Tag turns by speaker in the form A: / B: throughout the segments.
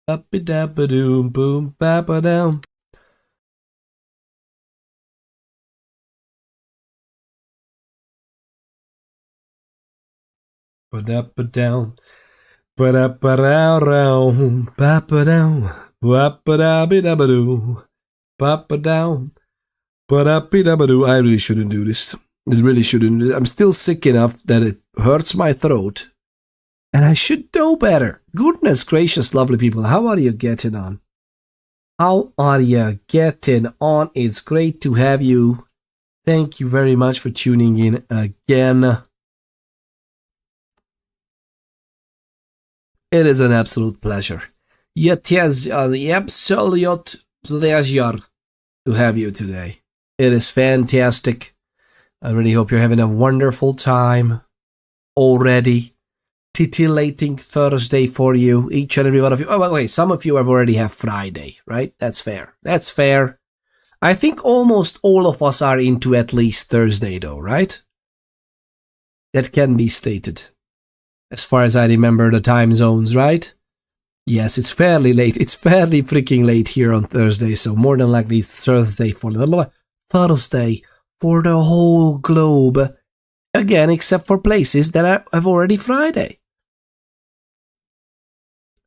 A: Up-a-dap-a-doom, boom, bap-a-down. Ba-da-ba-down. Ba-da-ba-down, ba-ba-down. Ba-ba-da-ba-da-ba-doo. Ba-ba-down. Ba-da-ba-da-ba-doo. I really shouldn't do this. It really shouldn't. I'm still sick enough that it hurts my throat. And I should know better. Goodness gracious, lovely people. How are you getting on? How are you getting on? It's great to have you. Thank you very much for tuning in again. It is an absolute pleasure. It is an absolute pleasure to have you today. It is fantastic. I really hope you're having a wonderful time already. Titillating Thursday for you, each and every one of you. Oh, by the way, some of you have already have Friday, right? That's fair. That's fair. I think almost all of us are into at least Thursday, though, right? That can be stated. As far as I remember the time zones, right? Yes, it's fairly late. It's fairly freaking late here on Thursday, so more than likely Thursday for the whole globe. Again, except for places that have already Friday.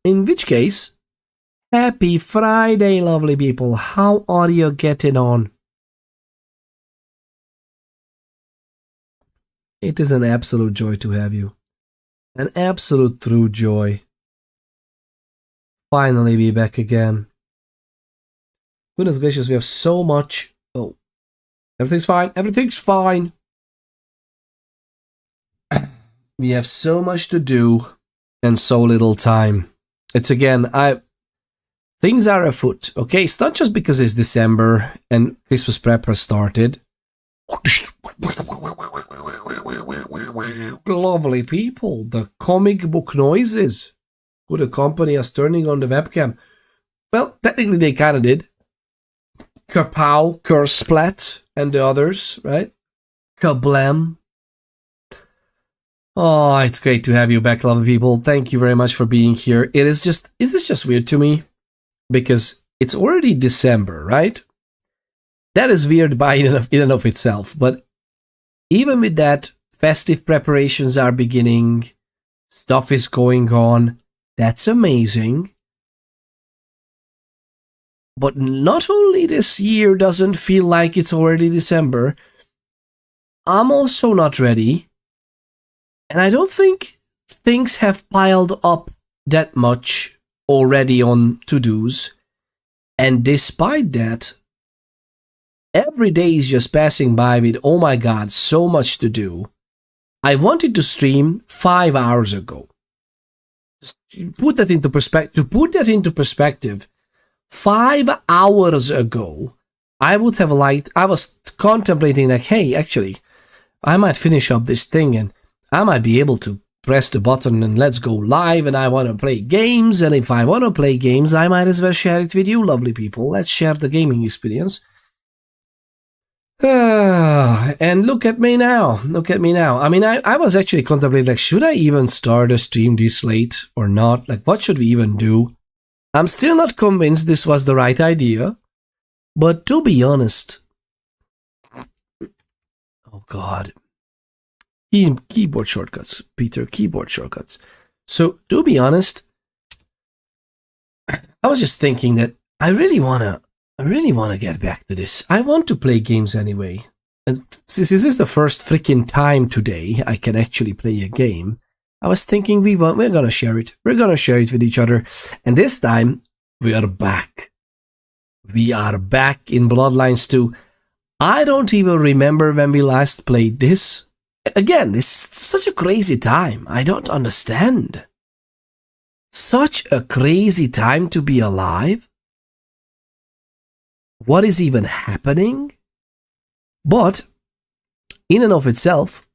A: In which case, happy Friday, lovely people. How are you getting on? It is an absolute joy to have you. An absolute true joy. Finally be back again. Goodness gracious, we have so much. Oh, everything's fine. Everything's fine. We have so much to do and so little time. It's again, things are afoot, okay? It's not just because it's December and Christmas prep has started. Lovely people, the comic book noises would accompany us turning on the webcam. Well, technically they kind of did. Kapow, Curse Splat, and the others, right? Kablam. Oh, it's great to have you back, lovely people. Thank you very much for being here. It is just weird to me because it's already December, right? That is weird by in and of itself, but even with that, festive preparations are beginning, stuff is going on. That's amazing. But not only this year doesn't feel like it's already December, I'm also not ready. And I don't think things have piled up that much already on to-dos. And despite that, every day is just passing by with, oh my god, so much to do. I wanted to stream 5 hours ago. To put that into perspective, 5 hours ago, I was contemplating like, hey, actually, I might finish up this thing and I might be able to press the button and let's go live and I want to play games. And if I want to play games, I might as well share it with you, lovely people. Let's share the gaming experience. And look at me now. Look at me now. I mean, I was actually contemplating, like, should I even start a stream this late or not? Like, what should we even do? I'm still not convinced this was the right idea. But to be honest... Oh, God. Keyboard shortcuts, Peter. Keyboard shortcuts. So, to be honest, I was just thinking that I really want to get back to this. I want to play games anyway. And since this is the first freaking time today I can actually play a game, I was thinking we're gonna share it. We're gonna share it with each other. And this time, we are back. We are back in Bloodlines 2. I don't even remember when we last played this. Again, this is such a crazy time. I don't understand. Such a crazy time to be alive. What is even happening? But, in and of itself,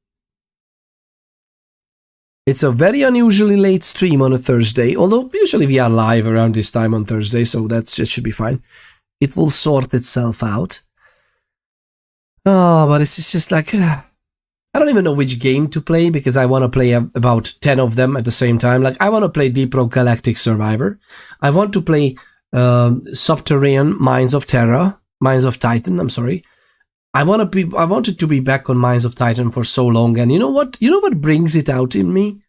A: it's a very unusually late stream on a Thursday, although usually we are live around this time on Thursday, so it should be fine. It will sort itself out. Oh, but it's just like... I don't even know which game to play because I want to play about 10 of them at the same time. Like, I want to play Deep Rock Galactic Survivor. I want to play Subterranean Mines of Titan, I'm sorry. I wanted to be back on Mines of Titan for so long, and you know what? You know what brings it out in me?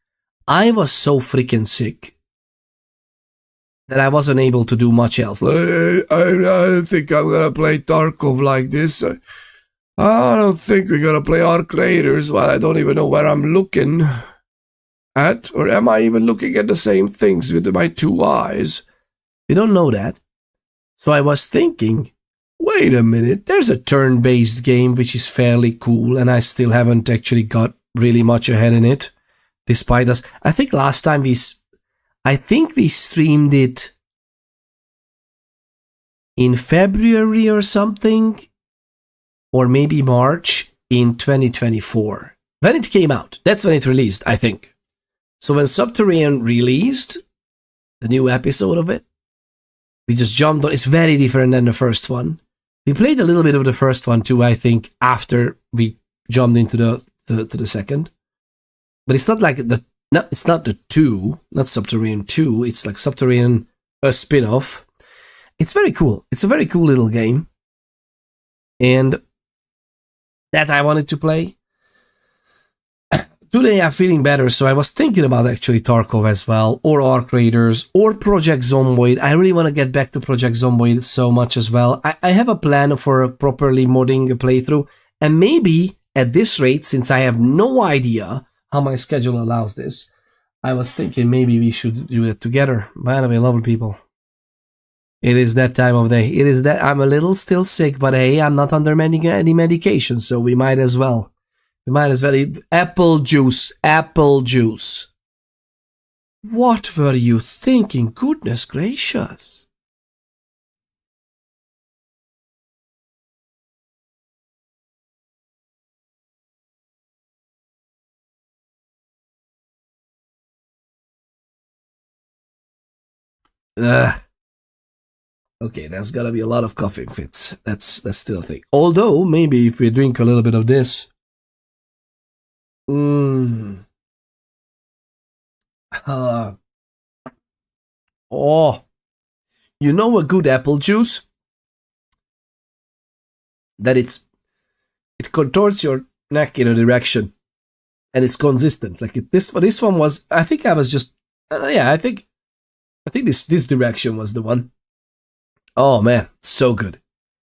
A: I was so freaking sick that I wasn't able to do much else. I don't think I'm gonna play Tarkov like this. I don't think we're gonna play Arc Raiders. Well, I don't even know where I'm looking at, or am I even looking at the same things with my two eyes? You don't know that. So I was thinking, wait a minute, there's a turn-based game which is fairly cool, and I still haven't actually got really much ahead in it, despite us. I think last time we streamed it in February or something, or maybe March in 2024. When it came out, that's when it released, I think. So when Subterranean released the new episode of it, we just jumped on. It's very different than the first one. We played a little bit of the first one too, I think, after we jumped into the second. But it's not like it's not the 2, not Subterranean 2. It's like Subterranean, a spin-off. It's very cool. It's a very cool little game. And that I wanted to play. Today I'm feeling better, so I was thinking about actually Tarkov as well, or Arc Raiders, or Project Zomboid. I really want to get back to Project Zomboid so much as well. I have a plan for properly modding a playthrough, and maybe at this rate, since I have no idea how my schedule allows this, I was thinking maybe we should do it together. By the way, lovely people, it is that time of day. It is that I'm a little still sick, but hey, I'm not under any medication, so we might as well. We might as well eat apple juice. Apple juice. What were you thinking? Goodness gracious. Okay, that's gotta be a lot of coughing fits. That's still a thing. Although, maybe if we drink a little bit of this. Oh, you know a good apple juice? That it contorts your neck in a direction, and it's consistent. Like this one was. I think I was just. Yeah, I think this direction was the one. Oh man, so good.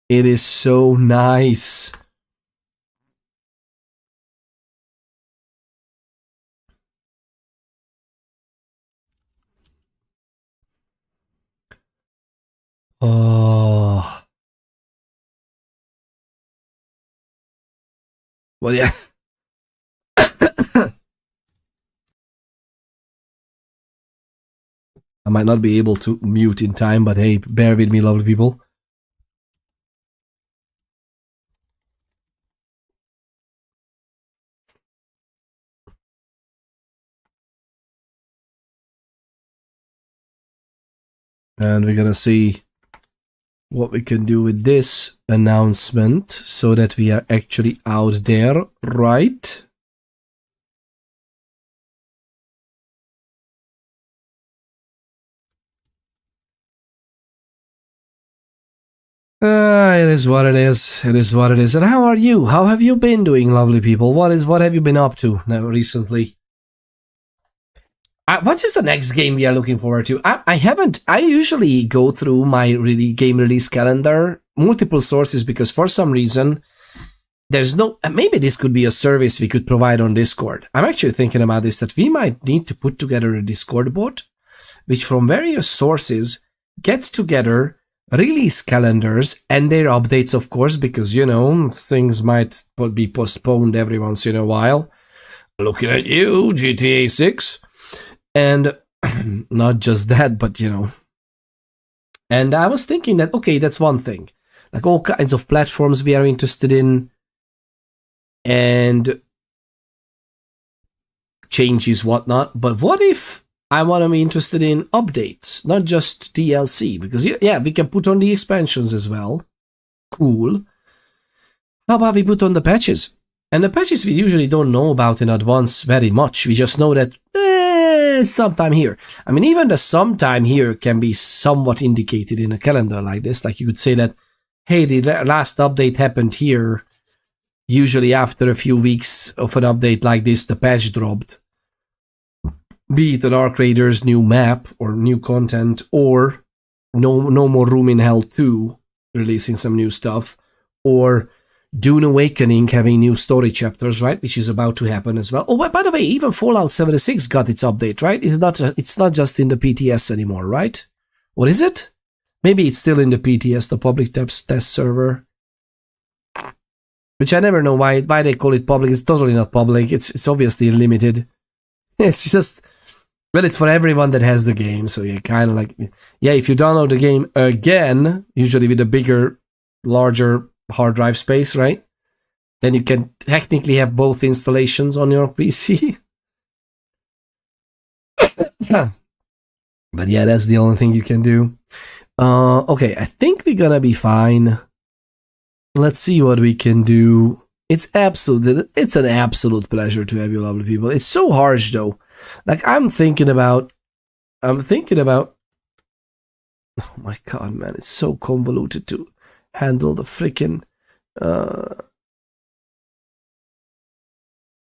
A: It is so nice. Oh. Well, yeah. I might not be able to mute in time, but hey, bear with me, lovely people. And we're gonna see what we can do with this announcement so that we are actually out there, right? It is what it is. It is what it is. And how are you? How have you been doing, lovely people? What have you been up to now recently? What is the next game we are looking forward to? I usually go through my game release calendar, multiple sources, because for some reason, there's no... Maybe this could be a service we could provide on Discord. I'm actually thinking about this, that we might need to put together a Discord bot, which from various sources gets together release calendars and their updates, of course, because, you know, things might be postponed every once in a while. Looking at you, GTA 6. And not just that, but, you know. And I was thinking that, okay, that's one thing. Like all kinds of platforms we are interested in. And changes, whatnot. But what if I want to be interested in updates, not just DLC? Because, yeah, we can put on the expansions as well. Cool. How about we put on the patches? And the patches we usually don't know about in advance very much. We just know that sometime here. I mean, even the sometime here can be somewhat indicated in a calendar like this. Like you could say that, hey, the last update happened here. Usually after a few weeks of an update like this, the patch dropped. Be it an Arc Raiders new map or new content, or No More Room in Hell 2 releasing some new stuff, or Dune Awakening having new story chapters, right, which is about to happen as well. Oh, by the way, even Fallout 76 got its update, right? It's not just in the PTS anymore, right? What is it? Maybe it's still in the PTS, the public test server, which I never know why they call it public. It's totally not public. It's obviously limited. It's just, well, it's for everyone that has the game. So yeah, kind of like, yeah, if you download the game again, usually with a bigger, larger hard drive space, right? Then you can technically have both installations on your PC. But yeah, that's the only thing you can do. Okay, I think we're gonna be fine. Let's see what we can do. It's an absolute pleasure to have you lovely people. It's so harsh though. Like I'm thinking about, oh my god, man, it's so convoluted to handle the freaking,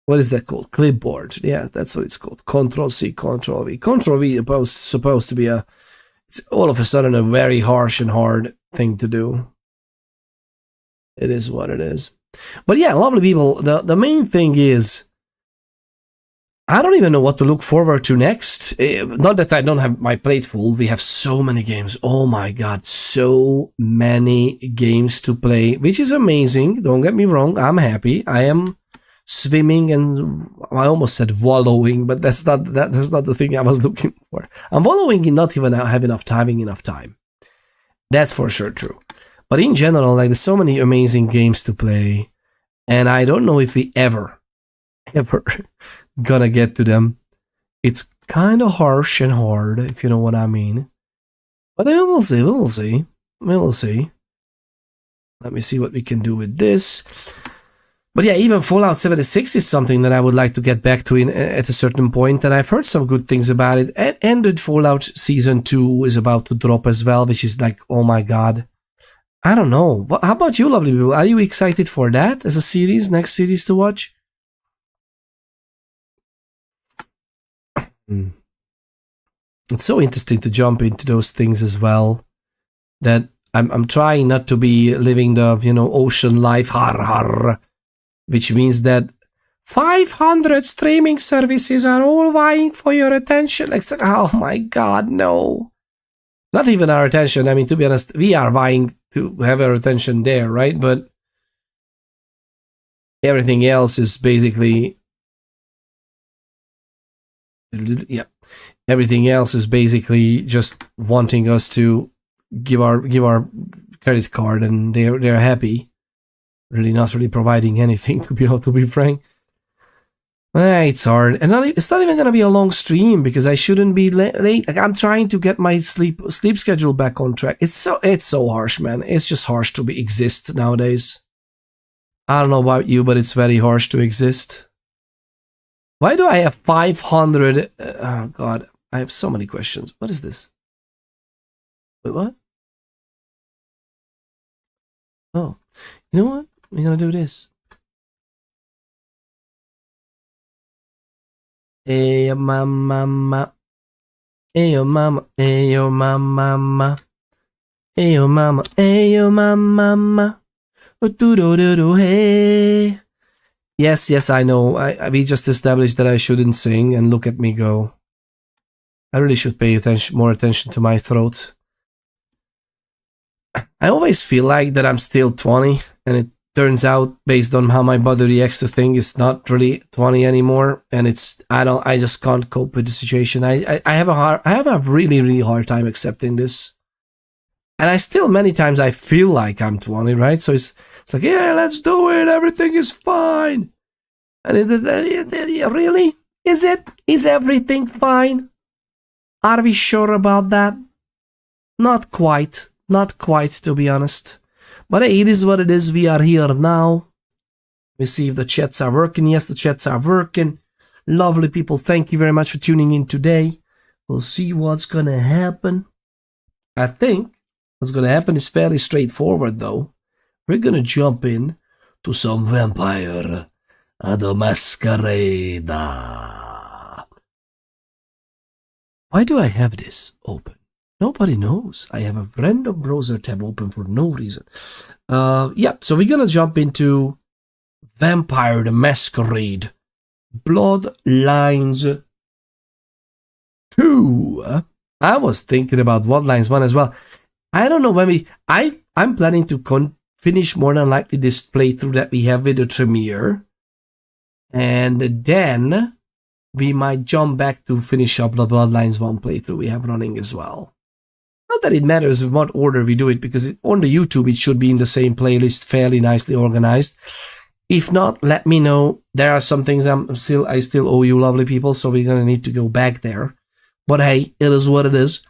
A: what is that called? Clipboard. Yeah, that's what it's called. Control-C, Control-V. Control-V is supposed to be it's all of a sudden a very harsh and hard thing to do. It is what it is. But yeah, lovely people, the main thing is, I don't even know what to look forward to next. Not that I don't have my plate full. We have so many games. Oh my god, so many games to play, which is amazing. Don't get me wrong. I'm happy. I am swimming and I almost said wallowing, but that's not the thing I was looking for. I'm wallowing in not even having enough time. That's for sure true. But in general, like there's so many amazing games to play, and I don't know if we ever gonna get to them. It's kind of harsh and hard, if you know what I mean. But we'll see. Let me see what we can do with this. But yeah, even Fallout 76 is something that I would like to get back to at a certain point, and I've heard some good things about it. And the Fallout Season 2 is about to drop as well, which is like, oh my god. I don't know. How about you, lovely people? Are you excited for that as a series, next series to watch? It's so interesting to jump into those things as well. That I'm trying not to be living the, ocean life, har, which means that 500 streaming services are all vying for your attention. Like, oh my god, no. Not even our attention. I mean, to be honest, we are vying to have our attention there, right? But everything else is basically, yeah, everything else is basically just wanting us to give our credit card, and they're happy. Really not really providing anything, to be frank. It's hard, and it's not even gonna be a long stream because I shouldn't be late. Like I'm trying to get my sleep schedule back on track. It's so harsh, man. It's just harsh to exist nowadays. I don't know about you, but it's very harsh to exist. Why do I have 500? Oh god, I have so many questions. What is this? Wait, what? Oh, you know what? We're gonna do this. Hey yo mama, hey yo mama, hey yo mama, hey yo mama, hey yo mama, hey. Yes, I know. We just established that I shouldn't sing, and look at me go. I really should pay more attention to my throat. I always feel like that I'm still 20, and it turns out, based on how my body reacts to things, it's not really 20 anymore, and I just can't cope with the situation. I have a really hard time accepting this, and I still many times I feel like I'm 20, right? So it's like, yeah, let's do it. Everything is fine. And really, is it? Is everything fine? Are we sure about that? Not quite, to be honest. But hey, it is what it is. We are here now. We see if the chats are working. Yes, the chats are working. Lovely people, thank you very much for tuning in today. We'll see what's gonna happen. I think what's gonna happen is fairly straightforward, though. We're gonna jump in to some vampire, the Masquerade. Why do I have this open? Nobody knows. I have a random browser tab open for no reason. Yeah, so we're gonna jump into Vampire the Masquerade Bloodlines 2. I was thinking about Bloodlines 1 as well. I don't know when I'm planning to finish more than likely this playthrough that we have with the Tremere. And then we might jump back to finish up the Bloodlines 1 playthrough we have running as well. Not that it matters in what order we do it, because on the YouTube it should be in the same playlist, fairly nicely organized. If not, let me know. There are some things I still owe you, lovely people, so we're gonna need to go back there. But hey, it is what it is.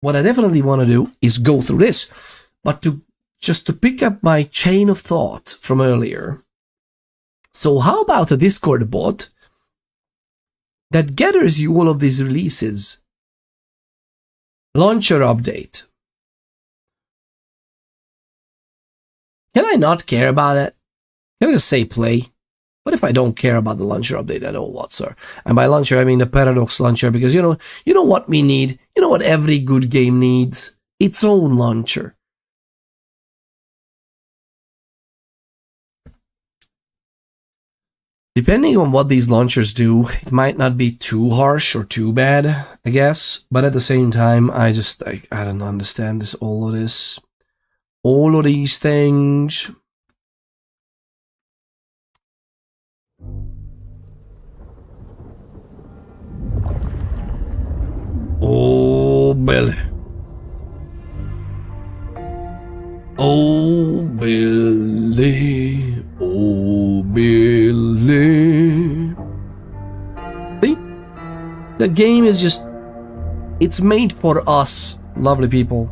A: What I definitely want to do is go through this, but just to pick up my chain of thought from earlier. So how about a Discord bot that gathers you all of these releases? Launcher update. Can I not care about it? Can I just say play? What if I don't care about the launcher update at all whatsoever? And by launcher, I mean the Paradox launcher, because you know what we need? You know what every good game needs? Its own launcher. Depending on what these launchers do, it might not be too harsh or too bad, I guess. But at the same time, I don't understand all of these things. Oh, Billy. Oh, Billy. Oh, Billy. See? The game is just... It's made for us, lovely people.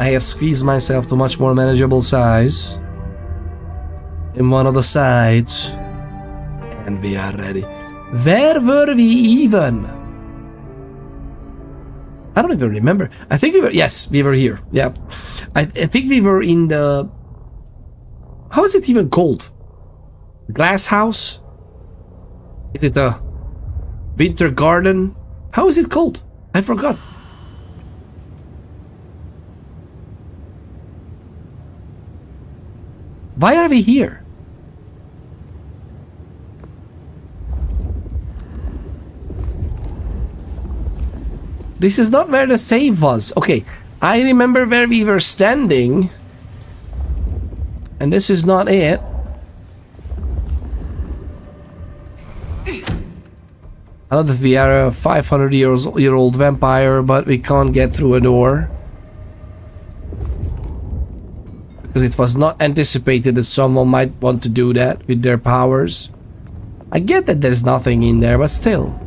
A: I have squeezed myself to much more manageable size in one of the sides. And we are ready. Where were we even? I don't even remember. I think we were... Yes, we were here. Yeah. I think we were in the... How is it even called? Glass house? Is it a winter garden? How is it called? I forgot. Why are we here? This is not where the save was. Okay, I remember where we were standing. And this is not it. I know that we are a 500-year-old vampire, but we can't get through a door. Because it was not anticipated that someone might want to do that with their powers. I get that there's nothing in there, but still.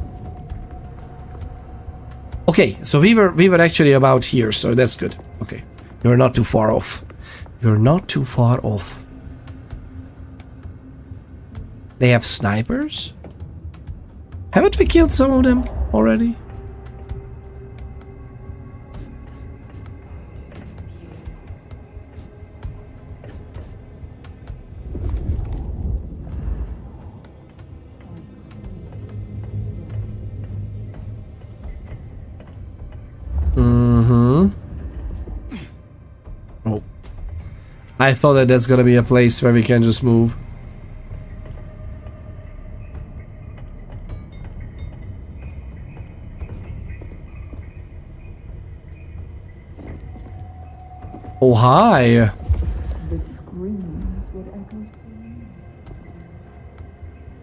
A: Okay, so we were actually about here, so that's good. Okay, you're not too far off. You're not too far off. They have snipers? Haven't we killed some of them already? Oh. I thought that that's gonna be a place where we can just move. Oh, hi.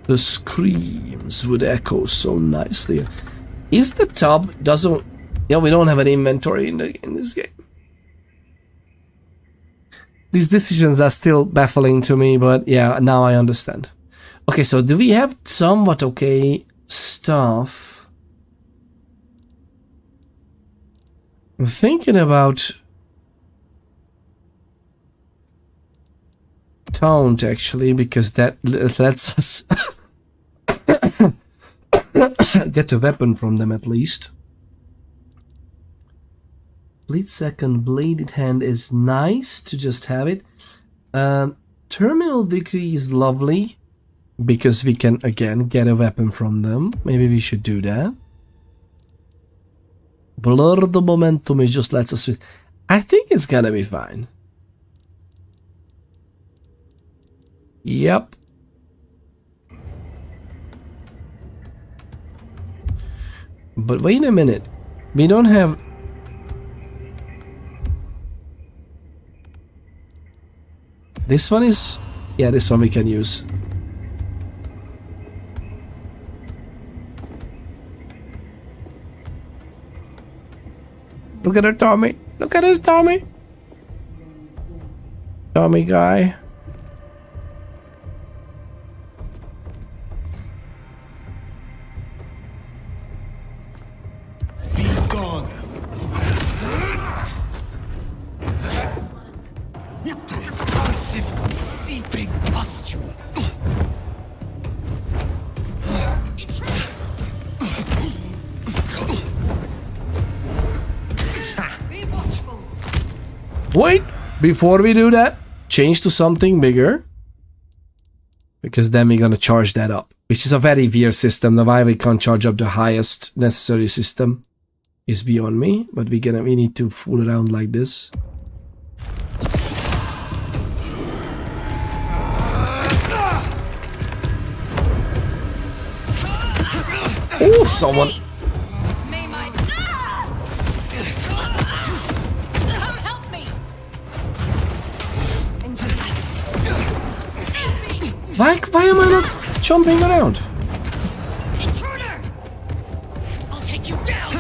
A: The screams would echo so nicely. Is the tub doesn't... Yeah, we don't have an inventory in this game. These decisions are still baffling to me, but yeah, now I understand. Okay, so do we have somewhat okay stuff? I'm thinking about... taunt actually, because that lets us get a weapon from them at least. Bleed second, bladed hand is nice to just have it. Terminal decree is lovely because we can again get a weapon from them. Maybe we should do that. Blur the momentum, it just lets us with. I think it's gonna be fine. Yep. But wait a minute. We don't have... This one is... Yeah, this one we can use. Look at her, Tommy. Look at us, Tommy. Tommy guy.
B: Be gone. Repulsive, seeping pustule.
A: Wait, before we do that, change to something bigger. Because then we're gonna charge that up. Which is a very weird system. The why we can't charge up the highest necessary system is beyond me. But we need to fool around like this. Oh, someone... Why am I not jumping around?
C: Intruder! I'll take you down.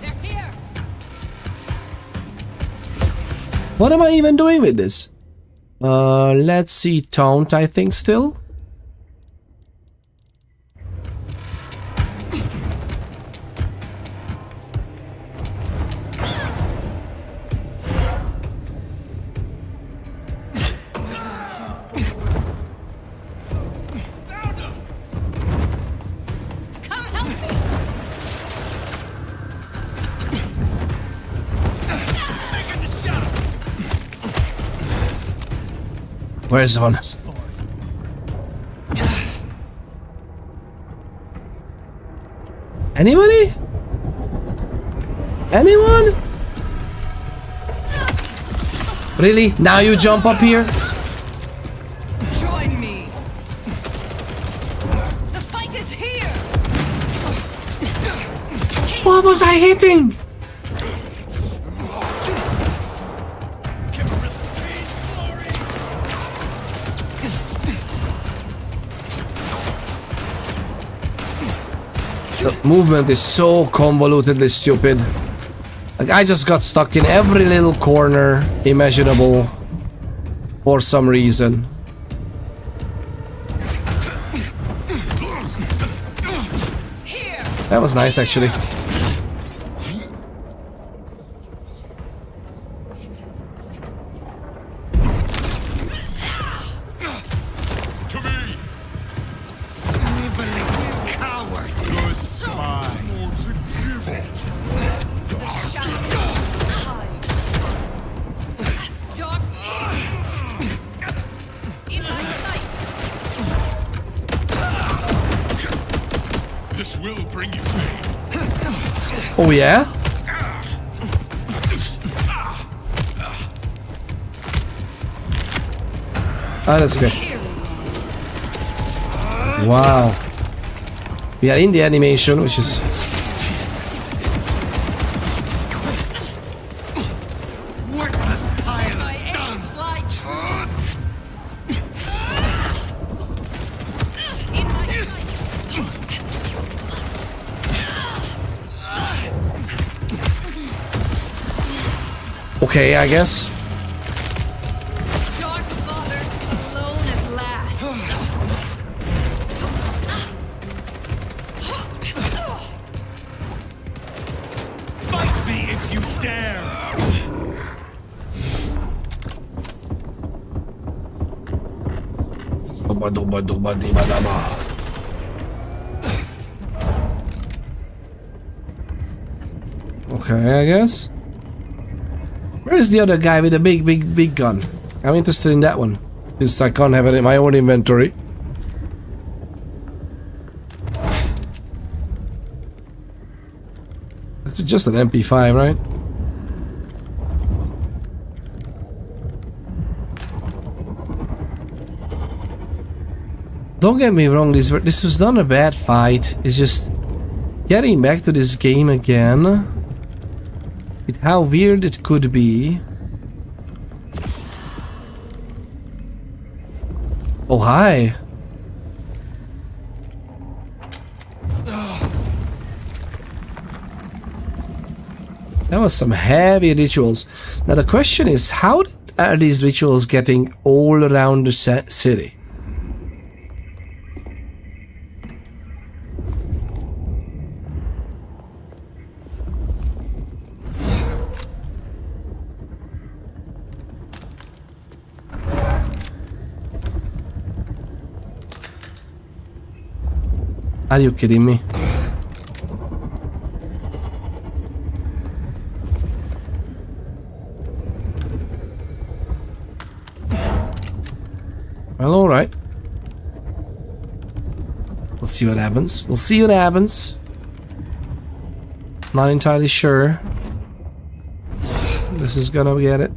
C: They're here.
A: What am I even doing with this? Let's see, taunt, I think still. Where's one? Anybody? Anyone? Really? Now you jump up here?
C: Join me. The fight is here.
A: What was I hitting? The movement is so convolutedly stupid. Like, I just got stuck in every little corner imaginable for some reason. That was nice, actually. Oh yeah? Ah, that's good. Wow. We are in the animation, which is... Okay, I guess.
C: Dark Father, alone at last.
B: Fight me if you dare.
A: Okay, I guess. Where is the other guy with the big gun? I'm interested in that one, since I can't have it in my own inventory. It's just an MP5, right? Don't get me wrong, this was not a bad fight. It's just getting back to this game again, with how weird it could be. Oh, hi. That was some heavy rituals. Now the question is, how are these rituals getting all around the city? Are you kidding me? Well, alright. We'll see what happens. We'll see what happens. Not entirely sure this is gonna get it.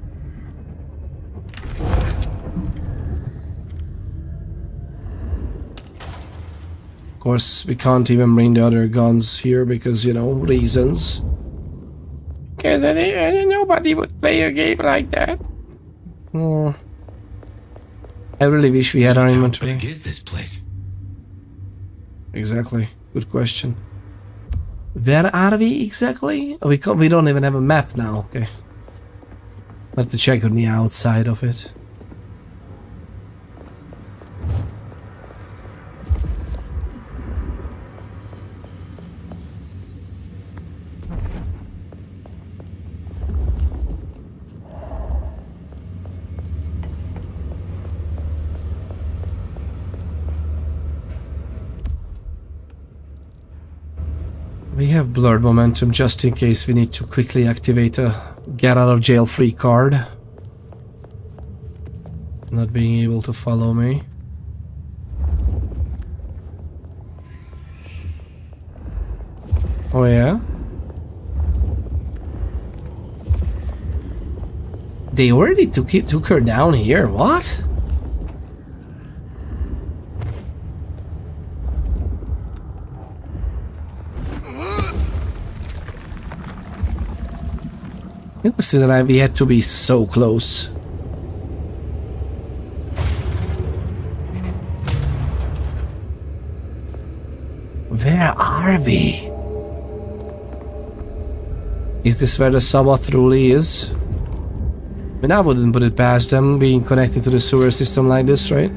A: Of course, we can't even bring the other guns here because, you know, reasons. Because nobody would play a game like that. Oh. I really wish we had our inventory.
B: How big is this place?
A: Exactly. Good question. Where are we exactly? Oh, we don't even have a map now. Okay. I have to check on the outside of it. We have blurred momentum just in case we need to quickly activate a get out of jail free card. Not being able to follow me. Oh yeah? They already took her down here, what? Interesting that we had to be so close. Where are we? Is this where the Sabbath truly is? I mean, I wouldn't put it past them being connected to the sewer system like this, right?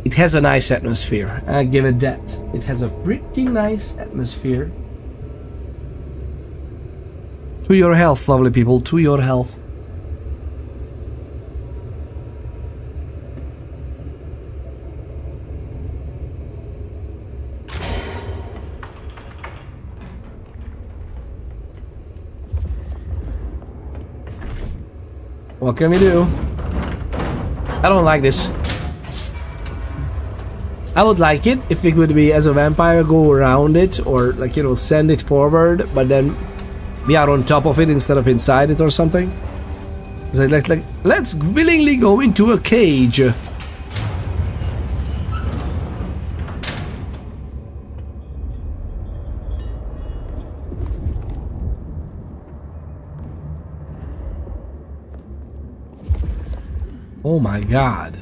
A: It has a nice atmosphere, I give it that. It has a pretty nice atmosphere. To your health, lovely people, to your health. What can we do? I don't like this. I would like it if we could be, as a vampire, go around it or, like, you know, send it forward, but then we are on top of it instead of inside it or something. It's like let's willingly go into a cage. Oh my god.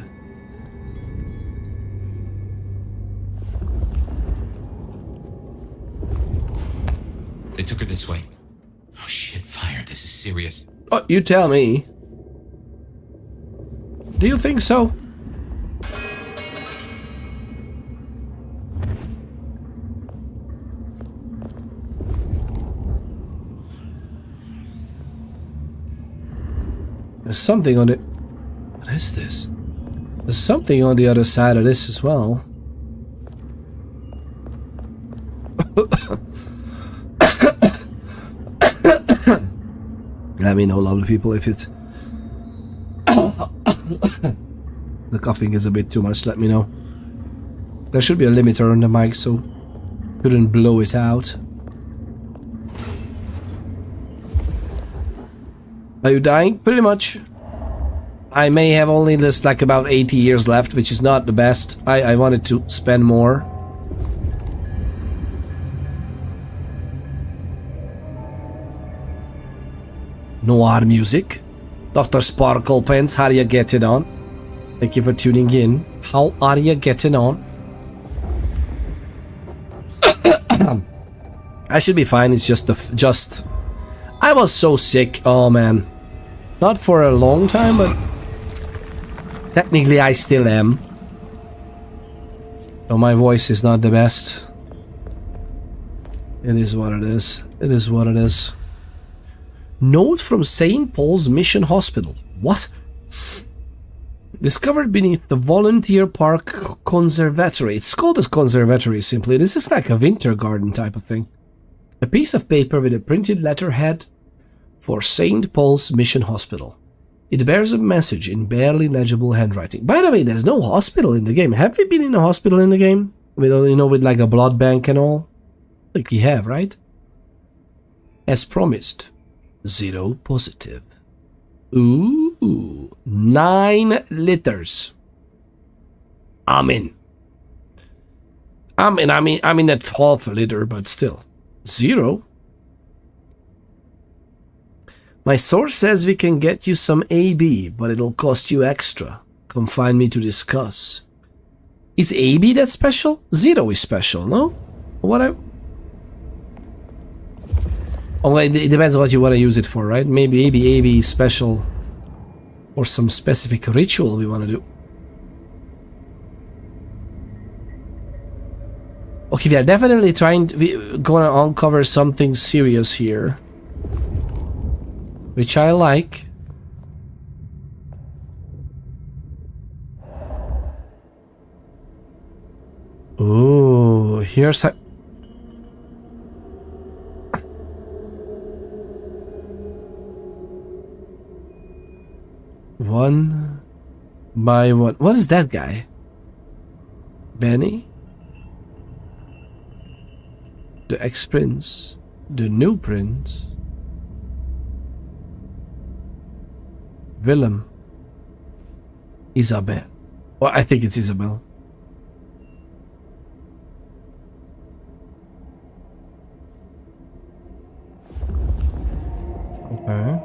B: They took her this way. Oh shit, fire. This is serious.
A: Oh, you tell me. Do you think so? There's something on it. What is this? There's something on the other side of this as well. Let me know, lovely people, if it's... the coughing is a bit too much, let me know. There should be a limiter on the mic, so couldn't blow it out. Are you dying? Pretty much. I may have only just like about 80 years left, which is not the best. I wanted to spend more. Noir music. Dr. Sparkle Pants, how are you getting on? Thank you for tuning in. How are you getting on? I should be fine. It's just I was so sick. Oh man. Not for a long time, but technically I still am. So my voice is not the best. It is what it is. It is what it is. Note from St. Paul's Mission Hospital. What? Discovered beneath the Volunteer Park Conservatory. It's called a conservatory simply. This is like a winter garden type of thing. A piece of paper with a printed letterhead for St. Paul's Mission Hospital. It bears a message in barely legible handwriting. By the way, there's no hospital in the game. Have we been in a hospital in the game? With, you know, with like a blood bank and all? Like we have, right? As promised. 0 positive. Ooh, 9 liters. I'm in at 12th liter, but still. 0. My source says we can get you some AB, but it'll cost you extra. Come find me to discuss. Is AB that special? 0 is special, no? What? Oh, it depends on what you want to use it for, right? Maybe AB is special or some specific ritual we want to do. Okay, we are definitely gonna uncover something serious here, which I like. Oh, here's a... One by one. What is that guy? Benny? The ex-prince? The new prince? Willem? Isabel? Well, I think it's Isabel. Okay.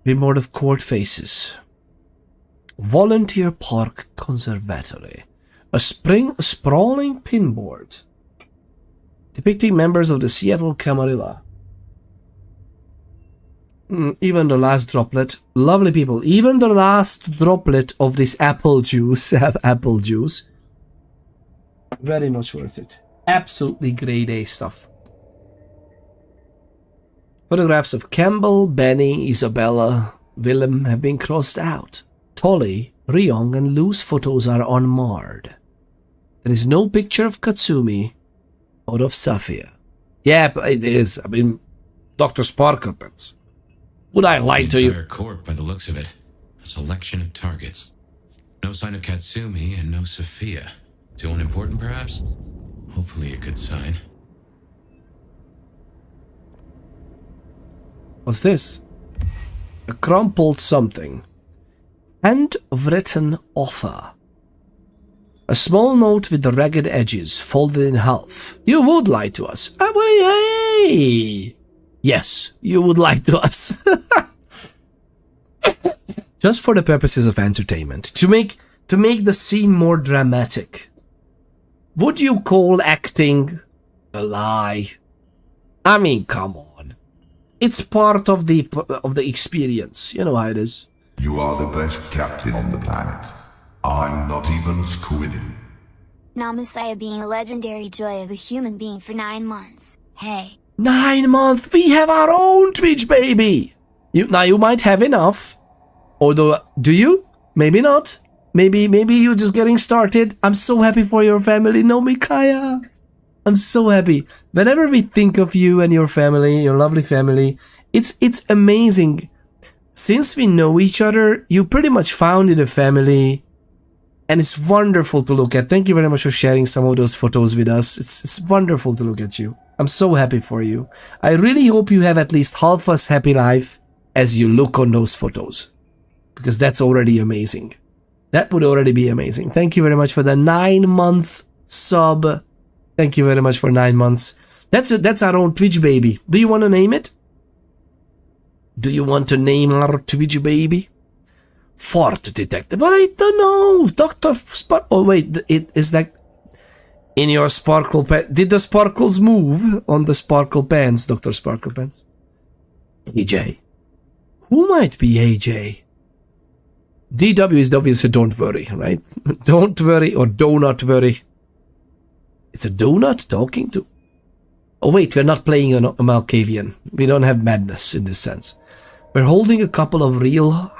A: Reward of Court Faces. Volunteer Park Conservatory. A sprawling pinboard depicting members of the Seattle Camarilla. Even the last droplet. Lovely people. Even the last droplet of this apple juice. Very much worth it. Absolutely grade A stuff. Photographs of Campbell, Benny, Isabella, Willem have been crossed out. Tolly, Ryong, and Lou's photos are unmarred. There is no picture of Katsumi or of Safia. Yeah, it is. I mean, Dr. Sparklepants. Would I lie to you?
B: Court, by the looks of it. A selection of targets. No sign of Katsumi and no Safia. Too unimportant, perhaps? Hopefully a good sign.
A: What's this? A crumpled something. Handwritten offer. A small note with the ragged edges folded in half. You would lie to us. Hey! Yes, you would lie to us. Just for the purposes of entertainment. To make the scene more dramatic. Would you call acting a lie? I mean, come on. It's part of the experience. You know how it is.
D: You are the best captain on the planet. I'm not even squidding.
E: Now Messiah being a legendary joy of a human being for 9 months. Hey.
A: 9 months. We have our own Twitch, baby. Now you might have enough. Although, do you? Maybe not. Maybe you're just getting started. I'm so happy for your family. No, Mikaya. I'm so happy. Whenever we think of you and your family, your lovely family, it's amazing. Since we know each other, you pretty much founded a family. And it's wonderful to look at. Thank you very much for sharing some of those photos with us. It's wonderful to look at you. I'm so happy for you. I really hope you have at least half as happy life as you look on those photos. Because that's already amazing. That would already be amazing. Thank you very much for the 9-month sub. Thank you very much for 9 months. That's our own Twitch baby. Do you want to name it? Do you want to name our Twitch baby? Fort Detective. But I don't know. Dr. Spark. Oh, wait. It is like in your sparkle pen. Did the sparkles move on the sparkle pants, Dr. Sparkle Pants? AJ. Who might be AJ? DW is obviously don't worry, right? Don't worry or do not worry. It's a donut talking to. Oh wait, we're not playing a Malkavian. We don't have madness in this sense. We're holding a couple of real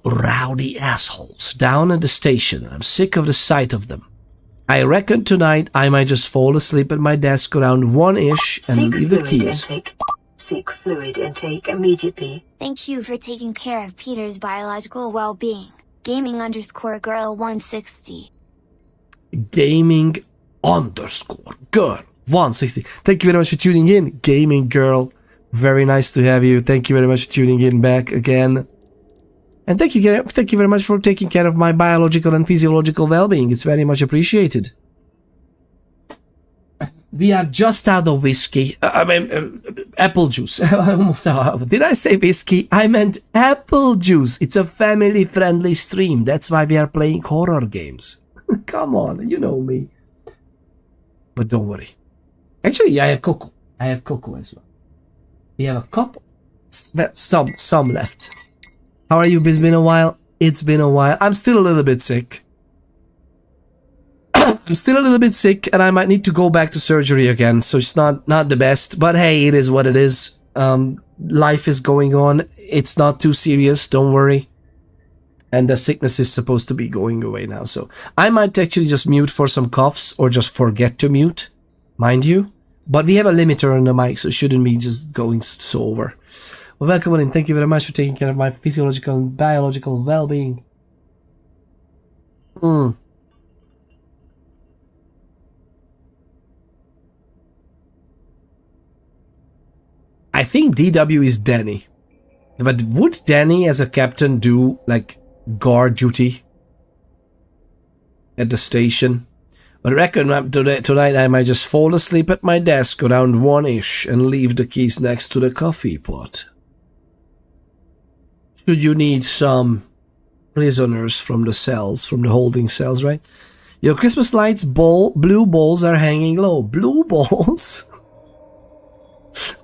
A: rowdy assholes down at the station. I'm sick of the sight of them. I reckon tonight I might just fall asleep at my desk around 1-ish and leave the keys.
E: Seek fluid intake immediately.
F: Thank you for taking care of Peter's biological well-being. Gaming_girl 160.
A: Gaming_girl 160. Thank you very much for tuning in, Gaming Girl. Very nice to have you. Thank you very much for tuning in back again. And thank you very much for taking care of my biological and physiological well-being. It's very much appreciated. We are just out of whiskey. Apple juice. Did I say whiskey? I meant apple juice. It's a family-friendly stream. That's why we are playing horror games. Come on, you know me. But don't worry. Actually, I have cocoa. I have cocoa as well. We have a cup. Some left. How are you? It's been a while. It's been a while. I'm still a little bit sick. I'm still a little bit sick and I might need to go back to surgery again, so it's not the best, but hey, it is what it is. Life is going on. It's not too serious, don't worry. And the sickness is supposed to be going away now, so I might actually just mute for some coughs or just forget to mute, mind you. But we have a limiter on the mic, so it shouldn't be just going so over. Well, welcome in. Thank you very much for taking care of my physiological and biological well-being. I think DW is Danny. But would Danny as a captain do, like, guard duty at the station? But I reckon tonight I might just fall asleep at my desk around 1-ish and leave the keys next to the coffee pot. Should you need some prisoners from the cells, from the holding cells, right? Your Christmas lights, blue balls are hanging low. Blue balls?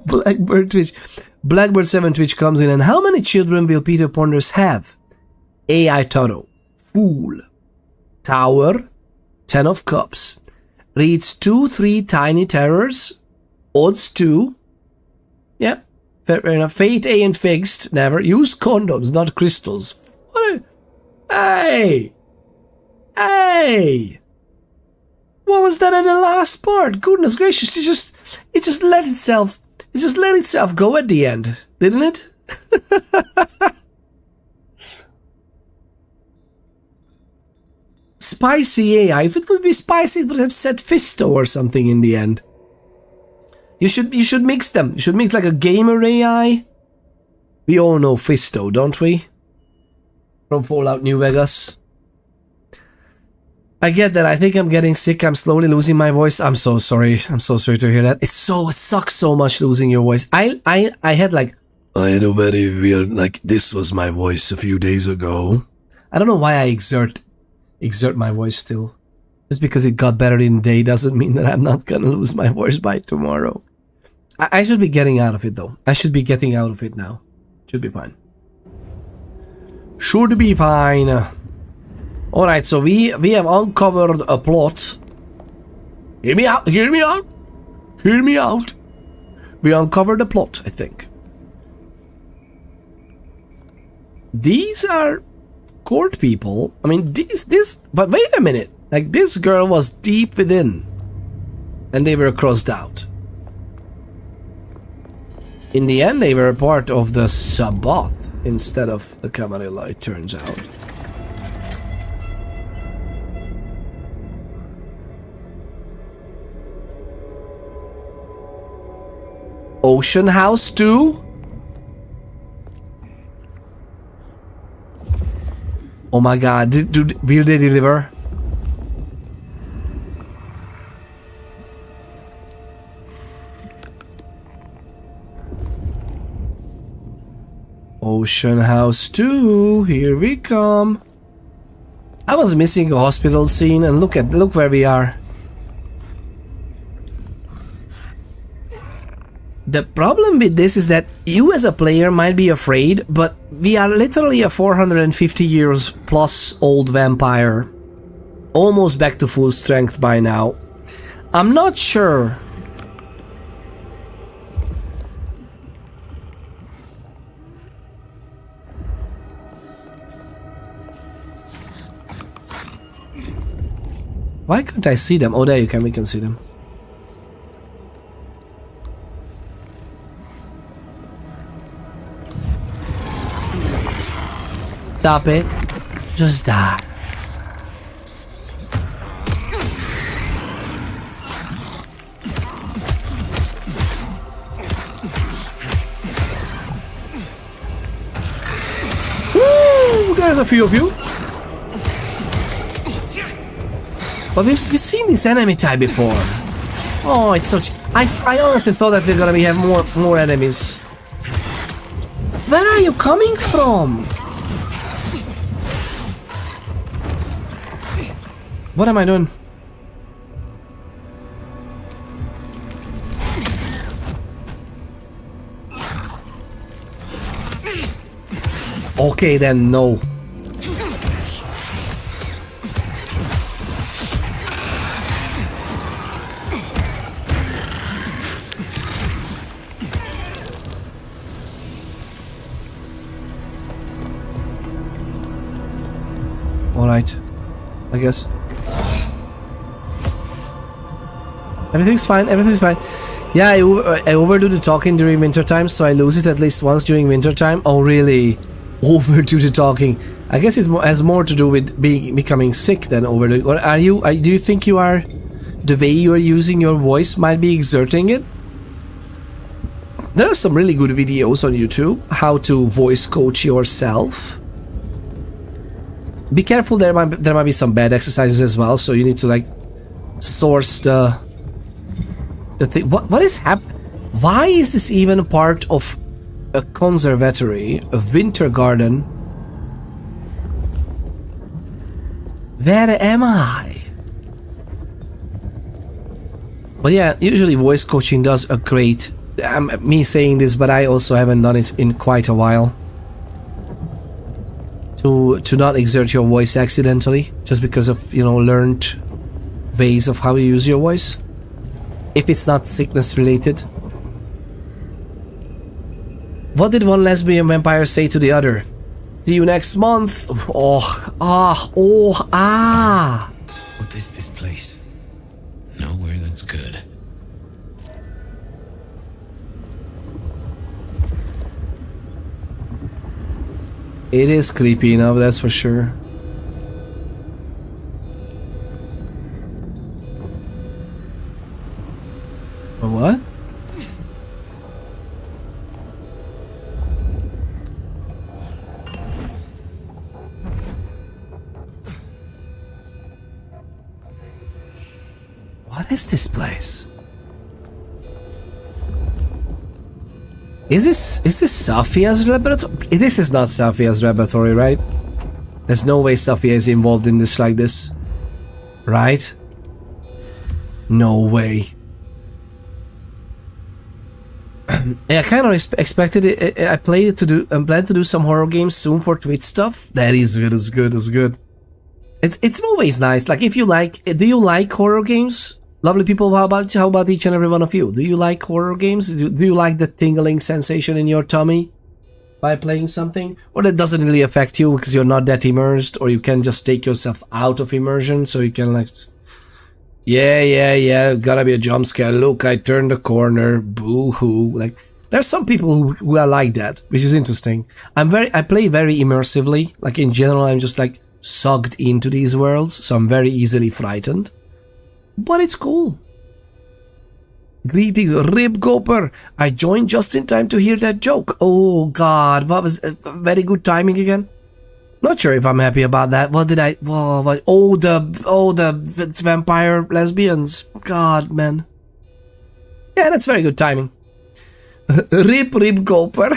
A: Blackbird Twitch. Blackbird 7 Twitch comes in, and how many children will Peter Ponders have? AI Toro. Fool. Tower. 10 of Cups. Reads 2-3 Tiny Terrors. Odds 2. Yep. Fair enough. Fate ain't fixed. Never. Use condoms, not crystals. Hey! Hey! What was that in the last part? Goodness gracious, it just let itself go at the end, didn't it? Spicy AI. If it would be spicy, it would have said Fisto or something in the end. You should mix them. You should mix like a gamer AI. We all know Fisto, don't we? From Fallout New Vegas. I get that. I think I'm getting sick. I'm slowly losing my voice. I'm so sorry. I'm so sorry to hear that. It sucks so much losing your voice. I had a very weird, like, this was my voice a few days ago. I don't know why I exert my voice still. Just because it got better in a day doesn't mean that I'm not gonna lose my voice by tomorrow. I should be getting out of it though. I should be getting out of it now. Should be fine. Should be fine. Alright, so we have uncovered a plot Hear me out, hear me out, hear me out. We uncovered the plot, I think. These are court people. I mean, but wait a minute. Like, this girl was deep within. And they were crossed out. In the end, they were part of the Sabbath instead of the Camarilla, it turns out. Ocean House too? Oh my god, will they deliver? Ocean House 2, here we come. I was missing a hospital scene, and look where we are. The problem with this is that you as a player might be afraid, but we are literally a 450 years plus old vampire. Almost back to full strength by now. I'm not sure. Why can't I see them? Oh, there you can, we can see them. Stop it. Just die. Woo! There's a few of you. But we've seen this enemy type before. Oh, it's such... I honestly thought that we're gonna have more enemies. Where are you coming from? What am I doing? Okay then, no. Alright, I guess. Everything's fine, everything's fine. Yeah, I overdo the talking during wintertime, so I lose it at least once during wintertime. Oh, really? Overdo the talking. I guess it has more to do with becoming sick than overdo. Or are you? Do you think you are? The way you are using your voice might be exerting it. There are some really good videos on YouTube how to voice coach yourself. Be careful, there might be some bad exercises as well, so you need to like source the thing. What is happening? Why is this even part of a conservatory, a winter garden? Where am I? But yeah, usually voice coaching does a great... me saying this, but I also haven't done it in quite a while. To not exert your voice accidentally, just because of, you know, learned ways of how you use your voice. If it's not sickness related. What did one lesbian vampire say to the other? See you next month.
B: What is this place? Nowhere that's good.
A: It is creepy enough, that's for sure. What? What is this place? Is this Safia's laboratory? This is not Safia's laboratory, right? There's no way Safia is involved in this like this. Right? No way. I kind of expected it. I played it to do. I plan to do some horror games soon for Twitch stuff. That is good. It's good. It's good. It's always nice. Like, if you like, do you like horror games? Lovely people, how about each and every one of you? Do you like horror games? Do you like the tingling sensation in your tummy by playing something? Or that doesn't really affect you because you're not that immersed, or you can just take yourself out of immersion so you can like, yeah, gotta be a jump scare. Look, I turned the corner, boo-hoo. Like, there's some people who are like that, which is interesting. I play very immersively. Like, in general, I'm just like sucked into these worlds, so I'm very easily frightened. But it's cool. Greetings, Rib Goper. I joined just in time to hear that joke. Oh god, what was very good timing again? Not sure if I'm happy about that. What did I... Oh, it's vampire lesbians. God, man. Yeah, that's very good timing. Rib Goper.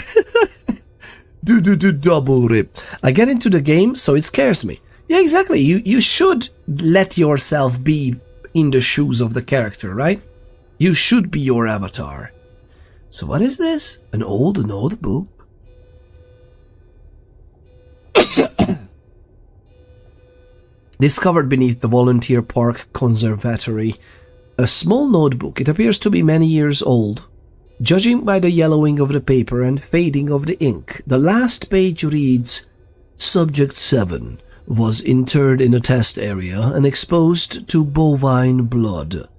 A: do double rip. I get into the game, so it scares me. Yeah, exactly. You should let yourself be in the shoes of the character, right? You should be your avatar. So what is this? An old notebook? Discovered beneath the Volunteer Park Conservatory. A small notebook. It appears to be many years old. Judging by the yellowing of the paper and fading of the ink, the last page reads, Subject 7 was interred in a test area and exposed to bovine blood.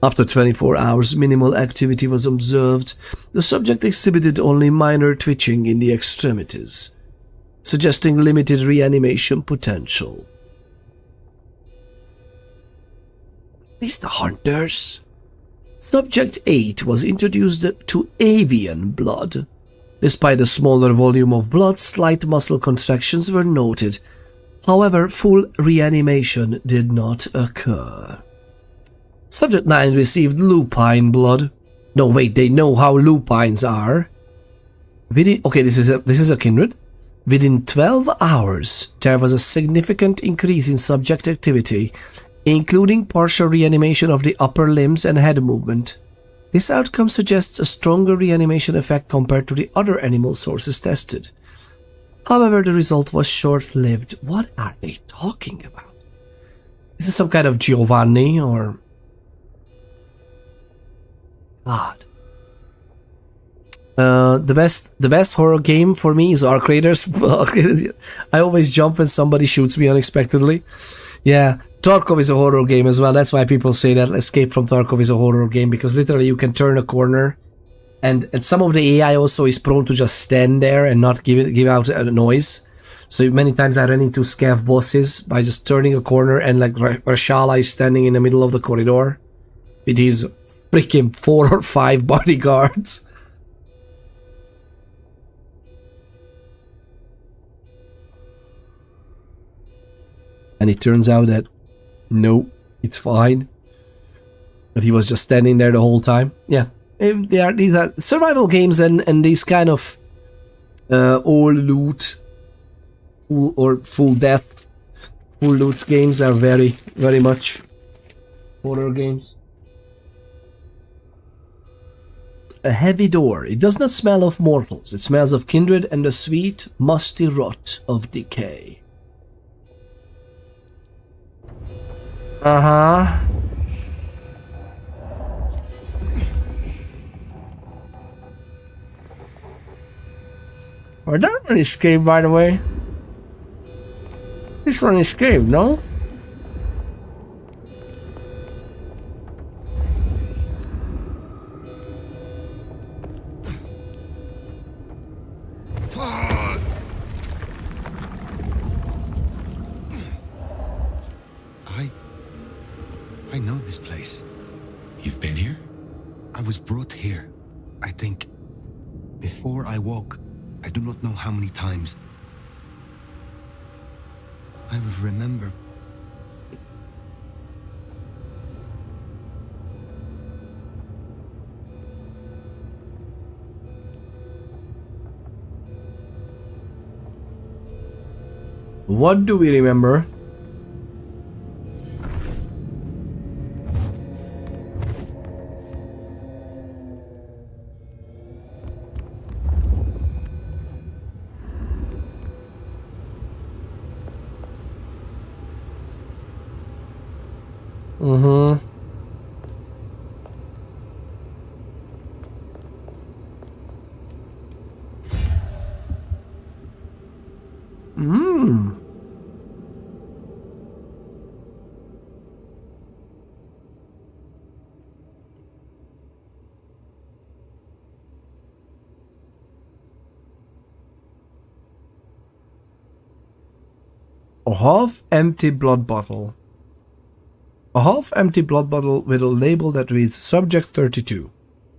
A: After 24 hours, minimal activity was observed. The subject exhibited only minor twitching in the extremities, suggesting limited reanimation potential. These the hunters? Subject 8 was introduced to avian blood. Despite a smaller volume of blood, slight muscle contractions were noted. However, full reanimation did not occur. Subject 9 received lupine blood. No, wait, they know how lupines are. Okay, this is a kindred. Within 12 hours, there was a significant increase in subject activity, including partial reanimation of the upper limbs and head movement. This outcome suggests a stronger reanimation effect compared to the other animal sources tested. However, the result was short-lived. What are they talking about? Is this some kind of Giovanni or... God. The best horror game for me is Ark Raiders. I always jump when somebody shoots me unexpectedly. Yeah, Tarkov is a horror game as well. That's why people say that Escape from Tarkov is a horror game, because literally you can turn a corner, and some of the AI also is prone to just stand there and not give out a noise. So many times I ran into scav bosses by just turning a corner, and like Rashala is standing in the middle of the corridor with his freaking 4 or 5 bodyguards. And it turns out that no, it's fine. But he was just standing there the whole time. Yeah, these are survival games, and these kind of all loot or full death, full loot games are very, very much horror games. A heavy door. It does not smell of mortals. It smells of kindred and the sweet, musty rot of decay. Uh-huh. Well, that one escaped, by the way. This one escaped, no?
G: I know this place.
B: You've been here?
G: I was brought here, I think. Before I woke, I do not know how many times. I remember.
A: What do we remember? A half-empty blood bottle. A half-empty blood bottle with a label that reads Subject 32.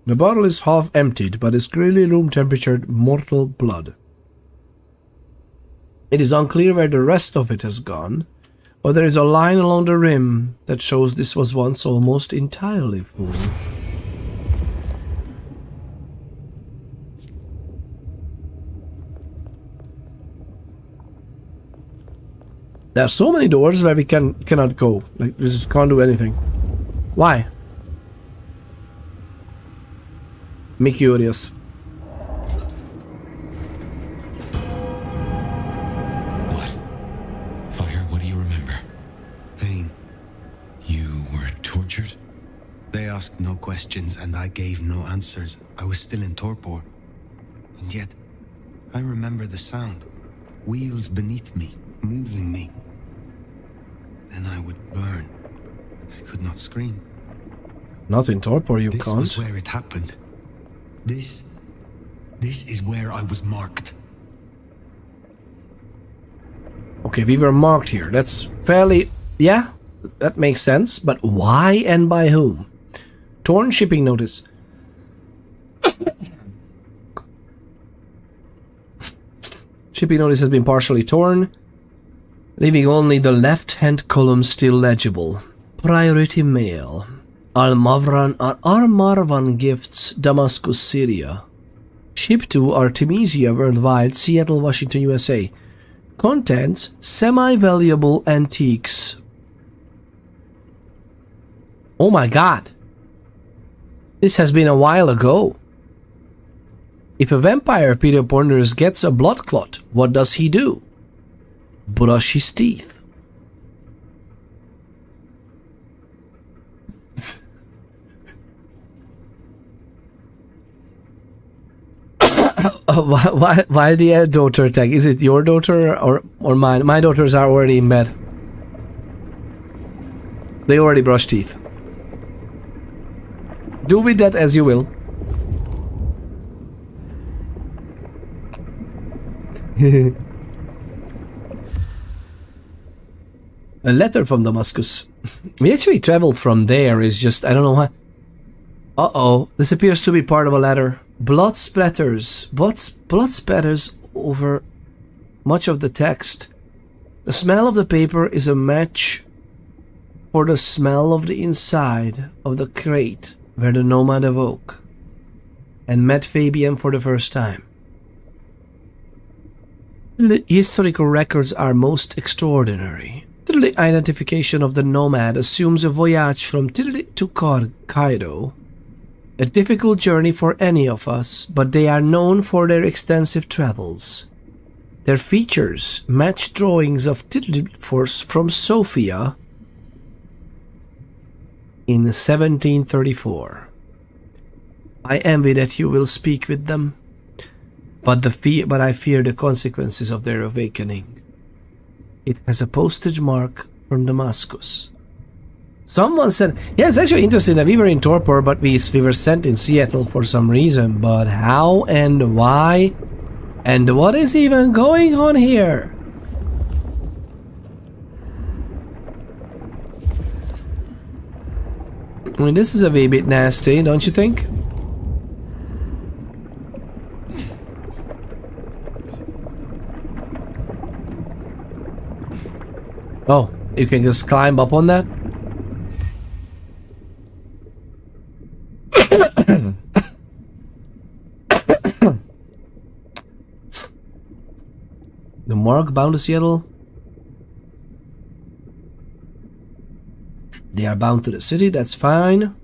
A: The bottle is half-emptied, but is clearly room-temperature mortal blood. It is unclear where the rest of it has gone, but there is a line along the rim that shows this was once almost entirely full. There are so many doors where we cannot go. Like, we just can't do anything. Why? Me curious.
B: What? Fire, what do you remember?
G: Pain.
B: You were tortured?
G: They asked no questions and I gave no answers. I was still in torpor. And yet, I remember the sound. Wheels beneath me, moving me. Then I would burn. I could not scream.
A: Not in torpor, you
G: This
A: can't.
G: was where it happened. This is where I was marked.
A: Okay, we were marked here. That's fairly... yeah, that makes sense. But why and by whom? Torn shipping notice. Shipping notice has been partially torn, leaving only the left-hand column still legible. Priority mail. Armarvan Gifts, Damascus, Syria. Ship to Artemisia Worldwide, Seattle, Washington, USA. Contents, semi-valuable antiques. Oh my god. This has been a while ago. If a vampire, Peter Ponders, gets a blood clot, what does he do? Brush his teeth. Why the daughter tag? Is it your daughter or mine? My daughters are already in bed. They already brush teeth. Do with that as you will. A letter from Damascus. We actually traveled from there, is just, I don't know why. Uh-oh, this appears to be part of a letter. Blood splatters. Blood splatters over much of the text. The smell of the paper is a match for the smell of the inside of the crate where the nomad awoke and met Fabian for the first time. The historical records are most extraordinary. The identification of the nomad assumes a voyage from Tilly to Cairo. A difficult journey for any of us, but they are known for their extensive travels. Their features match drawings of Tilly from Sofia in 1734. I envy that you will speak with them, but I fear the consequences of their awakening. It has a postage mark from Damascus. Someone said, yeah, it's actually interesting that we were in torpor, but we were sent in Seattle for some reason. But how and why? And what is even going on here? I mean, this is a wee bit nasty, don't you think? Oh, you can just climb up on that? The mark bound to Seattle. They are bound to the city, that's fine.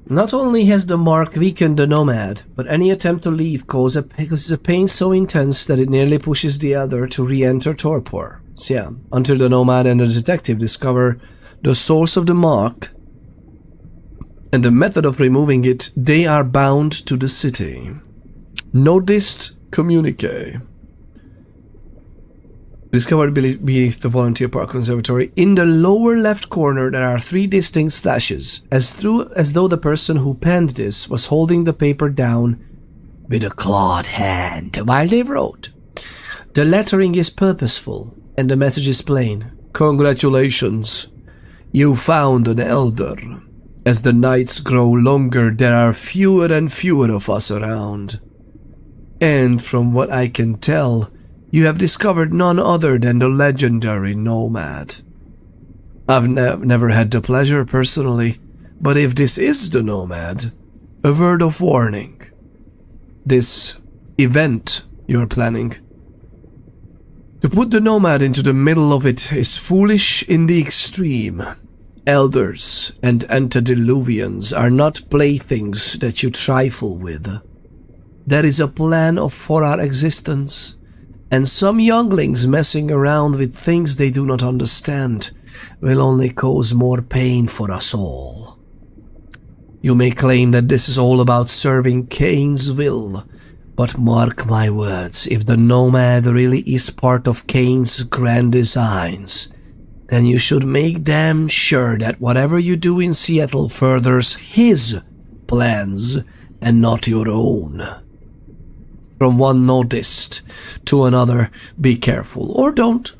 A: Not only has the mark weakened the nomad, but any attempt to leave causes a pain so intense that it nearly pushes the other to re-enter torpor. So yeah, until the nomad and the detective discover the source of the mark and the method of removing it, they are bound to the city. Noticed communique. Discovered beneath the Volunteer Park Conservatory. In the lower left corner there are 3 distinct slashes, as though the person who penned this was holding the paper down with a clawed hand while they wrote. The lettering is purposeful, and the message is plain. Congratulations. You found an elder. As the nights grow longer, there are fewer and fewer of us around. And from what I can tell, you have discovered none other than the legendary Nomad. I've never had the pleasure personally, but if this is the Nomad, a word of warning. This event you're planning. To put the Nomad into the middle of it is foolish in the extreme. Elders and antediluvians are not playthings that you trifle with. There is a plan for our existence, and some younglings messing around with things they do not understand will only cause more pain for us all. You may claim that this is all about serving Cain's will, but mark my words, if the Nomad really is part of Cain's grand designs, then you should make damn sure that whatever you do in Seattle furthers his plans and not your own. From one nodist to another, be careful, or don't.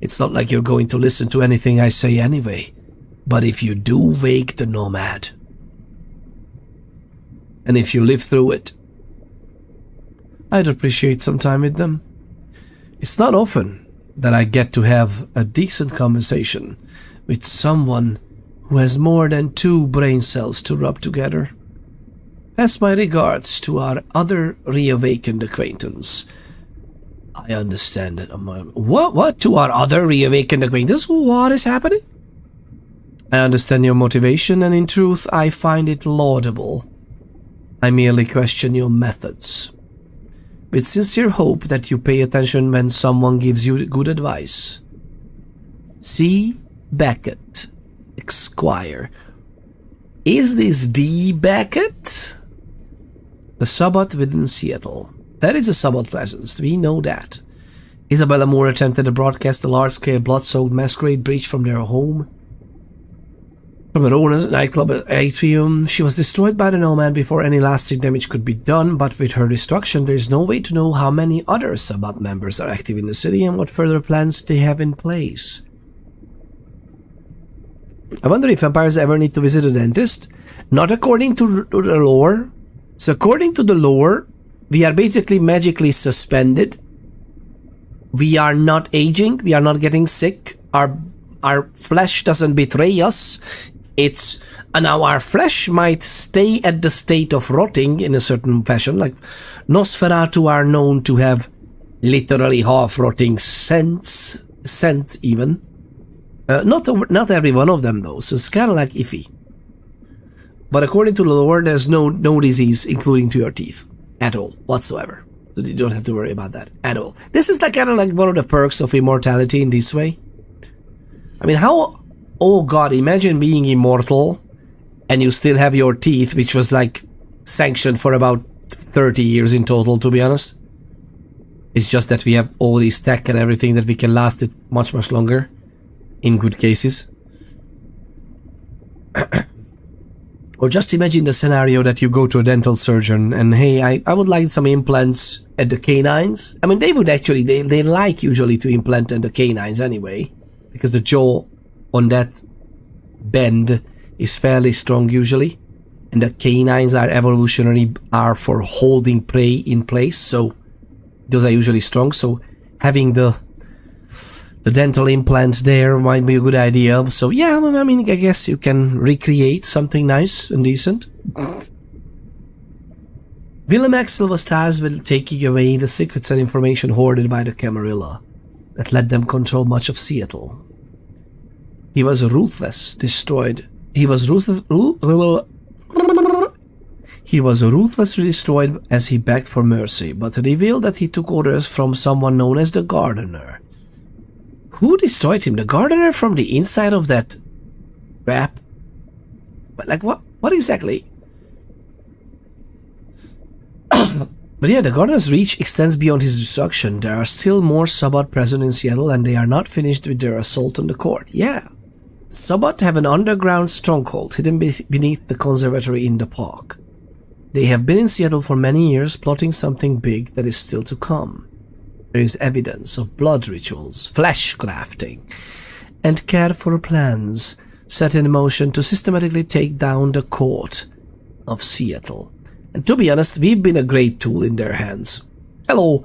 A: It's not like you're going to listen to anything I say anyway, but if you do wake the Nomad, and if you live through it, I'd appreciate some time with them. It's not often that I get to have a decent conversation with someone who has more than 2 brain cells to rub together. Pass my regards to our other reawakened acquaintance. I understand that. What? To our other reawakened acquaintance? What is happening? I understand your motivation, and in truth, I find it laudable. I merely question your methods. With sincere hope that you pay attention when someone gives you good advice. C. Beckett, Esquire. Is this D. Beckett? The Sabbath within Seattle. There is a Sabbath presence, we know that. Isabella Moore attempted to broadcast a large-scale blood-soaked Masquerade breach from their home. From her own nightclub atrium, she was destroyed by the Nomad before any lasting damage could be done, but with her destruction there is no way to know how many other Sabbath members are active in the city and what further plans they have in place. I wonder if vampires ever need to visit a dentist? Not according to the lore. So according to the lore, we are basically magically suspended. We are not aging, we are not getting sick, our flesh doesn't betray us. Now our flesh might stay at the state of rotting in a certain fashion, like Nosferatu are known to have literally half-rotting scent even. Not every one of them though, so it's kind of like iffy. But according to the lore, there's no disease, including to your teeth, at all, whatsoever. So you don't have to worry about that, at all. This is kind of like one of the perks of immortality in this way. I mean, oh god, imagine being immortal and you still have your teeth, which was like sanctioned for about 30 years in total, to be honest. It's just that we have all these tech and everything that we can last it much longer, in good cases. Or just imagine the scenario that you go to a dental surgeon and, hey, I would like some implants at the canines. I mean, they would actually, they like usually to implant at the canines anyway, because the jaw on that bend is fairly strong usually, and the canines are for holding prey in place, so those are usually strong. So having the dental implants there might be a good idea. So yeah, I mean, I guess you can recreate something nice and decent. Willem Axel was tasked with taking away the secrets and information hoarded by the Camarilla that let them control much of Seattle. He was ruthlessly destroyed as he begged for mercy, but revealed that he took orders from someone known as the Gardener. Who destroyed him? The Gardener from the inside of that trap? But like what exactly? But yeah, the Gardener's reach extends beyond his destruction. There are still more Sabbat present in Seattle, and they are not finished with their assault on the court. Yeah. Sabbat have an underground stronghold hidden beneath the conservatory in the park. They have been in Seattle for many years, plotting something big that is still to come. There is evidence of blood rituals, flesh crafting, and careful plans set in motion to systematically take down the court of Seattle. And to be honest, we've been a great tool in their hands. Hello,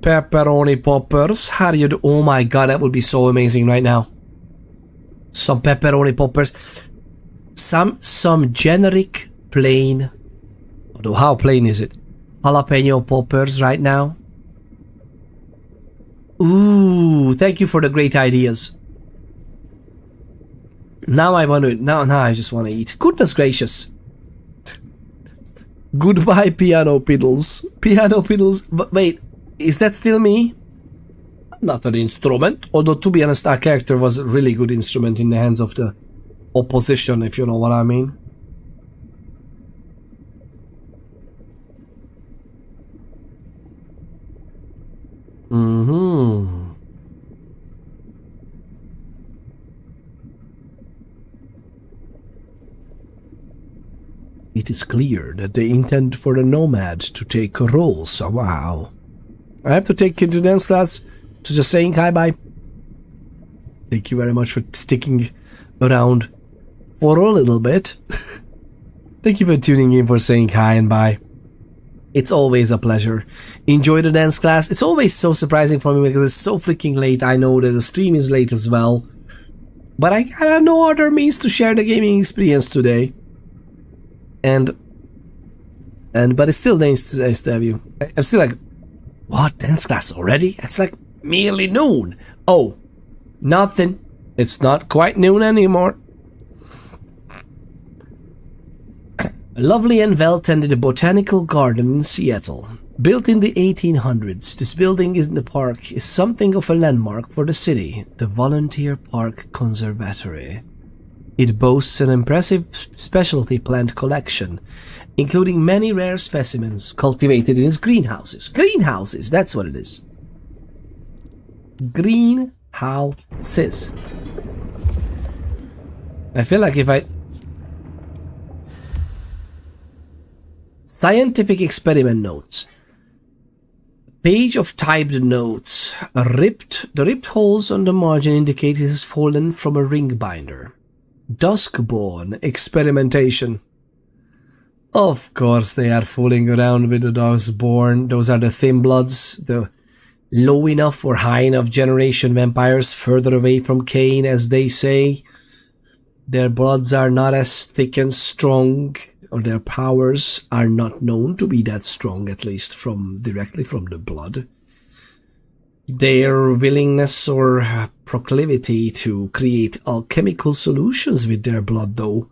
A: pepperoni poppers. How do you do? Oh my god, that would be so amazing right now. Some pepperoni poppers. Some generic plain. Although how plain is it? Jalapeno poppers right now. Ooh, thank you for the great ideas. Now I want to. Now I just want to eat. Goodness gracious. Goodbye, piano fiddles. Piano fiddles. But wait, is that still me? Not an instrument. Although, to be honest, our character was a really good instrument in the hands of the opposition, if you know what I mean. It is clear that they intend for the Nomad to take a role somehow. I have to take into dance class, so just saying hi bye. Thank you very much for sticking around for a little bit. Thank you for tuning in, for saying hi and bye. It's always a pleasure. Enjoy the dance class. It's always so surprising for me because it's so freaking late. I know that the stream is late as well. But I got no other means to share the gaming experience today. But it's still nice to have you. I'm still like, what, dance class already? It's like merely noon. Oh, nothing. It's not quite noon anymore. Lovely and well-tended botanical garden in Seattle. Built in the 1800s, this building in the park is something of a landmark for the city, the Volunteer Park Conservatory. It boasts an impressive specialty plant collection, including many rare specimens cultivated in its greenhouses. Greenhouses, that's what it is. Greenhouses. I feel like if I... Scientific experiment notes. Page of typed notes. The ripped holes on the margin indicate it has fallen from a ring binder. Duskborn experimentation. Of course they are fooling around with the Duskborn. Those are the thin bloods, the low enough or high enough generation vampires further away from Cain, as they say. Their bloods are not as thick and strong, or their powers are not known to be that strong, at least directly from the blood. Their willingness or proclivity to create alchemical solutions with their blood, though.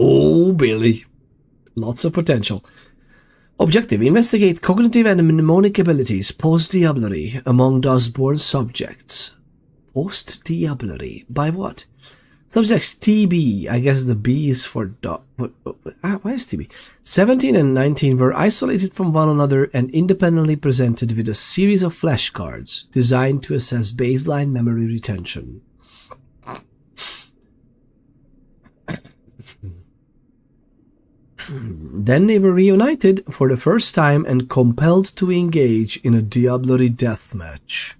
A: Oh, Billy. Lots of potential. Objective: investigate cognitive and mnemonic abilities post-diablerie among Duskborn subjects. Post-diablerie? By what? Subjects TB, I guess the B is for why is TB? 17 and 19 were isolated from one another and independently presented with a series of flashcards designed to assess baseline memory retention. Then they were reunited for the first time and compelled to engage in a diablerie deathmatch.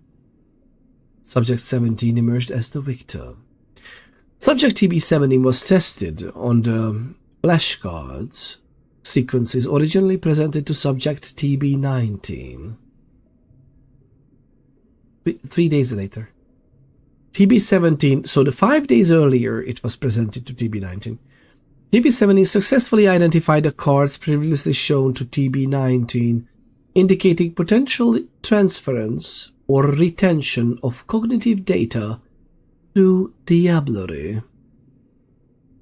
A: Subject 17 emerged as the victor. Subject TB-17 was tested on the flashcards sequences originally presented to Subject TB-19. 3 days later. TB-17, so the 5 days earlier it was presented to TB-19. TB-17 successfully identified the cards previously shown to TB-19, indicating potential transference or retention of cognitive data through diablerie.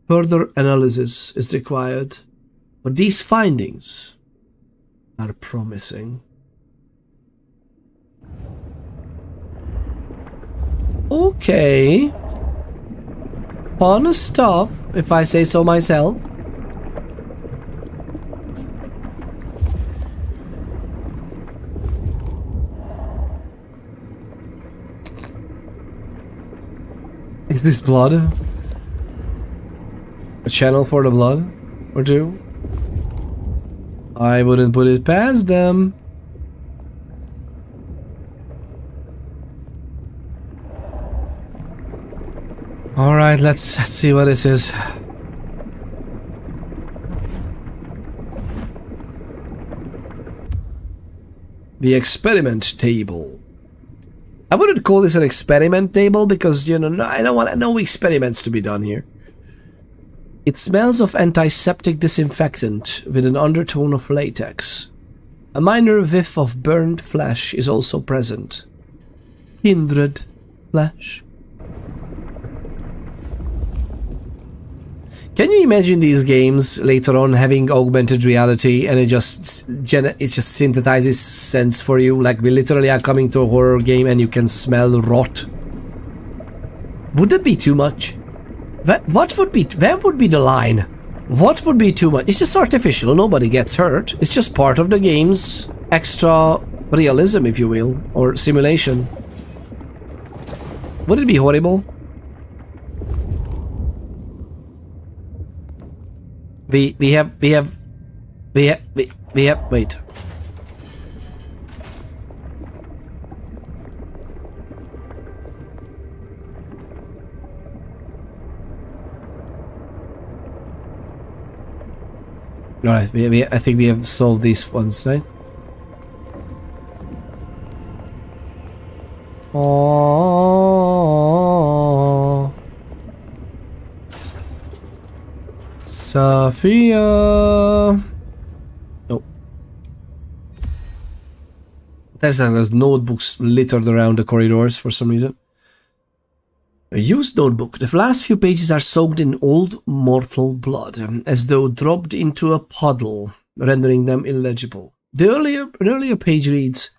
A: Further analysis is required, but these findings are promising. Okay. Fun stuff, if I say so myself. Is this blood? A channel for the blood? Or two? I wouldn't put it past them. Alright, let's see what this is. The experiment table. I wouldn't call this an experiment table because, you know, I don't want no experiments to be done here. It smells of antiseptic disinfectant with an undertone of latex. A minor whiff of burned flesh is also present. Kindred flesh. Can you imagine these games later on having augmented reality and it just synthesizes sense for you? Like we literally are coming to a horror game and you can smell rot. Would that be too much? What would be, where would be the line? What would be too much? It's just artificial, nobody gets hurt. It's just part of the game's extra realism, if you will, or simulation. Would it be horrible? We have, wait. Alright, I think we have solved these ones, right? Oh, Sophia. Oh, there's notebooks littered around the corridors for some reason. A used notebook. The last few pages are soaked in old mortal blood, as though dropped into a puddle, rendering them illegible. An earlier page reads,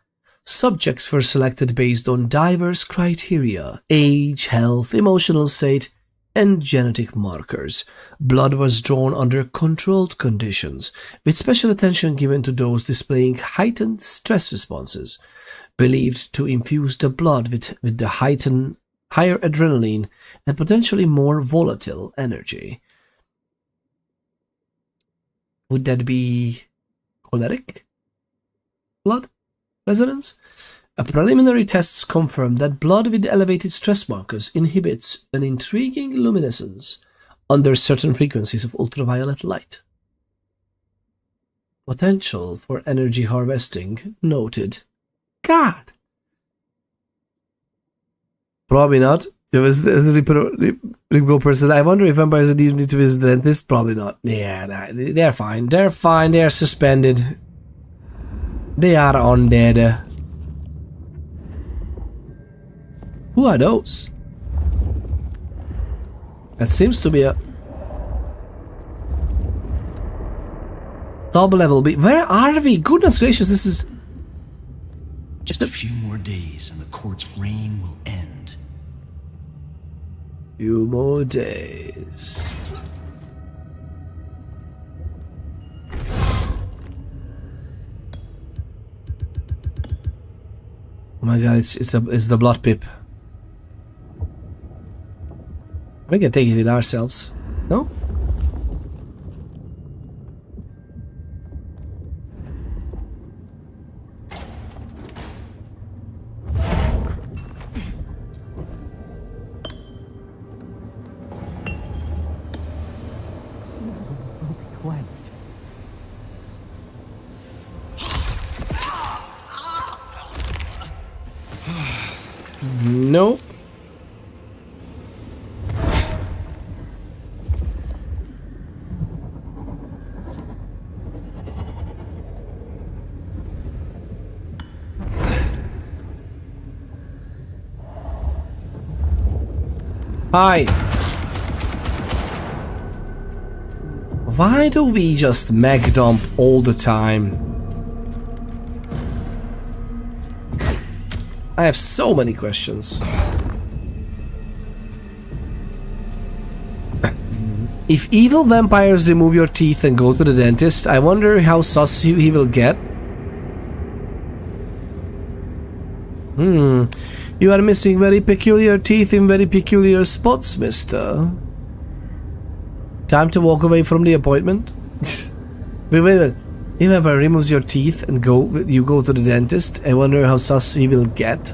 A: subjects were selected based on diverse criteria: age, health, emotional state, and genetic markers. Blood was drawn under controlled conditions, with special attention given to those displaying heightened stress responses, believed to infuse the blood with the higher adrenaline and potentially more volatile energy. Would that be choleric blood resonance? A preliminary tests confirm that blood with elevated stress markers inhibits an intriguing luminescence under certain frequencies of ultraviolet light. Potential for energy harvesting noted. God! Probably not. It was the Ripgo person. I wonder if vampires need to visit the dentist. Probably not. Yeah, nah, they're fine. They're fine. They're suspended. They are undead. Who are those? That seems to be a top-level B. Where are we? Goodness gracious, this is
H: just a few more days and the court's reign will end.
A: Few more days. Oh my god, it's the blood pip. We can take it with ourselves. No? Nope. Hi. Why do we just mech dump all the time? I have so many questions. If evil vampires remove your teeth and go to the dentist, I wonder how sus he will get. You are missing very peculiar teeth in very peculiar spots, mister. Time to walk away from the appointment? Wait. If vampire removes your teeth and you go to the dentist, I wonder how sus he will get.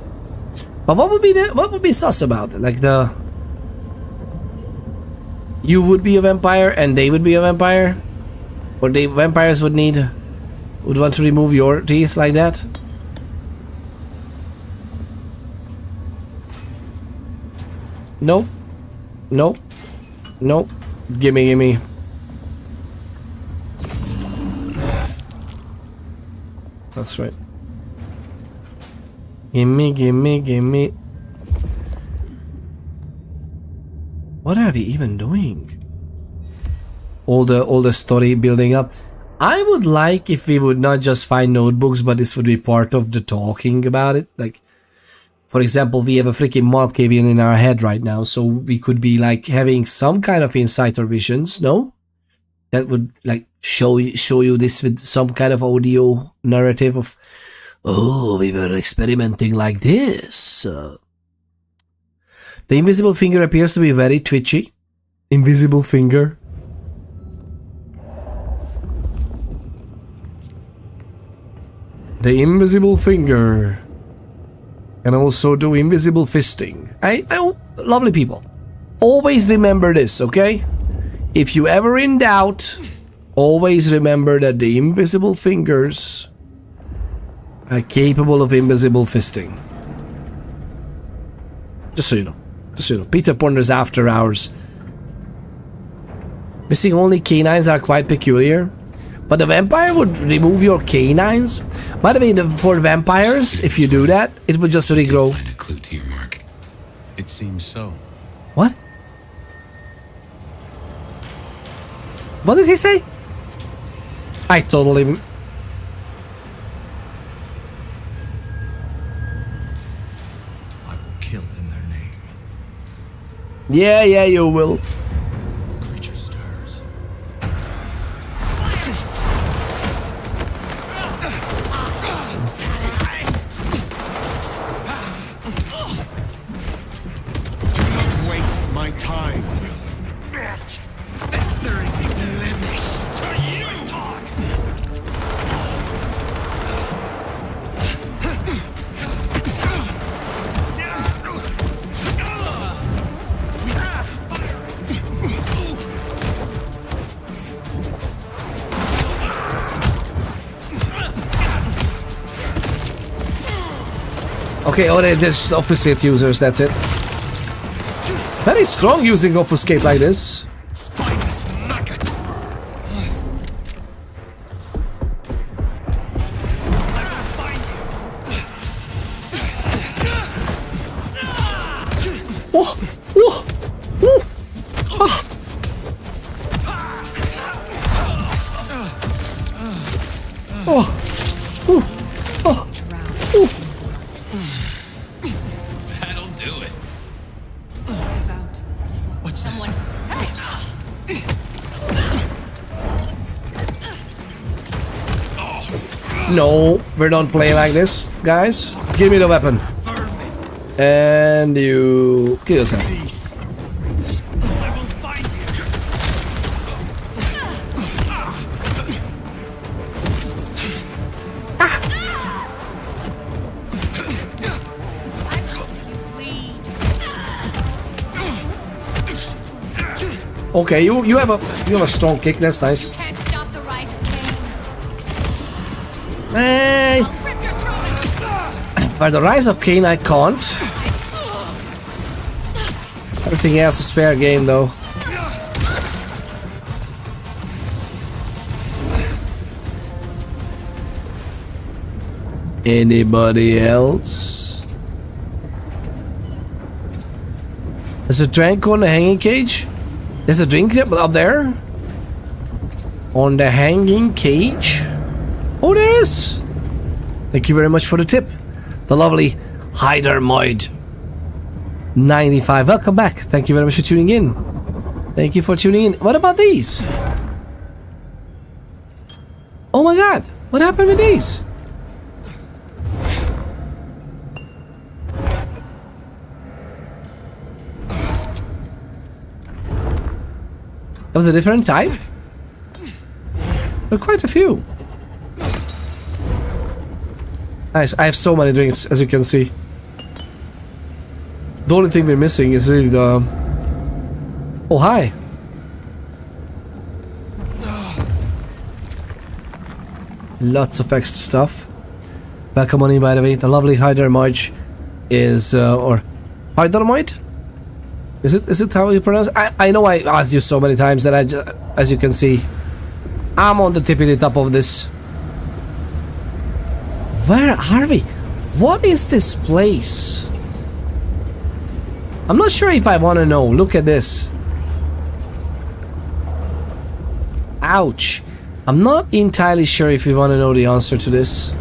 A: But what would be sus about it? Like you would be a vampire and they would be a vampire? Or the vampires would want to remove your teeth like that? No. Gimme. That's right. Gimme. What are we even doing? All the story building up. I would like if we would not just find notebooks, but this would be part of the talking about it. Like, for example, we have a freaking Malkavian in our head right now, so we could be like having some kind of insight or visions, no? That would like show you this with some kind of audio narrative of, oh, we were experimenting like this. The invisible finger appears to be very twitchy. Invisible finger. The invisible finger can also do invisible fisting. I lovely people, always remember this, okay? If you ever in doubt, always remember that the invisible fingers are capable of invisible fisting. Just so you know. Peter ponders after hours. Missing only canines are quite peculiar. But the vampire would remove your canines? By the way, for vampires, if you do that, it would just regrow.
B: Find a clue to your mark.
G: It seems so.
A: What? What did he say? I totally...
H: I will kill in their name.
A: Yeah, you will.
H: Creature stirs.
G: Do not waste my time. Is there any blemish to you? Talk.
A: Okay, they're just opposite users, that's it. Very strong using obfuscate like this.
G: Spineless maggot.
A: Oh, oof. Ah.
B: That'll do it.
C: Devout as fuck.
H: What's
C: Someone. Hey!
A: No, we don't play like this, guys. Give me the weapon. And you kill yourself.
G: Cease. I will find you.
C: I will see you bleed.
A: Okay, you have a strong kick. That's nice.
C: Can't stop the rise of Cain.
A: Hey,
C: I'll rip your throat out.
A: by the rise of Cain, I can't. Everything else is fair game, though. Anybody else? There's a drink on the hanging cage? There's a drink up there? On the hanging cage? Oh, there is! Thank you very much for the tip. The lovely Hydermoid 95. Welcome back. Thank you very much for tuning in. Thank you for tuning in. What about these? Oh my god. What happened with these? Of a different type? There are quite a few. Nice, I have so many drinks, as you can see. The only thing we're missing is really the... Oh, hi. Lots of extra stuff. Welcome on in, by the way. The lovely Hydermite is... or... Hydermite? Is it how you pronounce it? I know I asked you so many times that as you can see, I'm on the tippity top of this. Where are we? What is this place? I'm not sure if I want to know. Look at this. Ouch. I'm not entirely sure if we want to know the answer to this.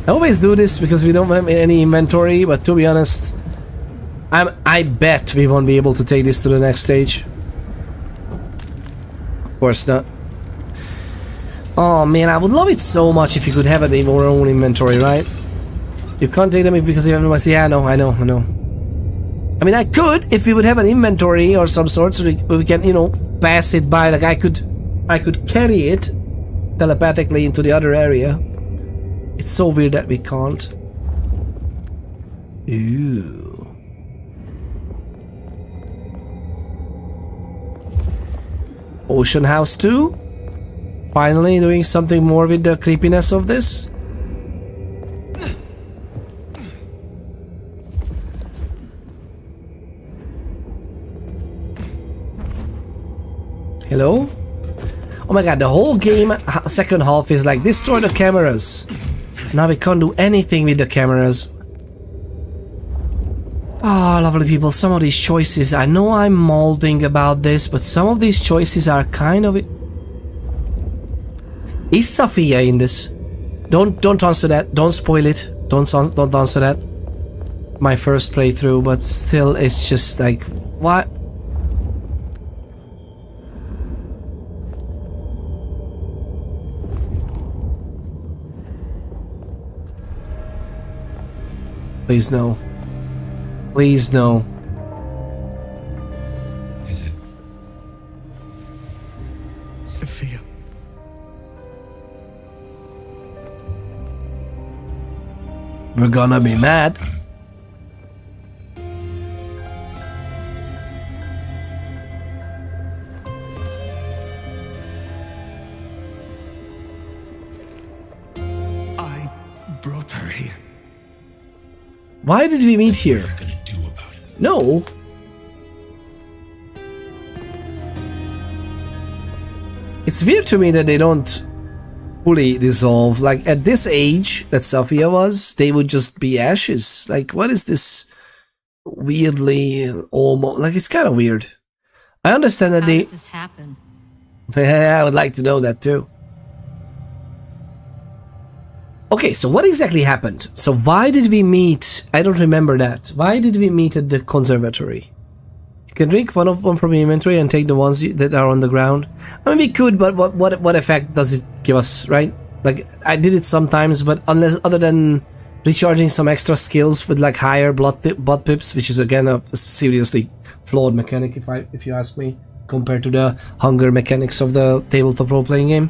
A: I always do this because we don't have any inventory, but to be honest, I bet we won't be able to take this to the next stage. Of course not. Oh man, I would love it so much if you could have it in your own inventory, right? You can't take them because you have them. Yeah, I know. I mean, I could if we would have an inventory or some sort, so we can, you know, pass it by. Like I could carry it telepathically into the other area. It's so weird that we can't. Ooh. Ocean House 2? Finally doing something more with the creepiness of this? Hello? Oh my god, the whole game, second half is like, destroy the cameras. Now we can't do anything with the cameras. Ah, oh, lovely people, some of these choices, I know I'm molding about this, but some of these choices are kind of... Is Sophia in this? Don't answer that, don't spoil it, don't answer that. My first playthrough, but still it's just like, what? Please no. Please no.
B: Is it?
G: Sophia.
A: We're gonna be mad.
G: I brought her here.
A: Why did we meet here?
B: What are you gonna do about it?
A: No. It's weird to me that they don't fully dissolve. Like at this age that Sophia was, they would just be ashes. Like what is this weirdly almost like it's kind of weird. I understand that
C: How
A: they
C: did this happen?
A: I would like to know that too. Okay, so what exactly happened? So why did we meet? I don't remember that. Why did we meet at the conservatory? You can drink one of them from your inventory and take the ones that are on the ground. I mean, we could, but what effect does it give us, right? Like, I did it sometimes, but unless other than recharging some extra skills with like higher blood pips, which is again a seriously flawed mechanic, if you ask me, compared to the hunger mechanics of the tabletop role-playing game.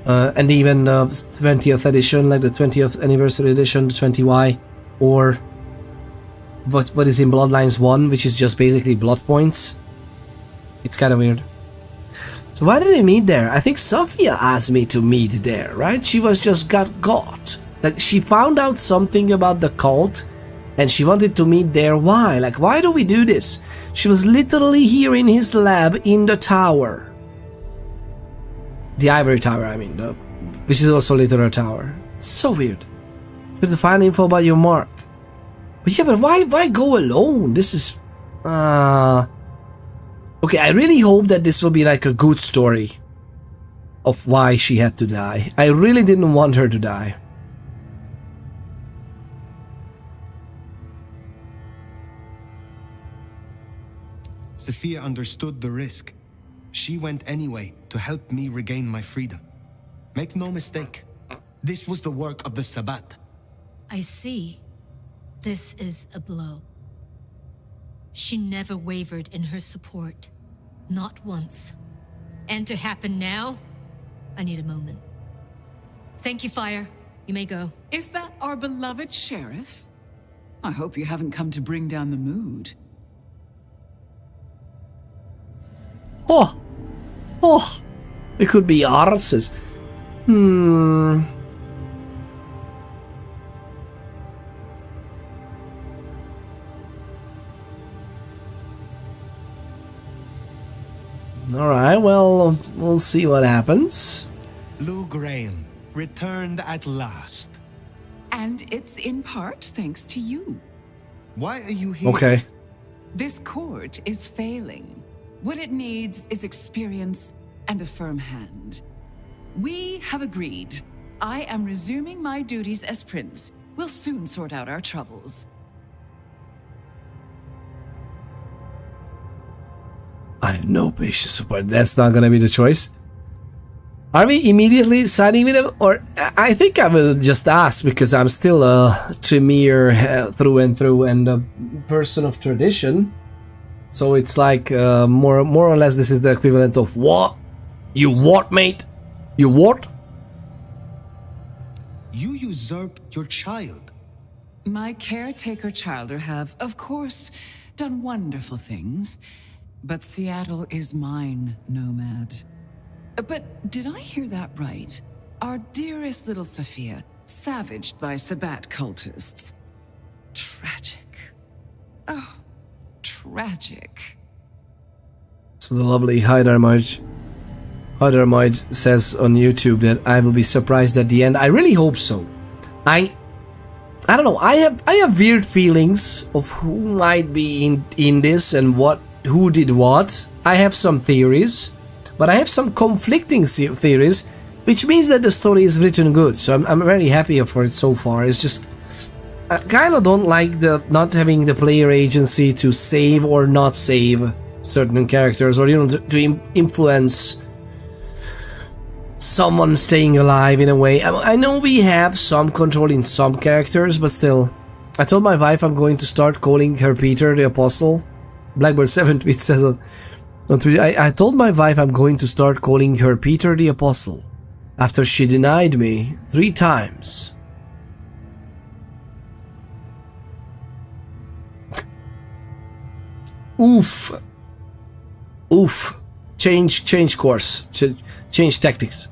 A: And even 20th edition, like the 20th anniversary edition, the 20Y, or what is in Bloodlines 1, which is just basically blood points. It's kind of weird. So why did we meet there? I think Sophia asked me to meet there, right? She was just got. Like she found out something about the cult and she wanted to meet there. Why? Like, why do we do this? She was literally here in his lab in the tower. The Ivory Tower, I mean, which is also Literal Tower. It's so weird. You have to find info about your mark. But yeah, but why go alone? This is... Okay, I really hope that this will be like a good story of why she had to die. I really didn't want her to die.
G: Sophia understood the risk. She went anyway to help me regain my freedom. Make no mistake. This was the work of the Sabbat.
C: I see. This is a blow. She never wavered in her support. Not once. And to happen now, I need a moment. Thank you, Fire. You may go.
I: Is that our beloved sheriff? I hope you haven't come to bring down the mood.
A: Oh! Oh! It could be arses. Alright, well, we'll see what happens.
G: Lou Graham returned at last.
I: And it's in part thanks to you.
G: Why are you here?
A: Okay.
I: This court is failing. What it needs is experience and a firm hand. We have agreed. I am resuming my duties as prince. We'll soon sort out our troubles.
A: I have no patience, but that's not gonna be the choice. Are we immediately siding with him? Or I think I will just ask, because I'm still a Tremere through and through and a person of tradition. So it's like more or less this is the equivalent of what? You what, mate? You what?
G: You usurped your child.
I: My caretaker childer have, of course, done wonderful things. But Seattle is mine, Nomad. But did I hear that right? Our dearest little Sophia, savaged by Sabbat cultists. Tragic. Oh, tragic.
A: So the lovely Hydermite says on YouTube that I will be surprised at the end. I really hope so. I don't know. I have weird feelings of who might be in this and who did what. I have some theories, but I have some conflicting theories, which means that the story is written good. So I'm very happy for it so far. It's just I kind of don't like the not having the player agency to save or not save certain characters, or to influence someone staying alive in a way. I know we have some control in some characters, but still. I told my wife I'm going to start calling her Peter the Apostle. Blackbird7 tweet says on Twitter, I told my wife I'm going to start calling her Peter the Apostle after she denied me 3 times. Oof. Oof. Change course. Change tactics.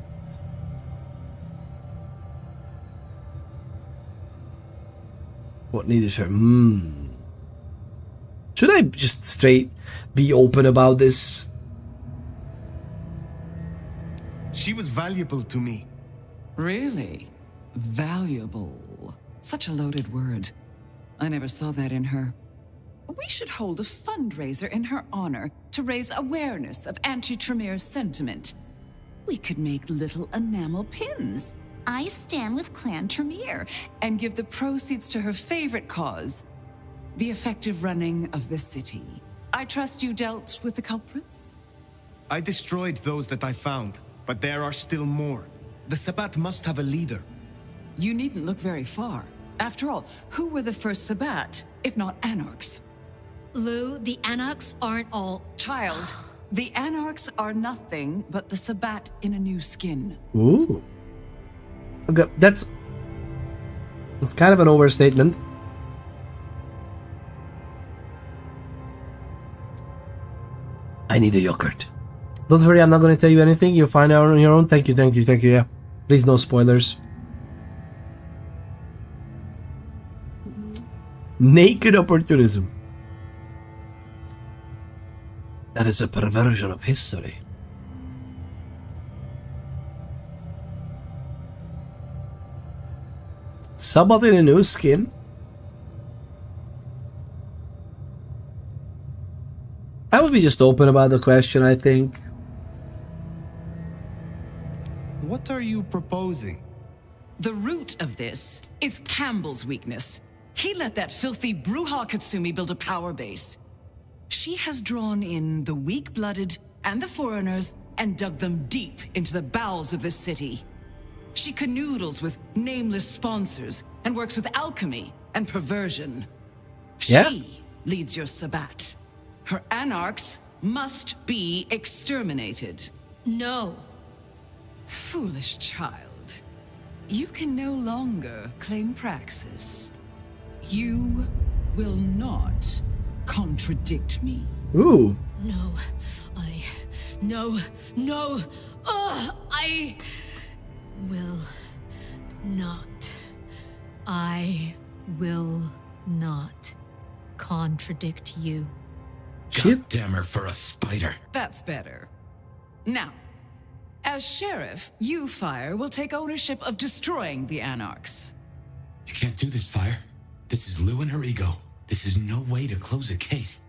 A: What needed her? Should I just straight be open about this?
G: She was valuable to me.
I: Really? Valuable. Such a loaded word. I never saw that in her. We should hold a fundraiser in her honor to raise awareness of anti-Tremere sentiment. We could make little enamel pins. I stand with Clan Tremere and give the proceeds to her favorite cause, the effective running of the city. I trust you dealt with the culprits?
G: I destroyed those that I found, but there are still more. The Sabbat must have a leader.
I: You needn't look very far. After all, who were the first Sabbat, if not Anarchs?
C: Lou, the Anarchs aren't all...
I: Child, the Anarchs are nothing but the Sabbat in a new skin.
A: Ooh. Okay, that's kind of an overstatement. I need a yogurt. Don't worry, I'm not going to tell you anything. You'll find out on your own. Thank you, yeah. Please, no spoilers. Naked opportunism. That is a perversion of history. Sabbath in a new skin? I would be just open about the question, I think.
G: What are you proposing?
I: The root of this is Campbell's weakness. He let that filthy Bruja Katsumi build a power base. She has drawn in the weak-blooded and the foreigners and dug them deep into the bowels of this city. She canoodles with nameless sponsors and works with alchemy and perversion.
A: Yeah?
I: She leads your Sabbat. Her anarchs must be exterminated.
C: No.
I: Foolish child. You can no longer claim praxis. You will not contradict me.
A: Ooh.
C: No. No. I will not. I will not contradict you.
A: Shit.
B: Damn her for a spider.
I: That's better. Now, as sheriff, you, Fire, will take ownership of destroying the Anarchs.
B: You can't do this, Fire. This is Lou and her ego. This is no way to close a case.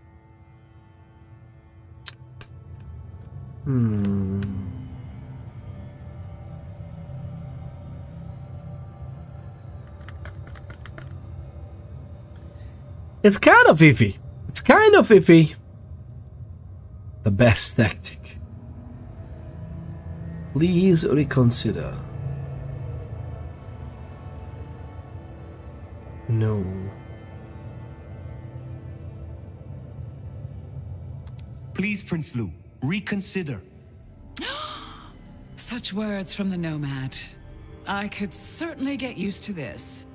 A: It's kind of iffy. It's kind of iffy. The best tactic. Please reconsider. No.
G: Please, Prince Lou, reconsider.
I: Such words from the Nomad. I could certainly get used to this.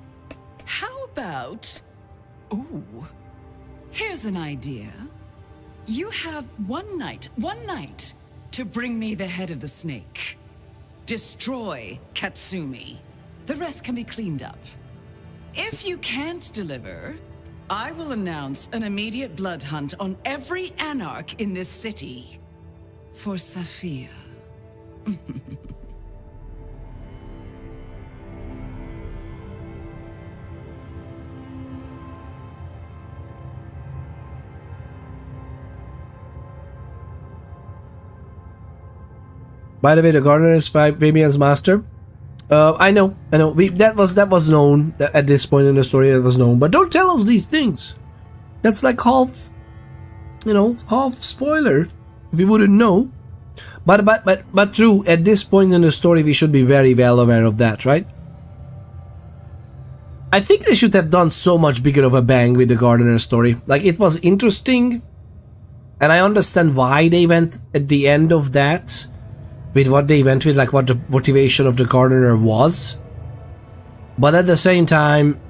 I: How about... Ooh. Here's an idea. You have one night to bring me the head of the snake. Destroy Katsumi. The rest can be cleaned up. If you can't deliver, I will announce an immediate blood hunt on every anarch in this city. For Safia.
A: By the way, the gardener is Fabian's master. I know. That was known at this point in the story. It was known, but don't tell us these things. That's like half spoiler if we wouldn't know. But true. At this point in the story, we should be very well aware of that, right? I think they should have done so much bigger of a bang with the gardener story. Like, it was interesting, and I understand why they went at the end of that. With what they went with, like what the motivation of the gardener was. But at the same time,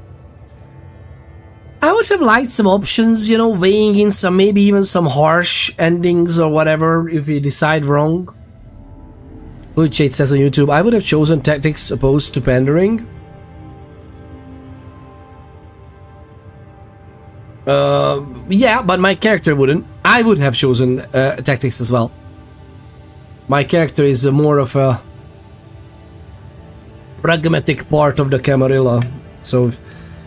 A: I would have liked some options, weighing in some, maybe even some harsh endings or whatever if we decide wrong. Good Shade says on YouTube, I would have chosen tactics opposed to pandering. Yeah, but my character wouldn't. I would have chosen tactics as well. My character is more of a pragmatic part of the Camarilla. So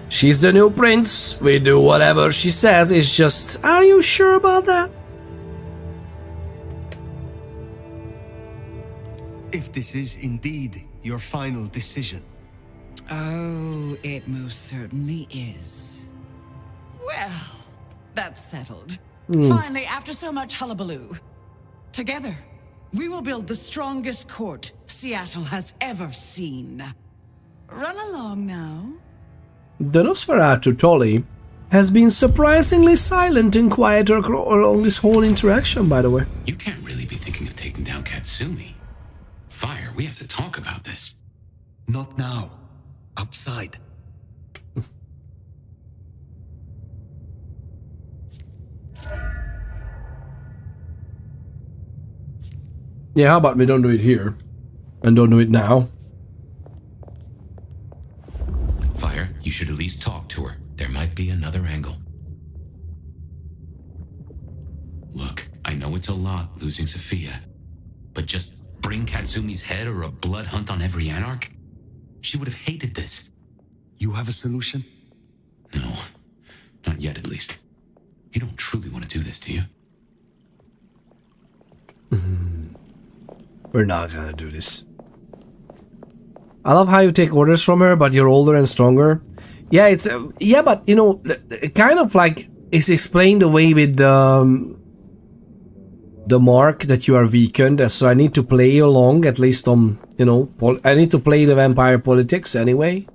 A: she's the new prince. We do whatever she says. It's just, are you sure about that?
G: If this is indeed your final decision.
I: Oh, it most certainly is. Well, that's settled. Finally, after so much hullabaloo. Together, we will build the strongest court Seattle has ever seen. Run along now.
A: The Nosferatu Tolly has been surprisingly silent and quiet along this whole interaction, by the way.
B: You can't really be thinking of taking down Katsumi. Fire, we have to talk about this.
G: Not now. Outside.
A: Yeah, how about we don't do it here? And don't do it now?
B: Fire, you should at least talk to her. There might be another angle. Look, I know it's a lot losing Sophia, but just bring Katsumi's head or a blood hunt on every anarch? She would have hated this.
G: You have a solution?
B: No, not yet at least. You don't truly want to do this, do you?
A: We're not gonna do this. I love how you take orders from her, but you're older and stronger. Yeah, it's yeah, but kind of like it's explained away with the mark that you are weakened. So I need to play along at least on You know, I need to play the vampire politics anyway.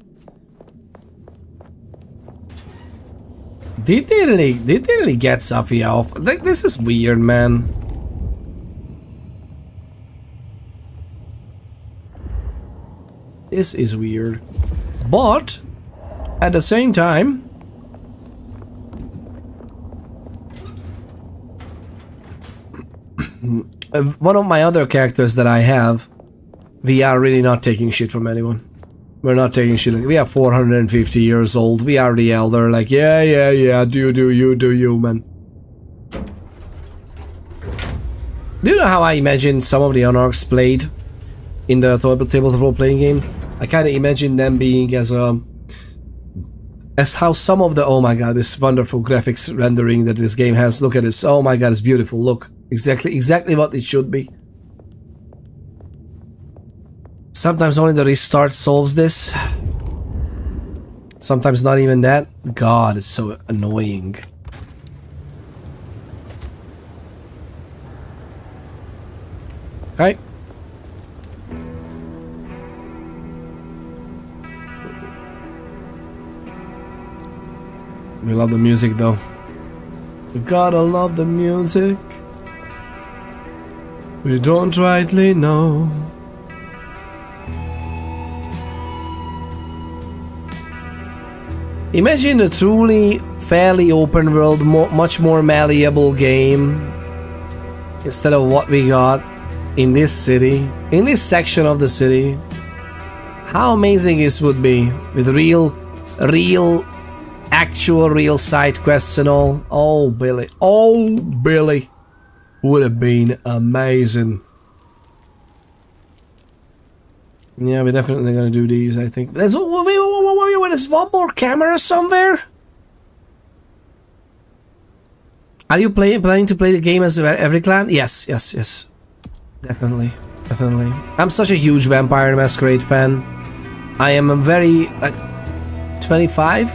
A: Did they really get Safia off? Like, this is weird, man. This is weird. But at the same time, one of my other characters that I have, we are really not taking shit from anyone. We're not taking shit. We are 450 years old. We are the elder. Like, yeah. Do you, man. Do you know how I imagine some of the Anarchs played in the tabletop role-playing game? I kind of imagine them being as how some of the, oh my god, this wonderful graphics rendering that this game has. Look at this. Oh my god, it's beautiful. Look, exactly what it should be. Sometimes only the restart solves this. Sometimes not even that. God, it's so annoying. Okay. We love the music though. We gotta love the music. We don't rightly know. Imagine a truly fairly open world, much more malleable game instead of what we got in this city, in this section of the city. How amazing this would be with actual real side quests and all. Oh Billy, would have been amazing. Yeah, we're definitely gonna do these, I think. There's one more camera somewhere. Are you planning to play the game as every clan? Yes. Definitely. I'm such a huge Vampire Masquerade fan. I am a very, like, 25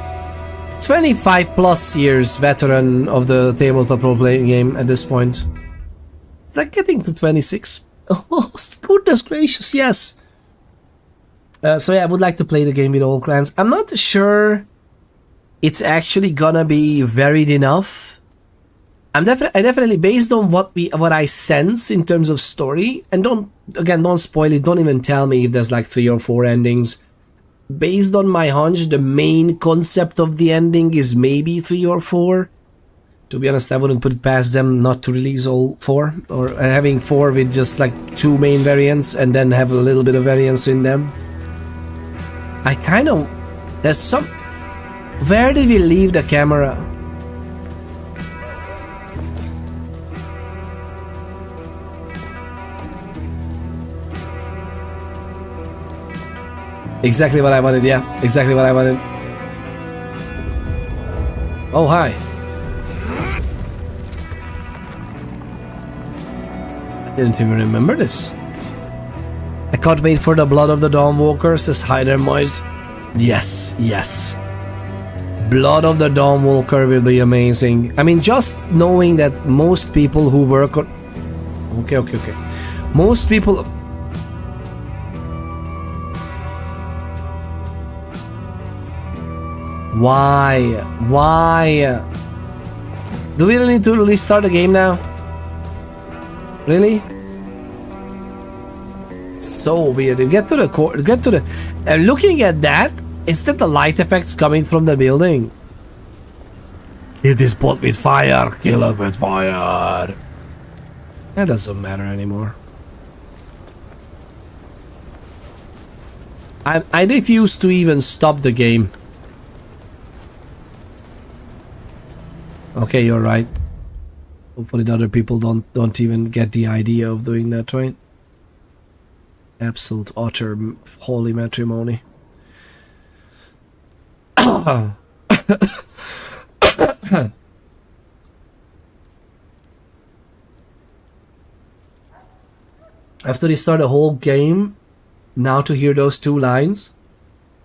A: plus years veteran of the tabletop role-playing game at this point. It's like getting to 26. Oh, goodness gracious, yes. So yeah, I would like to play the game with all clans. I'm not sure it's actually gonna be varied enough. I definitely, based on what I sense in terms of story, and don't spoil it, don't even tell me if there's like 3 or 4 endings. Based on my hunch, the main concept of the ending is maybe 3 or 4. To be honest, I wouldn't put it past them not to release all 4, or having 4 with just like 2 main variants and then have a little bit of variance in them. I kind of... There's some... Where did we leave the camera? Exactly what I wanted, yeah. Exactly what I wanted. Oh, hi. I didn't even remember this. I can't wait for the Blood of the Dawnwalker, says Heidermoid. Yes. Blood of the Dawnwalker will be amazing. I mean, just knowing that most people who work on... Okay. Most people... Why? Do we really need to restart the game now? Really? So weird. You get to the core. Looking at that, is that the light effects coming from the building? Kill this bot with fire. Kill it with fire. That doesn't matter anymore. I refuse to even stop the game. Okay, you're right. Hopefully the other people don't even get the idea of doing that, right? Absolute utter holy matrimony. I have to restart the whole game now to hear those 2 lines.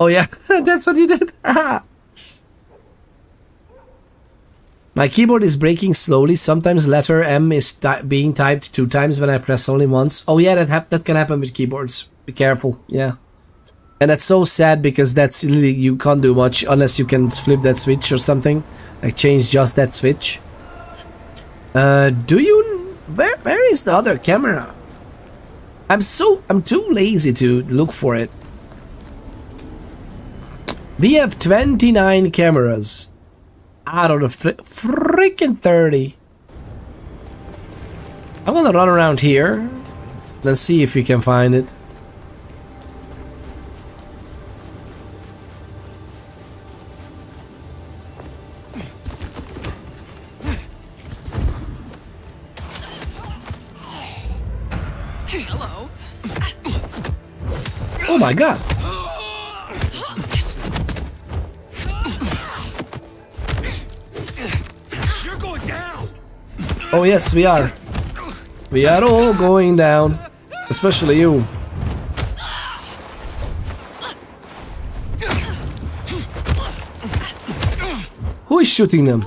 A: Oh yeah, that's what you did. My keyboard is breaking slowly. Sometimes letter M is being typed 2 times when I press only once. Oh yeah, that can happen with keyboards. Be careful, yeah. And that's so sad because that's really, you can't do much unless you can flip that switch or something. Like change just that switch. Do you... Where is the other camera? I'm too lazy to look for it. We have 29 cameras out of the freaking 30. I'm gonna run around here. Let's see if we can find it.
I: Hello.
A: Oh my god.
H: You're going down.
A: Oh yes, we are. We are all going down. Especially you. Who is shooting them?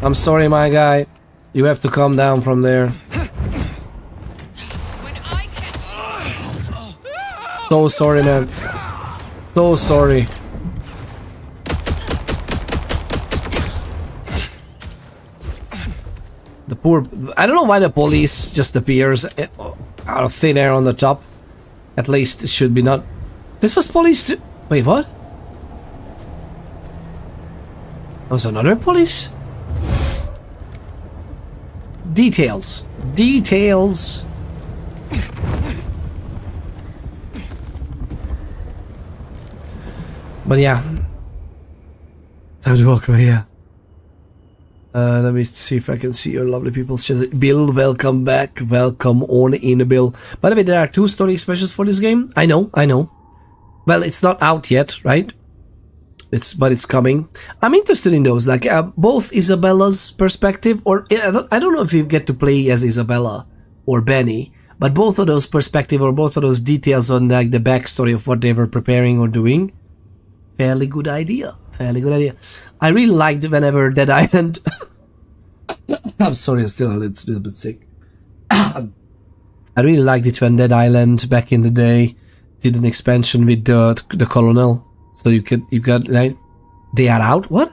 A: I'm sorry, my guy. You have to come down from there. So sorry, man. So sorry. The poor... I don't know why the police just appears out of thin air on the top. At least it should be not... This was police too... Wait, what? There was another police? Details. Details. But yeah. Time to walk away, yeah. Let me see if I can see your lovely people. Bill, welcome back. Welcome on in, Bill. By the way, there are 2 story expansions for this game. I know. Well, it's not out yet, right? But it's coming. I'm interested in those, like both Isabella's perspective, or I don't know if you get to play as Isabella or Benny, but both of those perspective or both of those details on like the backstory of what they were preparing or doing. Fairly good idea. Fairly good idea. I really liked whenever Dead Island. I'm sorry, I'm still a little bit sick. I really liked it when Dead Island back in the day did an expansion with the Colonel. So you got like, they are out? What?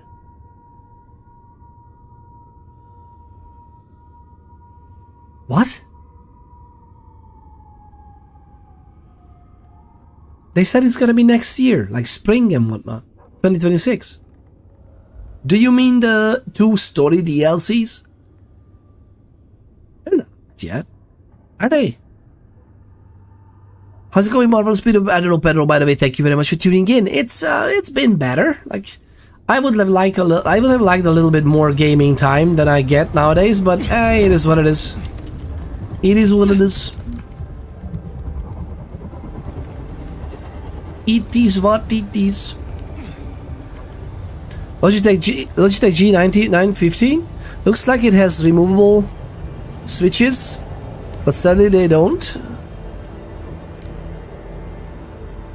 A: What? They said it's gonna be next year, like spring and whatnot. 2026. Do you mean the 2 story DLCs? They're not yet. Are they? How's it going, Marvel Speed? I don't know, Pedro, by the way, thank you very much for tuning in. It's been better. Like, I would have liked a little bit more gaming time than I get nowadays, but hey, it is what it is. It is what it is. It is what it is. Logitech G915 looks like it has removable switches, but sadly they don't.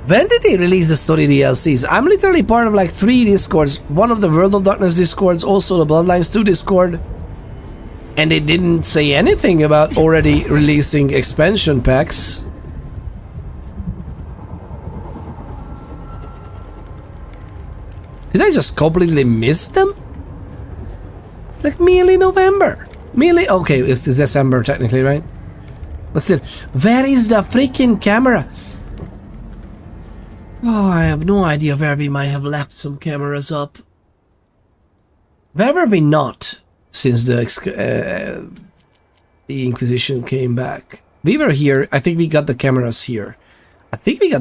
A: When did they release the story DLCs? I'm literally part of like 3 discords. One of the World of Darkness discords, also the Bloodlines 2 discord. And they didn't say anything about already releasing expansion packs. Did I just completely miss them? It's like merely November. Merely... Okay, it's December technically, right? But still, where is the freaking camera? Oh, I have no idea where we might have left some cameras up. Where were we not since the Inquisition came back? We were here. I think we got the cameras here. I think we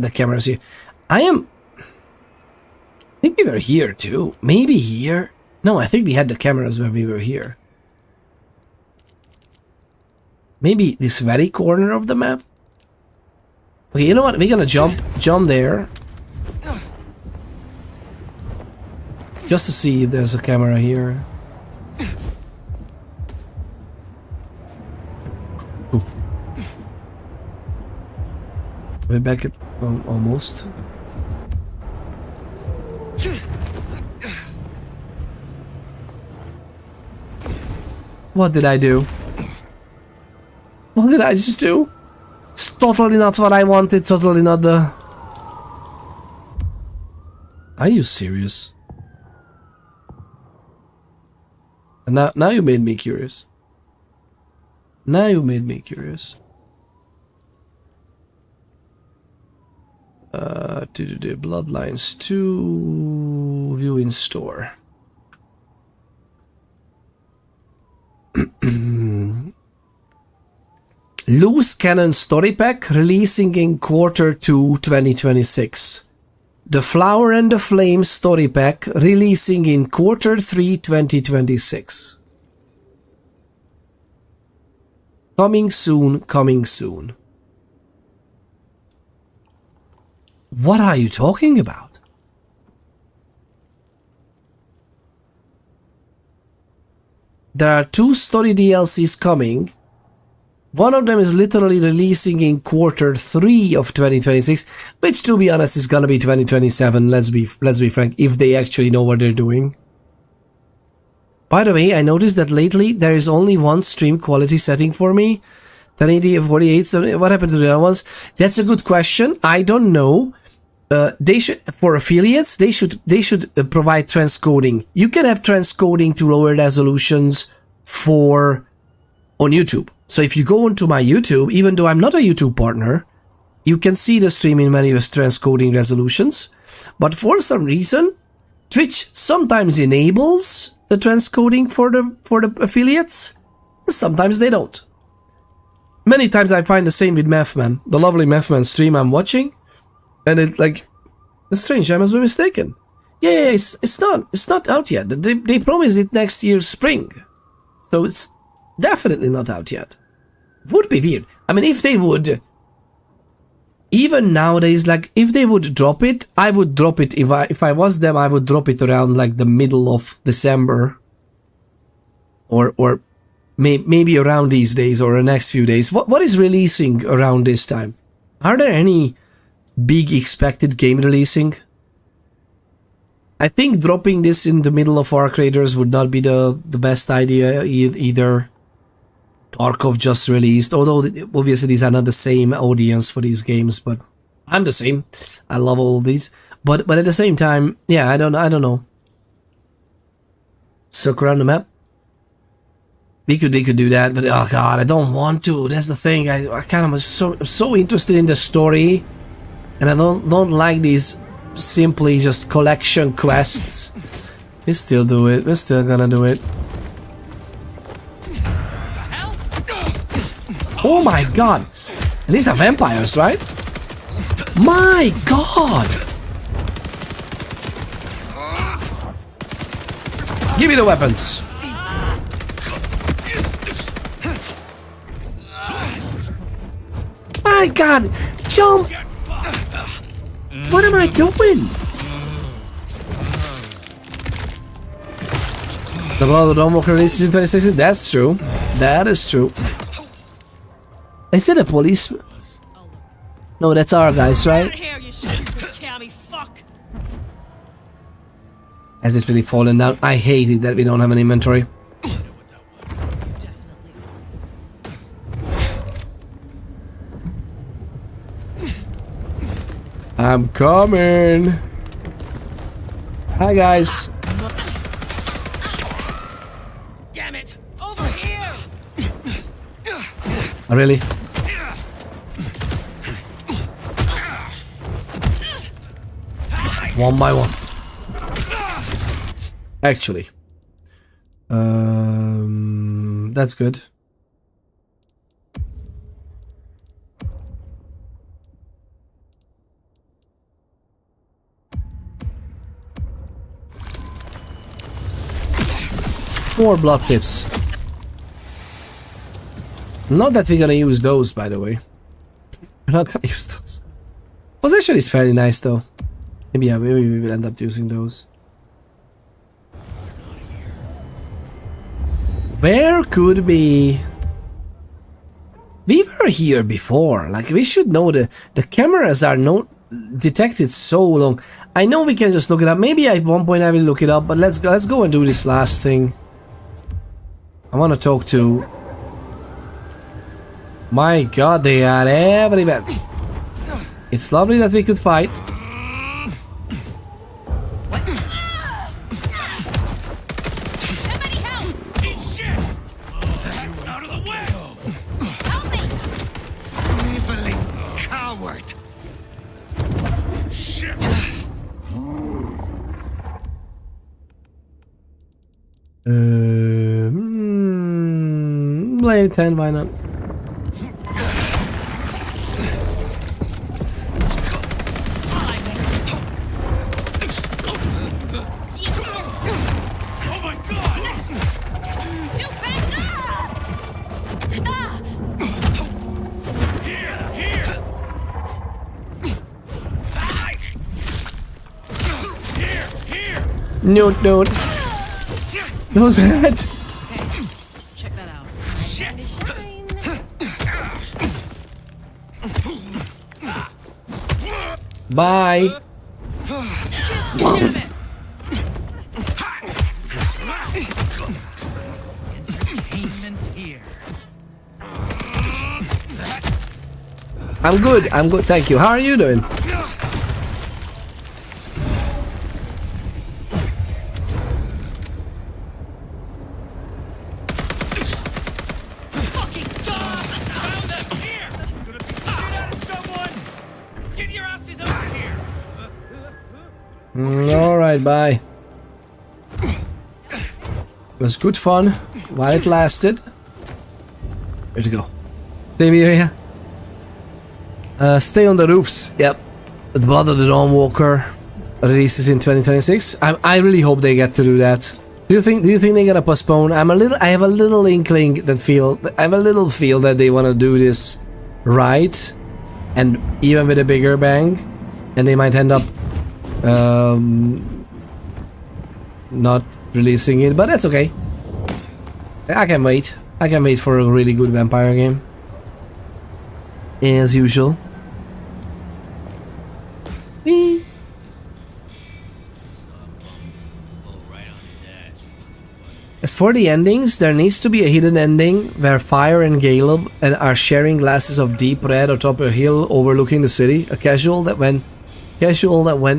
A: were here too. Maybe here. No, I think we had the cameras when we were here. Maybe this very corner of the map. Okay, you know what? We're gonna jump there. Just to see if there's a camera here. Ooh. We're back at almost. What did I do? What did I just do? It's totally not what I wanted, totally not the... Are you serious? And now you made me curious. Now you made me curious. Bloodlines 2 view in store. Loose Cannon Story Pack releasing in Q2 2026. The Flower and the Flame Story Pack releasing in Q3 2026. Coming soon, coming soon. What are you talking about? There are 2 story DLCs coming. One of them is literally releasing in Q3 of 2026, which to be honest is gonna be 2027, let's be frank, if they actually know what they're doing. By the way, I noticed that lately there is only one stream quality setting for me. 1080, 48, 70, what happened to the other ones? That's a good question. I don't know. They should, for affiliates, they should provide transcoding. You can have transcoding to lower resolutions on YouTube. So if you go onto my YouTube, even though I'm not a YouTube partner, you can see the stream in various transcoding resolutions. But for some reason, Twitch sometimes enables the transcoding for the affiliates, and sometimes they don't. Many times I find the same with Mathman, the lovely Mathman stream I'm watching, and it's like, it's strange, I must be mistaken. Yeah, it's not out yet. They promised it next year spring, so it's definitely not out yet. Would be weird. I mean, if they would, even nowadays, like if they would drop it, I would drop it. If I was them, I would drop it around like the middle of December, or maybe around these days or the next few days. What is releasing around this time? Are there any big expected game releasing? I think dropping this in the middle of Arc Raiders would not be the best idea either. Tarkov just released, although obviously these are not the same audience for these games, but I'm the same. I love all of these, but at the same time, yeah, I don't know. Circle around the map. We could do that, but oh god, I don't want to. That's the thing. I kind of am so interested in the story, and I don't like these simply just collection quests. We still do it. We're still gonna do it. Oh my god! These are vampires, right? My god! Give me the weapons! My god! Jump! What am I doing? The Blood of Darkness releases in 2016? That's true. That is true. Is it a policeman? No, that's our guys, right? Has it really fallen down? I hate it that we don't have an inventory. I'm coming. Hi, guys.
J: Damn it! Over here!
A: Oh, really? One by one. Actually. That's good. More blood tips. Not that we're gonna use those, by the way. We're not gonna use those. Possession is fairly nice, though. Maybe, yeah, maybe we will end up using those. Where could be? We were here before. Like, we should know the cameras are not detected so long. I know we can just look it up. Maybe at one point I will look it up, but let's go and do this last thing. I want to talk to My god, they are everywhere. It's lovely that we could fight.
J: Somebody help! Shit! Out of the way! Help me!
G: Sniveling coward!
J: Shit!
A: Blade 10, why not?
J: Oh my god!
C: Shoot back!
J: Here! Here!
A: No. Those head.
J: Check that out. Shit!
A: Bye.
J: Damn it! Entertainment's here.
A: I'm good. Thank you. How are you doing?
J: Fucking dog! Found them! Here! Gonna beat the shit out of someone! Get your asses over here!
A: Alright, bye. It was good fun while it lasted. Where'd you go? Same area. Stay on the roofs. Yep. The Blood of the Dawnwalker releases in 2026. I really hope they get to do that. Do you think they're gonna postpone? I have a little inkling that feel that they wanna do this right, and even with a bigger bang, and they might end up not releasing it, but that's okay. I can wait. I can wait for a really good vampire game. As usual. As for the endings, there needs to be a hidden ending where Fire and Caleb are sharing glasses of deep red atop a hill overlooking the city. A casual that went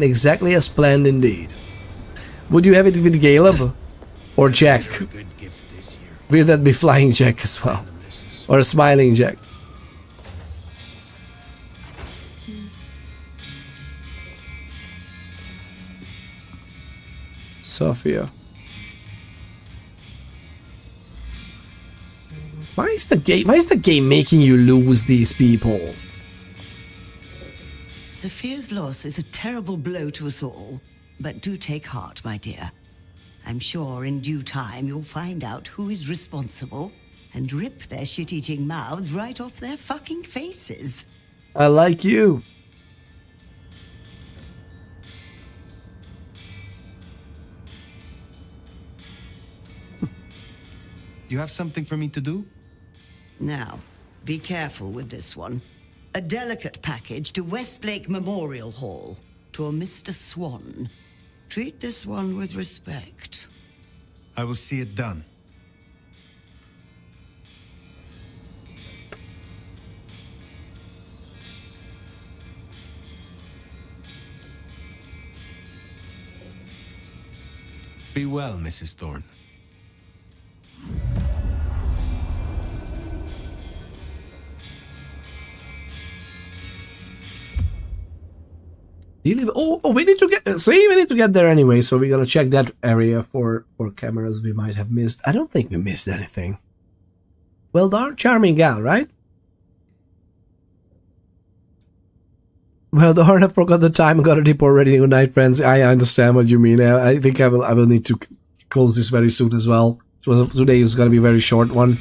A: exactly as planned indeed. Would you have it with Caleb or Jack? Will that be Flying Jack as well? Or a Smiling Jack? Sophia. Why is the game making you lose these people?
K: Sophia's loss is a terrible blow to us all, but do take heart, my dear. I'm sure in due time you'll find out who is responsible and rip their shit-eating mouths right off their fucking faces.
A: I like you.
G: You have something for me to do?
K: Now, be careful with this one. A delicate package to Westlake Memorial Hall, to a Mr. Swan. Treat this one with respect.
G: I will see it done. Be well, Mrs. Thorne.
A: We need to get there anyway, so we're gonna check that area for cameras we might have missed. I don't think we missed anything. Well done, charming gal, right? Well done, I forgot the time, got a dip already. Good night, friends. I understand what you mean. I think I will need to close this very soon as well. So today is gonna be a very short one.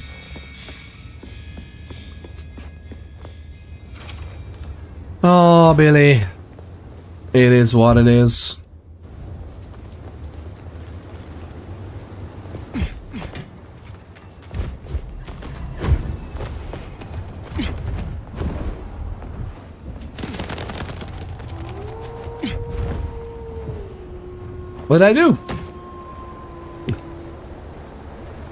A: Oh, Billy. It is what it is. What'd I do?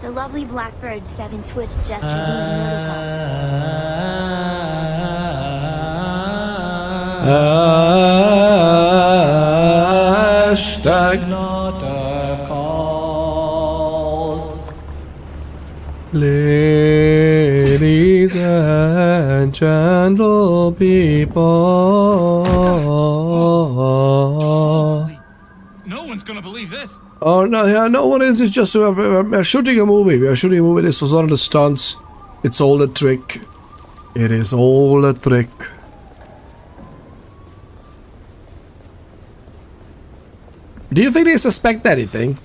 F: The lovely Blackbird 7 Switch just redeemed another card.
A: Hashtag not a call. Ladies and gentle people.
J: No one's gonna believe this.
A: Oh no, yeah, no, what is this? Just we're shooting a movie. We are shooting a movie. This was one of the stunts. It's all a trick. It is all a trick. Do you think they suspect anything?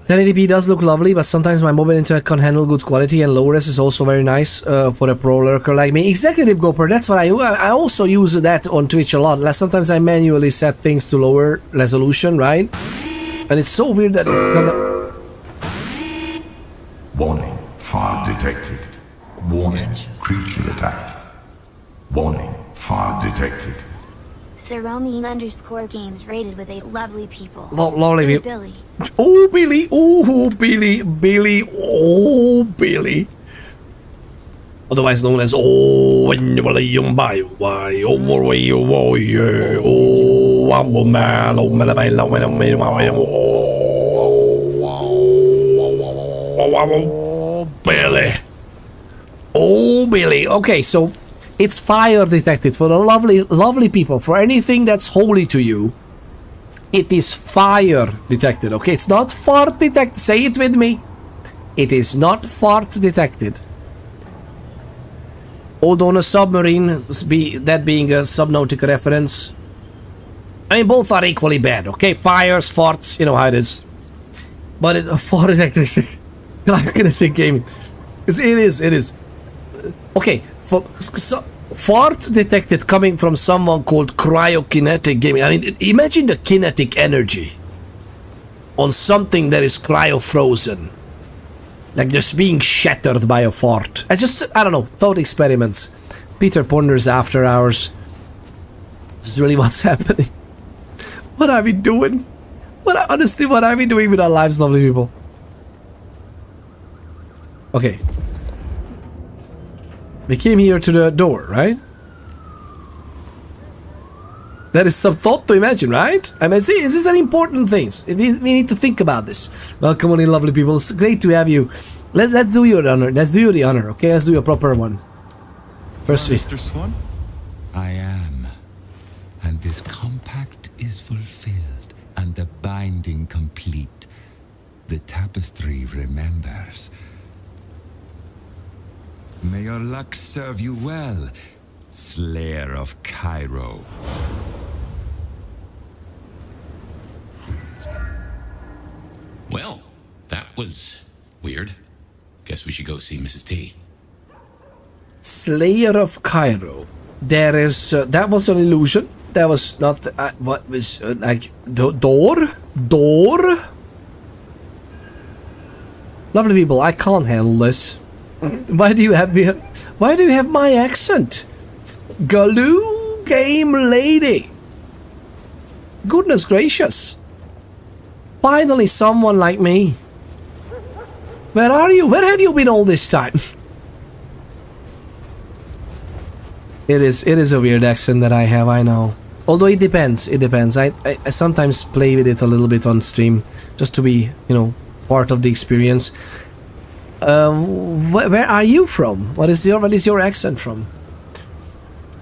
A: 1080p does look lovely, but sometimes my mobile internet can't handle good quality, and low res is also very nice for a pro lurker like me. Exactly, Ripgoper, that's what I also use that on Twitch a lot. Sometimes I manually set things to lower resolution, right? And it's so weird that
D: Warning, fire detected. Warning, creature attack. Warning, fire detected.
F: Ceromean_games rated with 8 lovely people.
A: Lovely people.
F: Billy.
A: Oh, Billy. Oh, Billy. Billy. Oh, Billy. Otherwise known as Oh, when you young by why, oh, yeah, oh, I'm a man, oh, Billy. Oh, Billy. Okay, so it's fire detected for the lovely people. For anything that's holy to you, it is fire detected. Okay, it's not fart detected. Say it with me. It is not fart detected. Although on a submarine, that being a subnautica reference, I mean, both are equally bad. Okay, fires, farts, you know how it is. But fart detected, I'm gonna say gaming. Because it is. Okay, fart detected coming from someone called cryokinetic gaming. I mean, imagine the kinetic energy on something that is cryo-frozen. Like just being shattered by a fart. I don't know, thought experiments. Peter ponders after hours. This is really what's happening. What are we doing? Honestly, what are we doing with our lives, lovely people? Okay. We came here to the door, right? That is some thought to imagine, right? I mean, see, this is an important thing. We need to think about this. Welcome on in, lovely people. It's great to have you. Let's do you the honor. Let's do you the honor, okay? Let's do a proper one. First,
H: Mr. Swan?
B: I am. And this compact is fulfilled, and the binding complete. The tapestry remembers. May your luck serve you well, Slayer of Cairo. Well, that was weird. Guess we should go see Mrs. T.
A: Slayer of Cairo. There is that was an illusion. That was not what was like door. Lovely people, I can't handle this. Why do you have my accent? Galoo game lady. Goodness gracious. Finally someone like me. Where are you? Where have you been all this time? It is a weird accent that I have, I know. Although it depends. I sometimes play with it a little bit on stream just to be, you know, part of the experience. Where are you from? What is your accent from?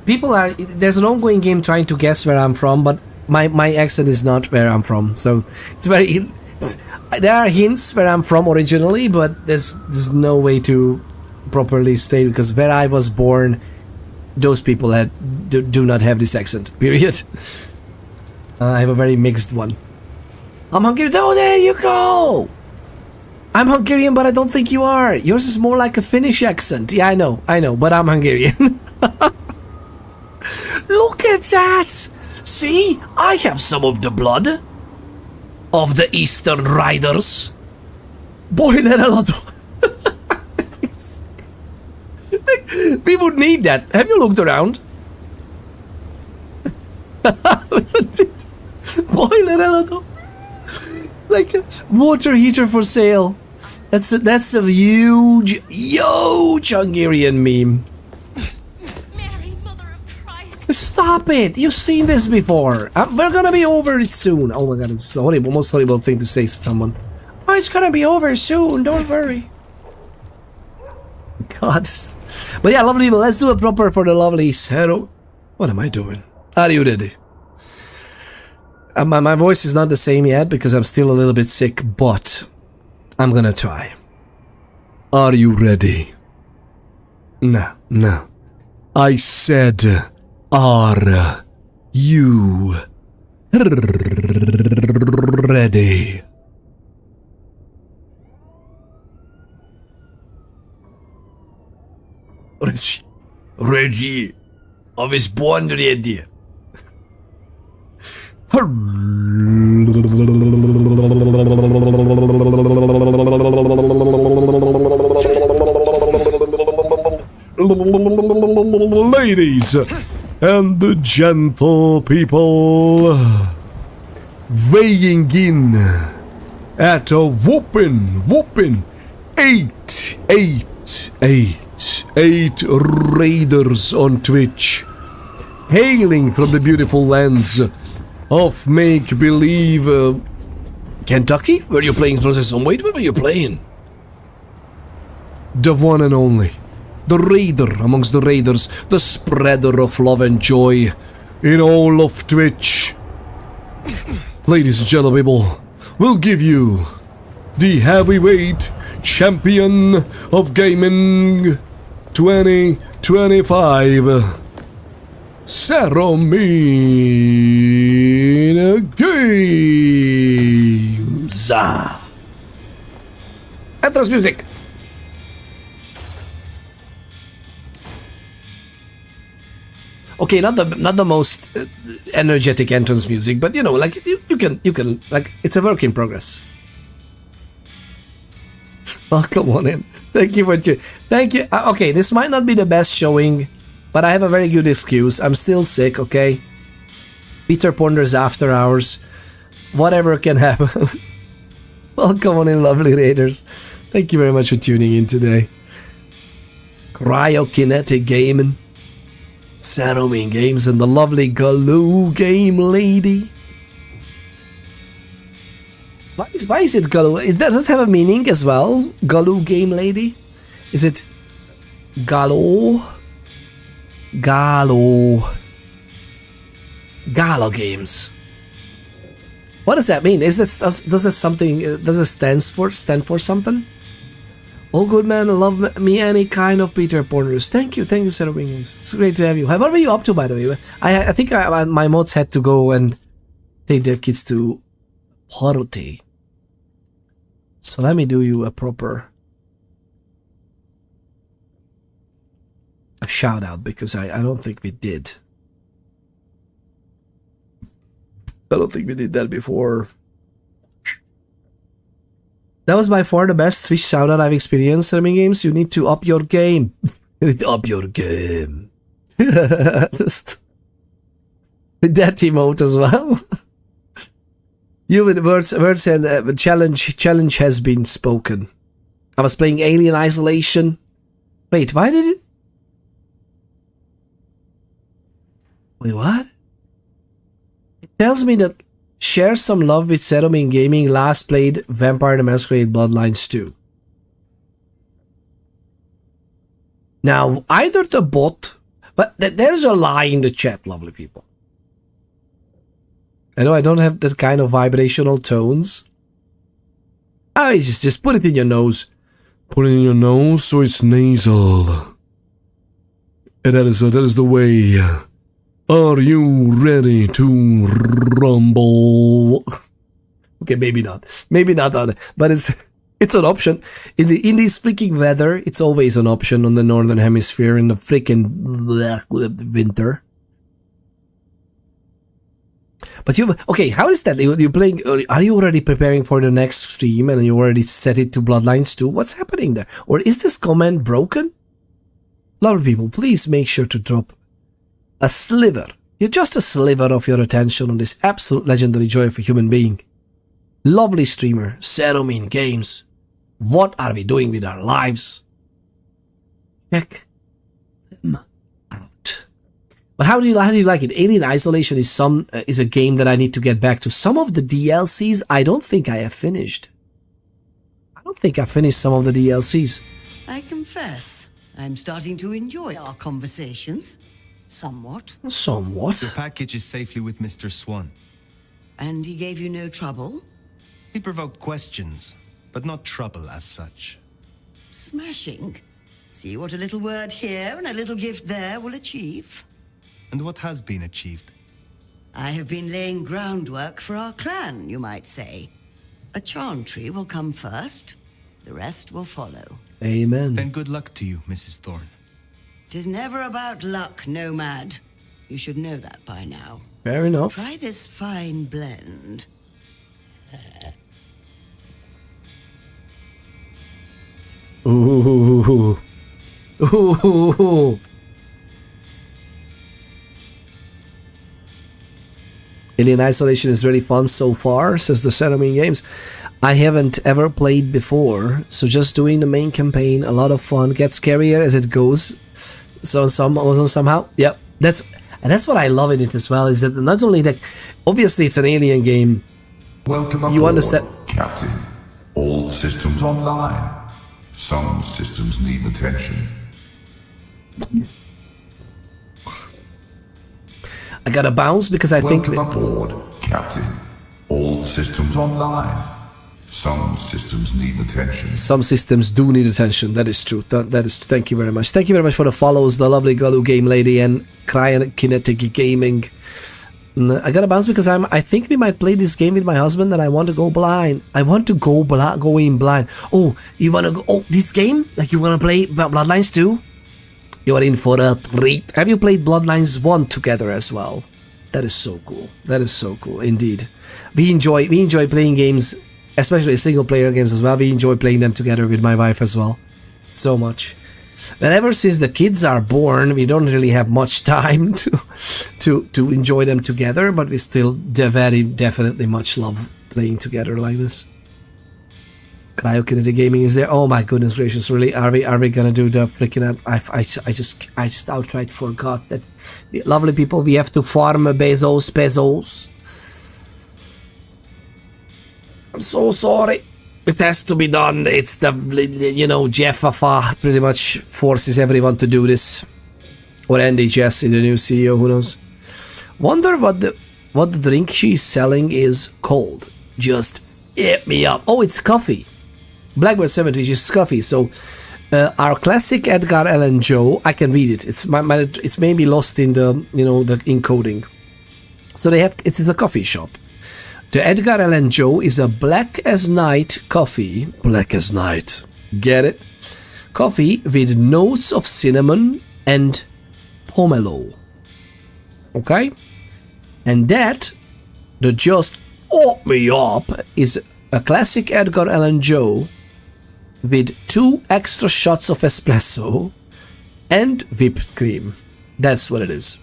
A: There's an ongoing game trying to guess where I'm from, but my accent is not where I'm from. So there are hints where I'm from originally, but there's no way to properly state, because where I was born, those people do not have this accent, period. I have a very mixed one. I'm Hungarian. Oh, there you go! I'm Hungarian, but I don't think you are. Yours is more like a Finnish accent. Yeah, I know, but I'm Hungarian. Look at that! See, I have some of the blood of the Eastern Riders. Boiler a lot. We would need that. Have you looked around? Boiler a lot. Like a water heater for sale. That's a huge Hungarian meme.
C: Mary, Mother of Christ.
A: Stop it! You've seen this before. We're gonna be over it soon. Oh my god, it's a horrible, most horrible thing to say to someone. Oh, it's gonna be over soon. Don't worry. God. But yeah, lovely people. Let's do a proper for the lovely Zero. What am I doing? Are you ready? My voice is not the same yet because I'm still a little bit sick, but I'm gonna try. Are you ready? No, no. I said, are you ready? Ready. I was born ready. Ladies and the gentle people, weighing in at a whooping 888 raiders on Twitch, hailing from the beautiful lands of make-believe Kentucky? Were you playing Process on Wait? What were you playing? The one and only, the raider amongst the raiders, the spreader of love and joy in all of Twitch. Ladies and gentlemen, people, we'll give you the heavyweight champion of gaming 2025. Ceremony Games. Entrance music. Okay, not the most energetic entrance music, but you know, like you can like it's a work in progress. Welcome on in. Thank you for thank you. Okay, this might not be the best showing, but I have a very good excuse. I'm still sick, okay? Peter ponders after hours. Whatever can happen. Welcome on in, lovely raiders. Thank you very much for tuning in today. Cryokinetic Gaming, Ceremony Games, and the lovely Galoo Game Lady. Why is it Galoo? Does this have a meaning as well? Galoo Game Lady? Is it Galo Games? What does that mean? Is that does it something? Does it stand for something? Oh, good man, love me any kind of Peter Ponders. Thank you, Sarah Wingens. It's great to have you. What were you up to, by the way? I think my mods had to go and take their kids to party. So let me do you a proper shout out, because I don't think we did. I don't think we did that before. That was by far the best Twitch shout out I've experienced. Streaming games, you need to up your game. You need to up your game. Just with that emote as well. You with words said challenge has been spoken. I was playing Alien Isolation. Wait, why did it? Wait, what? It tells me that share some love with Ceremony Gaming last played Vampire the Masquerade Bloodlines 2. Now, either the bot, but there's a lie in the chat, lovely people. I know I don't have that kind of vibrational tones. I just put it in your nose. Put it in your nose so it's nasal. And that is the way. Are you ready to rumble? Okay, maybe not. Maybe not on it, but it's an option. In this freaking weather, it's always an option on the northern hemisphere in the freaking winter. But okay, how is that? You're playing. Are you already preparing for the next stream and you already set it to Bloodlines 2? What's happening there? Or is this comment broken? Lovely people, please make sure to drop a sliver. You're just a sliver of your attention on this absolute legendary joy of a human being. Lovely streamer, Ceremony Games. What are we doing with our lives? Check them out. But how do you like it? Alien Isolation is a game that I need to get back to. Some of the DLCs I don't think I have finished. I don't think I finished some of the DLCs.
K: I confess, I'm starting to enjoy our conversations. Somewhat.
A: Somewhat?
G: Your package is safely with Mr. Swan.
K: And he gave you no trouble?
G: He provoked questions, but not trouble as such.
K: Smashing. See what a little word here and a little gift there will achieve.
G: And what has been achieved?
K: I have been laying groundwork for our clan, you might say. A chantry will come first. The rest will follow.
A: Amen.
G: Then good luck to you, Mrs. Thorne.
K: 'Tis never about luck, nomad. You should know that by now.
A: Fair enough.
K: Try this fine blend.
A: Ooh. Ooh. Alien Isolation is really fun so far, says the Ceremony Games. I haven't ever played before, so just doing the main campaign, a lot of fun, gets scarier as it goes. So somehow, yep, that's what I love in it as well, is that not only that, obviously it's an alien game.
D: Welcome aboard,
A: you understand,
D: Captain. All systems online. Some systems need attention.
A: I gotta bounce because I think...
D: Welcome aboard, Captain. All systems online. Some systems need attention.
A: Some systems do need attention. That is true. That is. Thank you very much. Thank you very much for the follows, the lovely Galu Game Lady and Kinetic Gaming. I gotta bounce because I think we might play this game with my husband and I want to go blind. I want to go in blind. Oh, you wanna go? Oh, this game? Like you wanna play Bloodlines 2? You are in for a treat. Have you played Bloodlines 1 together as well? That is so cool. That is so cool indeed. We enjoy playing games, especially single player games as well. We enjoy playing them together with my wife as well. So much. But ever since the kids are born, we don't really have much time to enjoy them together, but we still very definitely much love playing together like this. Cryokinetic Gaming is there. Oh my goodness gracious, really? Are we gonna do the freaking I just outright forgot that. Lovely people, we have to farm Bezos. I'm so sorry. It has to be done. It's the, you know, Jeff Afa pretty much forces everyone to do this. Or Andy Jesse, the new CEO, who knows. Wonder what the drink she's selling is called. Just hit me up. Oh, it's coffee. Blackbird 70 is coffee. So our classic Edgar Allan Joe, I can read it. It's maybe lost in the, you know, the encoding. So it is a coffee shop. The Edgar Allan Joe is a black as night coffee. Black as night. Get it? Coffee with notes of cinnamon and pomelo. Okay? And that, the just open me up, is a classic Edgar Allan Joe with 2 extra shots of espresso and whipped cream. That's what it is.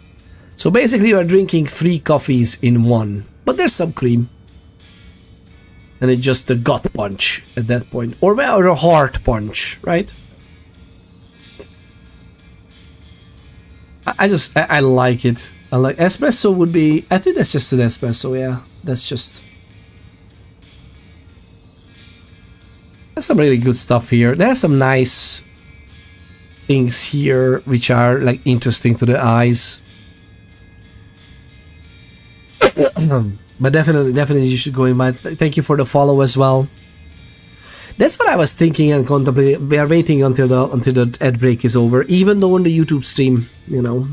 A: So basically you are drinking 3 coffees in one. But there's some cream. And it's just a gut punch at that point. Or a heart punch, right? I like it. I like espresso would be, I think that's just an espresso, yeah. That's just, there's some really good stuff here. There's some nice things here which are like interesting to the eyes. But definitely you should go in. Thank you for the follow as well. That's what I was thinking and contemplating. We are waiting until the ad break is over, even though on the YouTube stream, you know.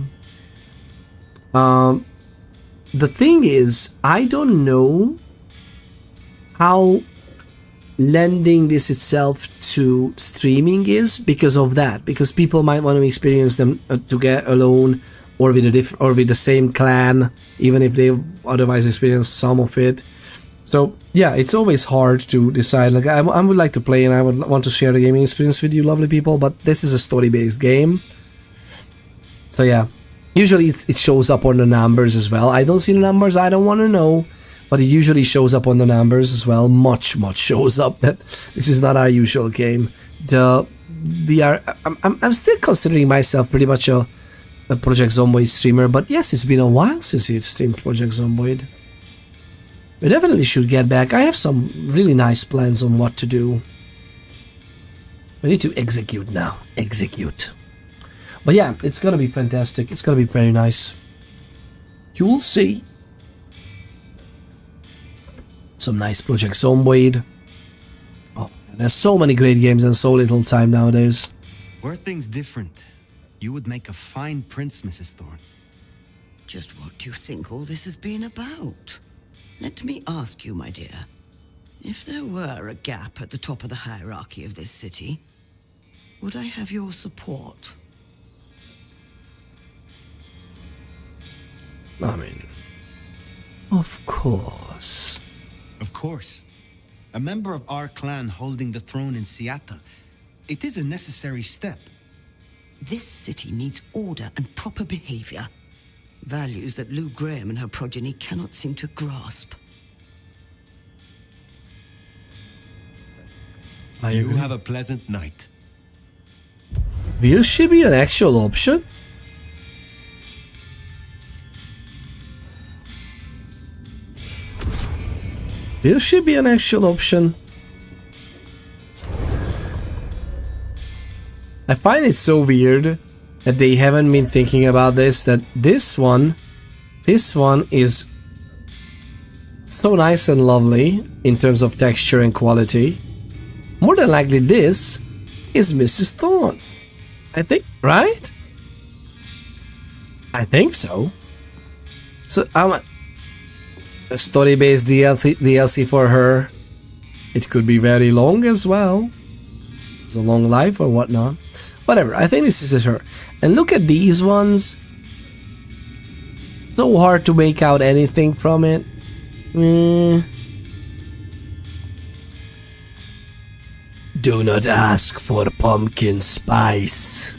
A: The thing is, I don't know how lending this itself to streaming is because of that. Because people might want to experience them together alone, or with the same clan, even if they otherwise experience some of it. So yeah, it's always hard to decide. Like I would like to play and I would want to share the gaming experience with you, lovely people, but this is a story-based game. So yeah, usually it shows up on the numbers as well. I don't see the numbers, I don't want to know, but it usually shows up on the numbers as well. Much shows up that this is not our usual game. I'm still considering myself pretty much a a Project Zomboid streamer, but yes, it's been a while since we've streamed Project Zomboid. We definitely should get back. I have some really nice plans on what to do. We need to execute now. Execute. But yeah, it's gonna be fantastic. It's gonna be very nice. You'll see. Some nice Project Zomboid. Oh, there's so many great games and so little time nowadays.
G: Were things different, you would make a fine prince, Mrs. Thorne.
K: Just what do you think all this has been about? Let me ask you, my dear. If there were a gap at the top of the hierarchy of this city, would I have your support?
A: I mean, of course.
G: Of course. A member of our clan holding the throne in Seattle. It is a necessary step.
K: This city needs order and proper behavior. Values that Lou Graham and her progeny cannot seem to grasp.
H: You have a pleasant night.
A: Will she be an actual option? Will she be an actual option? I find it so weird that they haven't been thinking about this, that this one is so nice and lovely in terms of texture and quality. More than likely this is Mrs. Thorne. I think, right? I think so. So I'm a story-based DLC for her. It could be very long as well. It's a long life or whatnot. Whatever, I think this is her. And look at these ones. So hard to make out anything from it. Do not ask for pumpkin spice.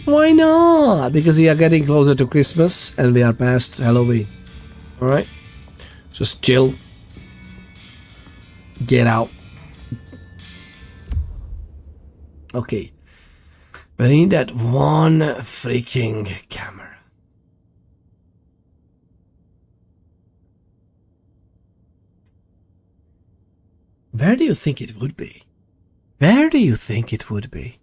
A: Why not? Because we are getting closer to Christmas and we are past Halloween. Alright? Just chill. Get out. Okay. We need that one freaking camera. Where do you think it would be? Where do you think it would be?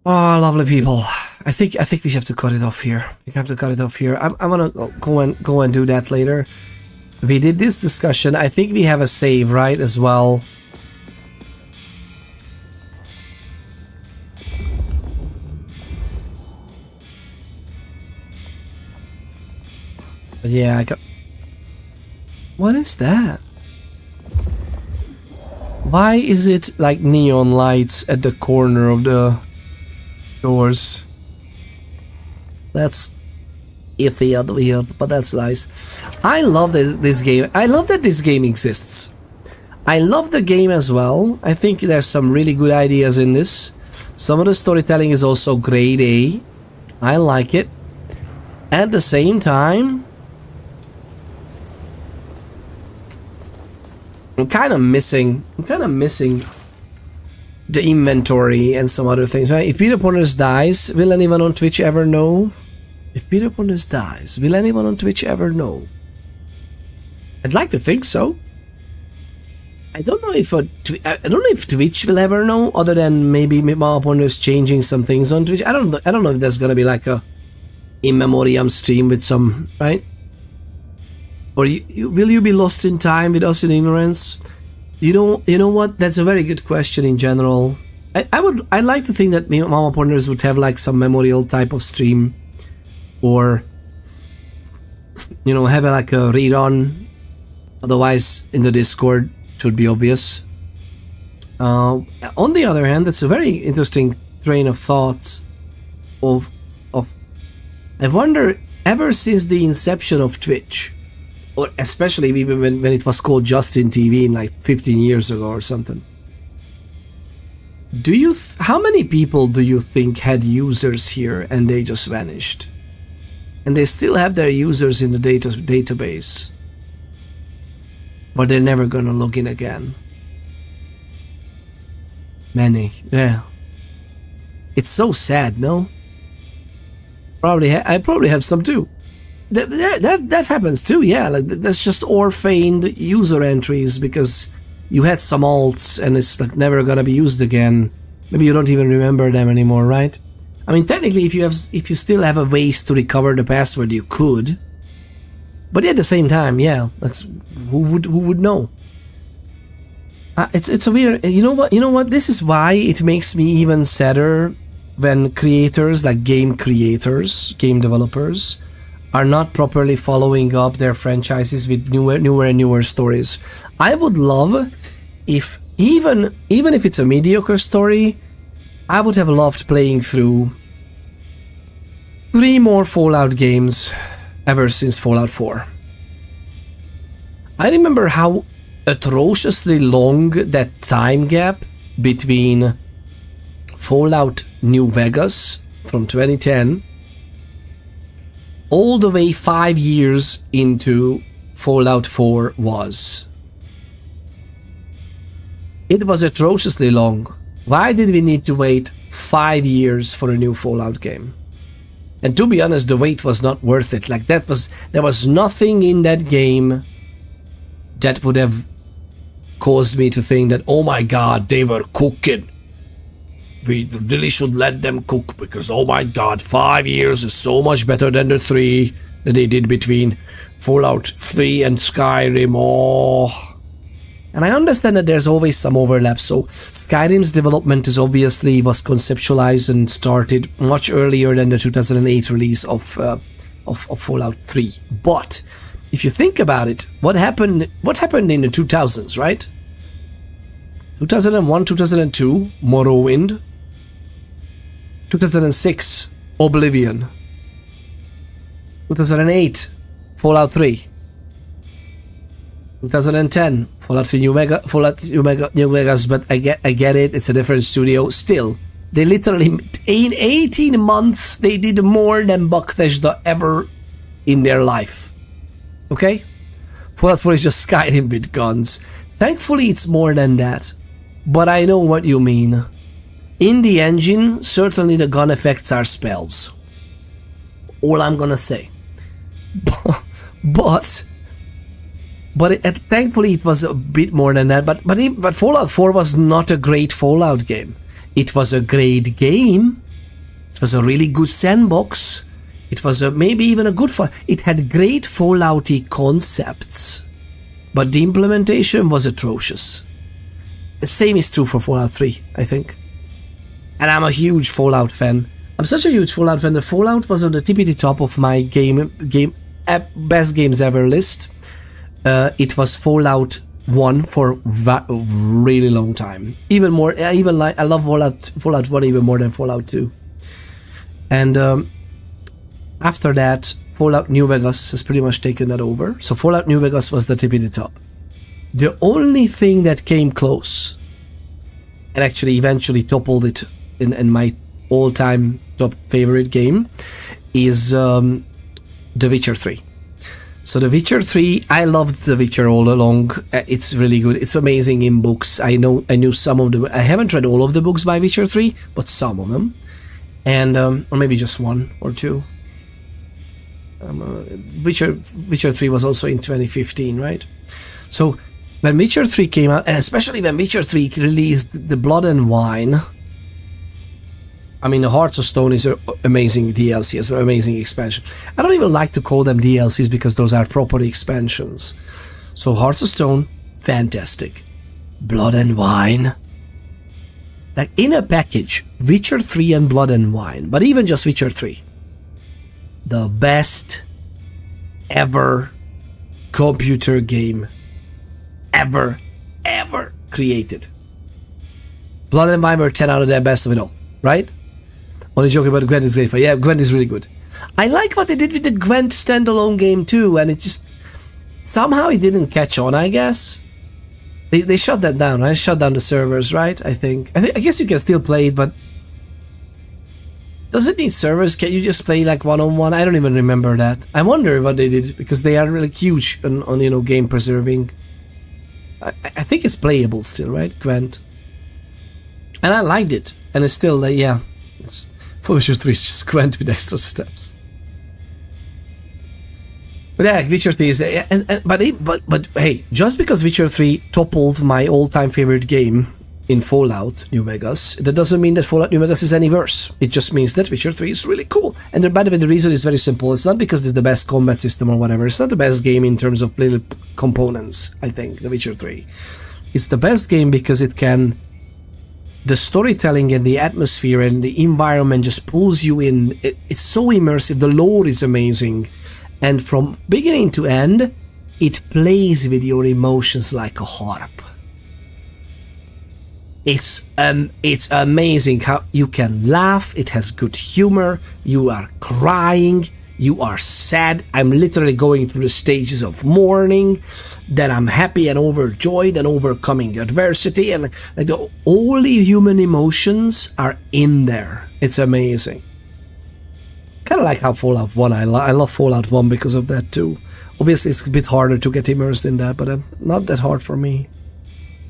A: Oh, lovely people. I think we have to cut it off here. We have to cut it off here. I'm gonna go and do that later. We did this discussion. I think we have a save, right, as well. But yeah, I got... What is that? Why is it like neon lights at the corner of the doors? That's iffy and weird, but that's nice. I love this game. I love that this game exists. I love the game as well. I think there's some really good ideas in this. Some of the storytelling is also grade A. I like it. At the same time, I'm kind of missing the inventory and some other things, right? If Peter Ponders dies, will anyone on Twitch ever know? If Peter Ponders dies, will anyone on Twitch ever know? I'd like to think so. I don't know if Twitch will ever know, other than maybe Mama Ponders changing some things on Twitch. I don't know if there's gonna be like a in memoriam stream with some, right? Or will you be lost in time with us in ignorance? You know what? That's a very good question in general. I'd like to think that Mama Ponders would have like some memorial type of stream, or have like a rerun. Otherwise, in the Discord, it would be obvious. On the other hand, that's a very interesting train of thought. I wonder, ever since the inception of Twitch, or especially even when it was called Justin TV in like 15 years ago or something. How many people do you think had users here and they just vanished? And they still have their users in the database, but they're never gonna log in again. Many, yeah. It's so sad, no? I probably have some too. That happens too, yeah. Like that's just orphaned user entries because you had some alts and it's like never gonna be used again. Maybe you don't even remember them anymore, right? I mean, technically, if you still have a ways to recover the password, you could. But at the same time, yeah, that's who would know? It's a weird. You know what? This is why it makes me even sadder when creators, like game creators, game developers, are not properly following up their franchises with newer and newer stories. I would love if even if it's a mediocre story, I would have loved playing through 3 more Fallout games ever since Fallout 4. I remember how atrociously long that time gap between Fallout New Vegas from 2010 all the way 5 years into Fallout 4 was. It was atrociously long. Why did we need to wait 5 years for a new Fallout game? And to be honest, the wait was not worth it. Like there was nothing in that game that would have caused me to think that, oh my god, they were cooking. We really should let them cook because, oh my god, 5 years is so much better than the 3 that they did between Fallout 3 and Skyrim. Oh. And I understand that there's always some overlap, so Skyrim's development was conceptualized and started much earlier than the 2008 release of Fallout 3. But if you think about it, what happened in the 2000s, right? 2001, 2002, Morrowind. 2006, Oblivion. 2008, Fallout 3. 2010, Fallout New Vegas, but I get it, it's a different studio. Still, they literally, in 18 months, they did more than Bethesda ever in their life. Okay? Fallout 4 is just Skyrim with guns. Thankfully, it's more than that. But I know what you mean. In the engine, certainly the gun effects are spells. All I'm gonna say. But thankfully it was a bit more than that. But Fallout 4 was not a great Fallout game. It was a great game. It was a really good sandbox. It was maybe even a good Fallout. It had great Fallout-y concepts. But the implementation was atrocious. The same is true for Fallout 3, I think. And I'm a huge Fallout fan. I'm such a huge Fallout fan that Fallout was on the tippity top of my best games ever list. It was Fallout 1 for a really long time. Even more, I love Fallout 1 even more than Fallout 2. And after that, Fallout New Vegas has pretty much taken that over. So Fallout New Vegas was the tippity top. The only thing that came close, and actually eventually toppled it in my all-time top favorite game, is The Witcher 3. So The Witcher 3, I loved The Witcher all along. It's really good. It's amazing in books. I knew some of them. I haven't read all of the books by Witcher 3, but some of them. And, or maybe just 1 or 2. Witcher 3 was also in 2015, right? So when Witcher 3 came out, and especially when Witcher 3 released the Blood and Wine, I mean, the Hearts of Stone is an amazing DLC, it's an amazing expansion. I don't even like to call them DLCs because those are proper expansions. So Hearts of Stone, fantastic. Blood and Wine, like in a package, Witcher 3 and Blood and Wine, but even just Witcher 3. The best ever computer game ever created. Blood and Wine were 10 out of 10 best of it all, right? Only joking about Gwent is great for. Yeah, Gwent is really good. I like what they did with the Gwent standalone game too, and it just somehow it didn't catch on, I guess. They shut that down, right? Shut down the servers, right? I guess you can still play it, but does it need servers? Can you just play like one-on-one? I don't even remember that. I wonder what they did, because they are really huge on you know, game preserving. I think it's playable still, right? Gwent. And I liked it. And it's still, yeah. It's, for Witcher 3 is just went with extra steps. But yeah, Witcher 3 is... But hey, just because Witcher 3 toppled my all-time favorite game in Fallout New Vegas, that doesn't mean that Fallout New Vegas is any worse. It just means that Witcher 3 is really cool. And by the way, the reason is very simple. It's not because it's the best combat system or whatever. It's not the best game in terms of little components, I think, the Witcher 3. It's the best game because it can... The storytelling and the atmosphere and the environment just pulls you in. It's so immersive. The lore is amazing. And from beginning to end, it plays with your emotions like a harp. It's amazing how you can laugh. It has good humor. You are crying. You are sad. I'm literally going through the stages of mourning. Then I'm happy and overjoyed and overcoming adversity. And like all the human emotions are in there. It's amazing. Kind of like how Fallout 1, I love Fallout 1 because of that too. Obviously it's a bit harder to get immersed in that, but not that hard for me.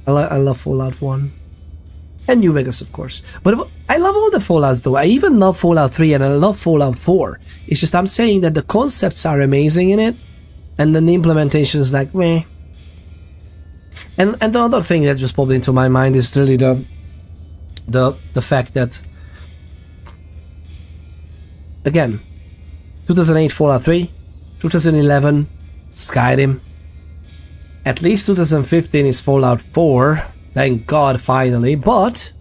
A: I love Fallout 1. And New Vegas, of course. But I love all the Fallouts though. I even love Fallout 3 and I love Fallout 4. It's just I'm saying that the concepts are amazing in it, and then the implementation is like, meh. And the other thing that just popped into my mind is really the fact that, again, 2008 Fallout 3, 2011 Skyrim, at least 2015 is Fallout 4, thank God finally, but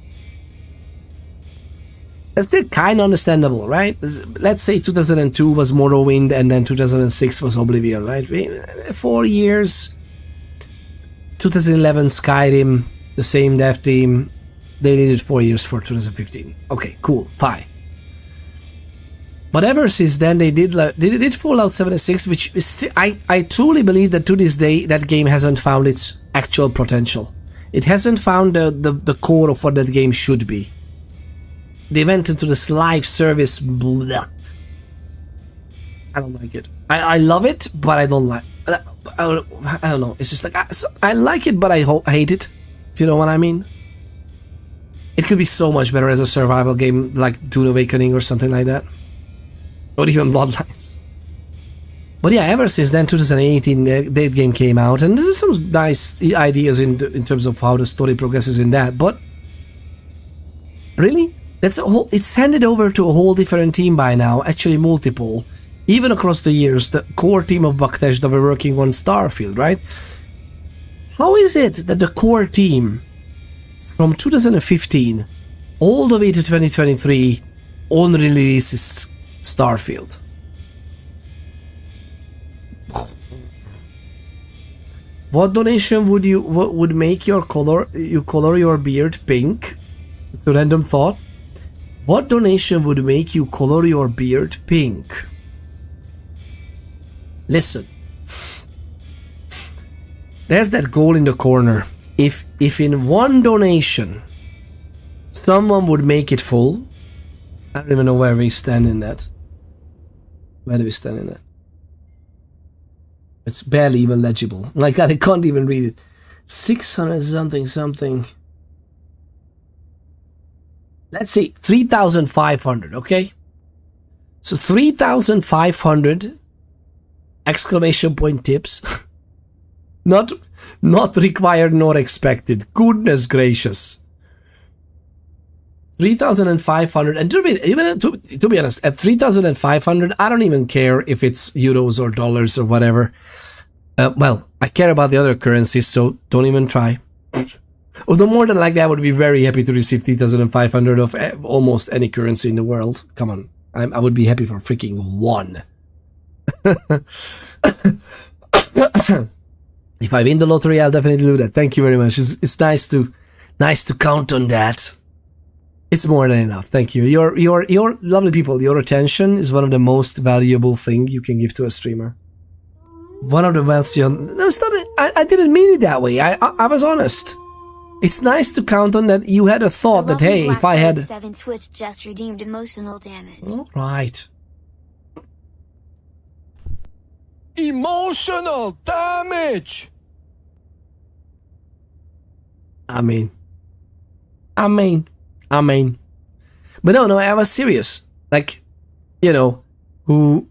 A: it's still kind of understandable, right? Let's say 2002 was Morrowind and then 2006 was Oblivion, right? 4 years, 2011 Skyrim, the same dev team, they needed 4 years for 2015. Okay, cool, fine. But ever since then, they did Fallout 76, which is still, I truly believe that to this day, that game hasn't found its actual potential. It hasn't found the core of what that game should be. They went into this live service. Blah. I don't like it. I love it, but I don't like. I don't know. It's just like I like it, but I hate it. If you know what I mean. It could be so much better as a survival game, like Dune Awakening or something like that. Or even Bloodlines. But yeah, ever since then, 2018, that game came out, and there's some nice ideas in terms of how the story progresses in that. But really, it's handed over to a whole different team by now. Actually, multiple, even across the years. The core team of Bethesda were working on Starfield, right? How is it that the core team from 2015 all the way to 2023 only releases Starfield? What donation would make you color your beard pink? It's a random thought. What donation would make you color your beard pink? Listen. There's that goal in the corner. If in one donation someone would make it full, I don't even know where we stand in that. Where do we stand in that? It's barely even legible. Like, I can't even read it. 600 something. Let's see, 3,500, okay? So 3,500 exclamation point tips. Not required nor expected. Goodness gracious. 3,500, and to be honest, at 3,500, I don't even care if it's euros or dollars or whatever. Well, I care about the other currencies, so don't even try. Although more than likely, I would be very happy to receive 3,500 of almost any currency in the world. Come on, I would be happy for freaking one. If I win the lottery, I'll definitely do that. Thank you very much. It's nice to count on that. It's more than enough. Thank you. You're lovely people. Your attention is one of the most valuable thing you can give to a streamer. One of the wealthy. No, it's not. I didn't mean it that way. I was honest. It's nice to count on that you had a thought that, hey, if I had
F: 7 Twitch just redeemed emotional damage.
A: All right.
J: Emotional damage.
A: I mean, I mean, but no, I was serious. Like, you know, to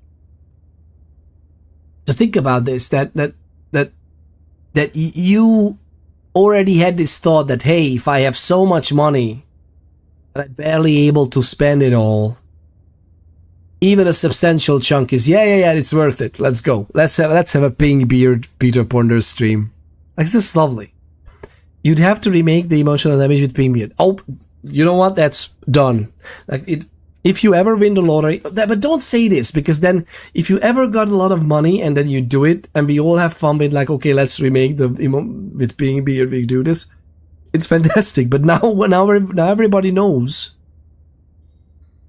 A: think about this, that you already had this thought that, hey, if I have so much money that I'm barely able to spend it all, even a substantial chunk is, yeah, it's worth it. Let's go. Let's have a pink beard Peter Ponder stream. Like, this is lovely. You'd have to remake the emotional damage with pink beard. Oh, you know what? That's done. Like, if you ever win the lottery, but don't say this, because then if you ever got a lot of money and then you do it and we all have fun with, like, okay, let's remake with pink beard, we do this. It's fantastic. But now everybody knows.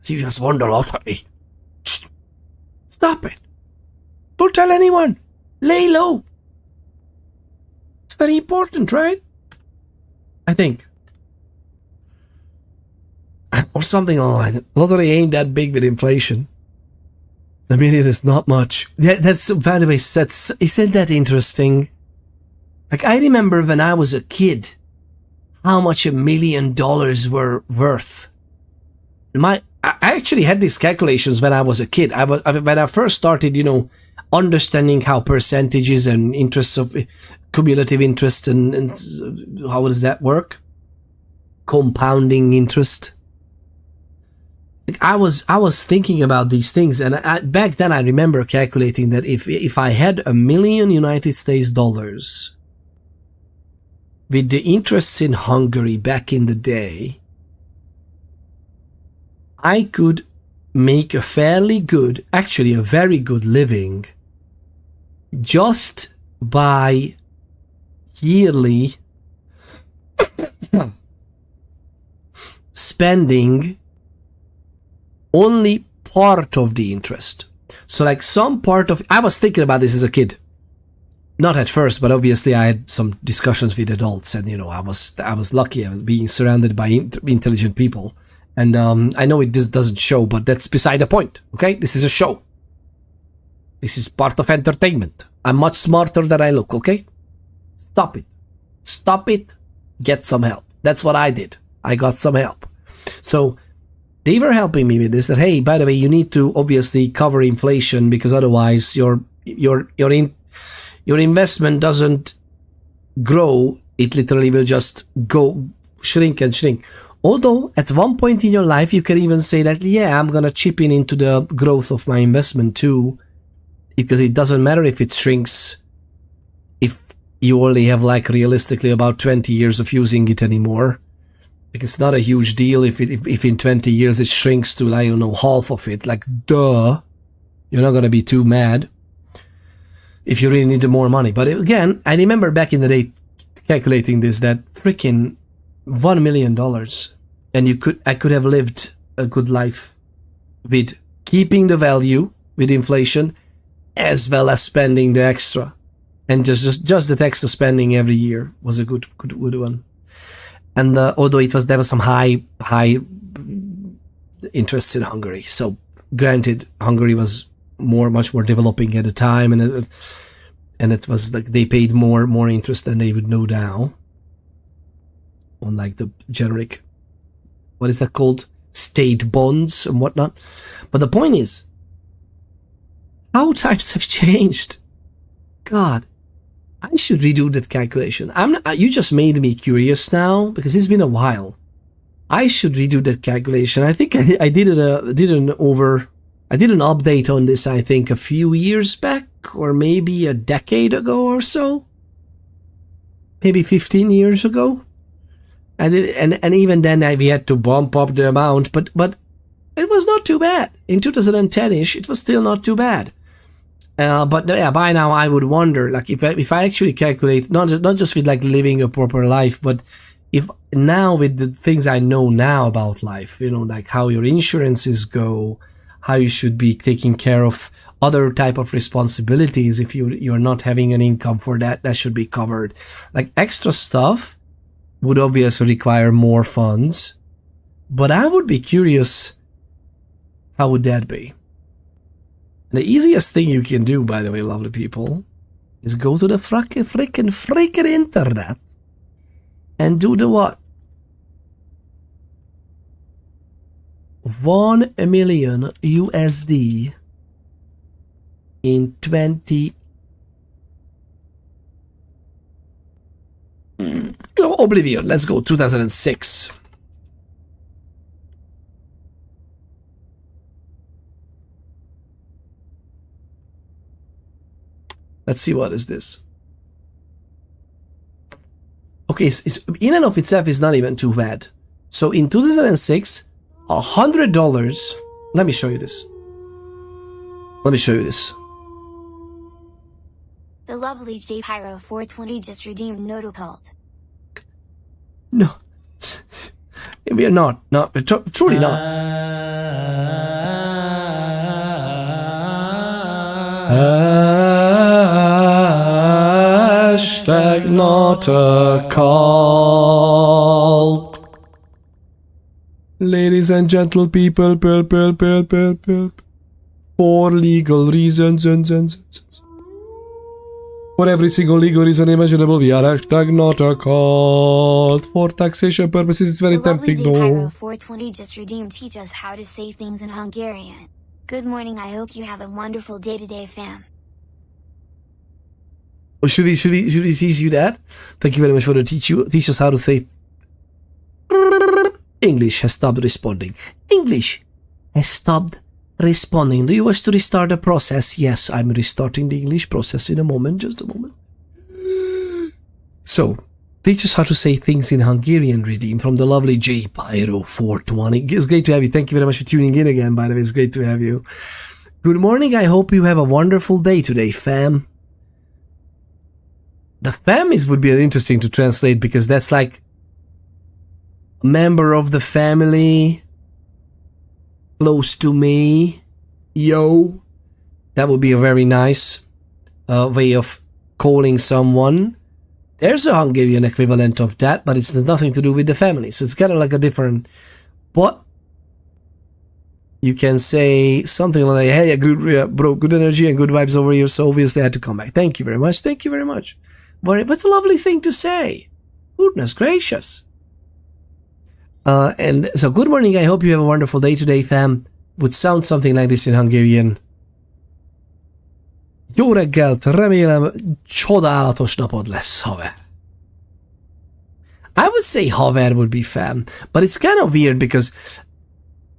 A: You just won the lottery. Stop it. Don't tell anyone. Lay low. It's very important, right? I think. Or something like that. Lottery ain't that big with inflation. I mean, it is not much. That's, by the way, isn't that interesting? Like, I remember when I was a kid, how much $1 million were worth. I actually had these calculations when I was a kid. When I first started, understanding how percentages and interests of cumulative interest and how does that work? Compounding interest. Like, I was thinking about these things, and back then I remember calculating that if I had $1 million United States dollars with the interests in Hungary back in the day, I could make a fairly good, actually a very good living just by yearly spending only part of the interest. So like some part of, I was thinking about this as a kid. Not at first, but obviously I had some discussions with adults, and I was lucky being surrounded by intelligent people. And I know this doesn't show, but that's beside the point, okay? This is a show. This is part of entertainment. I'm much smarter than I look, okay? Stop it. Stop it. Get some help. That's what I did. I got some help. So they were helping me with this, that, hey, by the way, you need to obviously cover inflation, because otherwise your investment doesn't grow. It literally will just go shrink and shrink. Although at one point in your life, you can even say that, yeah, I'm going to chip in into the growth of my investment too, because it doesn't matter if it shrinks if you only have like realistically about 20 years of using it anymore. Like, it's not a huge deal if in 20 years it shrinks to, I don't know, half of it. Like, duh. You're not going to be too mad if you really need more money. But again, I remember back in the day calculating this, that freaking $1 million, and I could have lived a good life with keeping the value with inflation, as well as spending the extra, and just that extra spending every year was a good one. And although there was some high interest in Hungary, so granted, Hungary was much more developing at the time, and it was like they paid more interest than they would know now on like the generic, what is that called, state bonds and whatnot. But the point is, how times have changed. God, I should redo that calculation. You just made me curious now, because it's been a while. I should redo that calculation. I think I did an update on this, I think, a few years back, or maybe a decade ago or so. Maybe 15 years ago. And even then we had to bump up the amount, but it was not too bad. In 2010-ish, it was still not too bad. But yeah, by now I would wonder, like, if I actually calculate, not just with like living a proper life, but if now with the things I know now about life, like how your insurances go, how you should be taking care of other type of responsibilities. If you're not having an income for that should be covered. Like, extra stuff would obviously require more funds, but I would be curious, how would that be? The easiest thing you can do, by the way, lovely people, is go to the freaking internet and do the what? 1 million USD in 20... Oblivion, let's go, 2006. Let's see, what is this? Okay, it's in and of itself is not even too bad. So in 2006, $100. Let me show you this. Let me show you this.
F: The lovely J Pyro 420 just redeemed Noto Cult.
A: No, we are not. No, truly not. Hashtag not a call. Ladies and gentle people, for legal reasons and for every single legal reason imaginable, we are hashtag not a call. For taxation purposes, it's very tempting,
F: though.
A: no.
F: 420 just redeemed teach us how to say things in Hungarian. Good morning, I hope you have a wonderful day today, fam.
A: Oh, should we teach you that? Thank you very much for the teach us how to say. English has stopped responding. English has stopped responding. Do you wish to restart the process? Yes, I'm restarting the English process in a moment. Just a moment. So, teach us how to say things in Hungarian, redeem from the lovely J Pyro 420. It's great to have you. Thank you very much for tuning in again, by the way. It's great to have you. Good morning. I hope you have a wonderful day today, fam. The fam would be interesting to translate because that's like a member of the family, close to me, yo. That would be a very nice way of calling someone. There's a Hungarian equivalent of that, but it's nothing to do with the family. So it's kind of like a different... But you can say something like, hey, bro, good energy and good vibes over here, so obviously I had to come back. Thank you very much. Thank you very much. But it's a lovely thing to say. Goodness gracious. And so good morning, I hope you have a wonderful day today, fam. Would sound something like this in Hungarian. Jó reggelt, remélem csodálatos napod lesz, haver. I would say haver would be fam, but it's kind of weird because...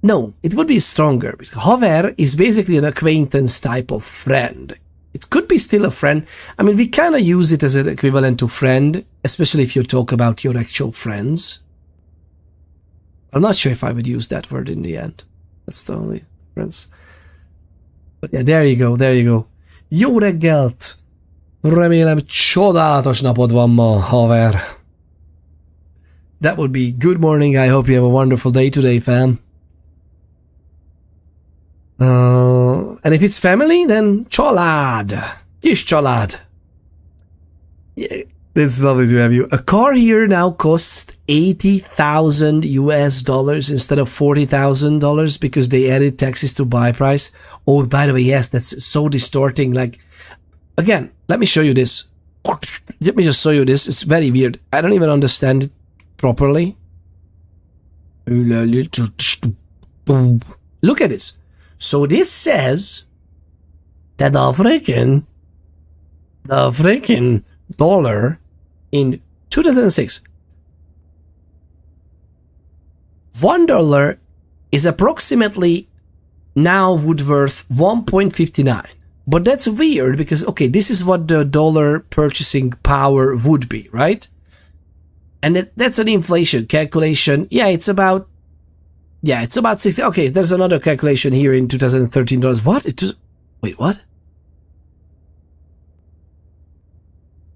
A: No, it would be stronger. Haver is basically an acquaintance type of friend. It could be still a friend. I mean, we kind of use it as an equivalent to friend, especially if you talk about your actual friends. I'm not sure if I would use that word in the end. That's the only difference. But yeah, there you go, there you go. Jó reggelt! Remélem csodálatos napod van ma, haver. That would be good morning. I hope you have a wonderful day today, fam. And if it's family, then család. Kis család. Yeah, it's lovely to have you. A car here now costs $80,000 US instead of $40,000 because they added taxes to buy price. Oh, by the way, yes, that's so distorting. Like, again, let me show you this. Let me just show you this. It's very weird. I don't even understand it properly. Look at this. So this says that the freaking dollar in 2006, $1 is approximately now would worth 1.59. But that's weird because, okay, this is what the dollar purchasing power would be, right? And that's an inflation calculation. Yeah, it's about 60. Okay, there's another calculation here in 2013 dollars. What? Wait, what?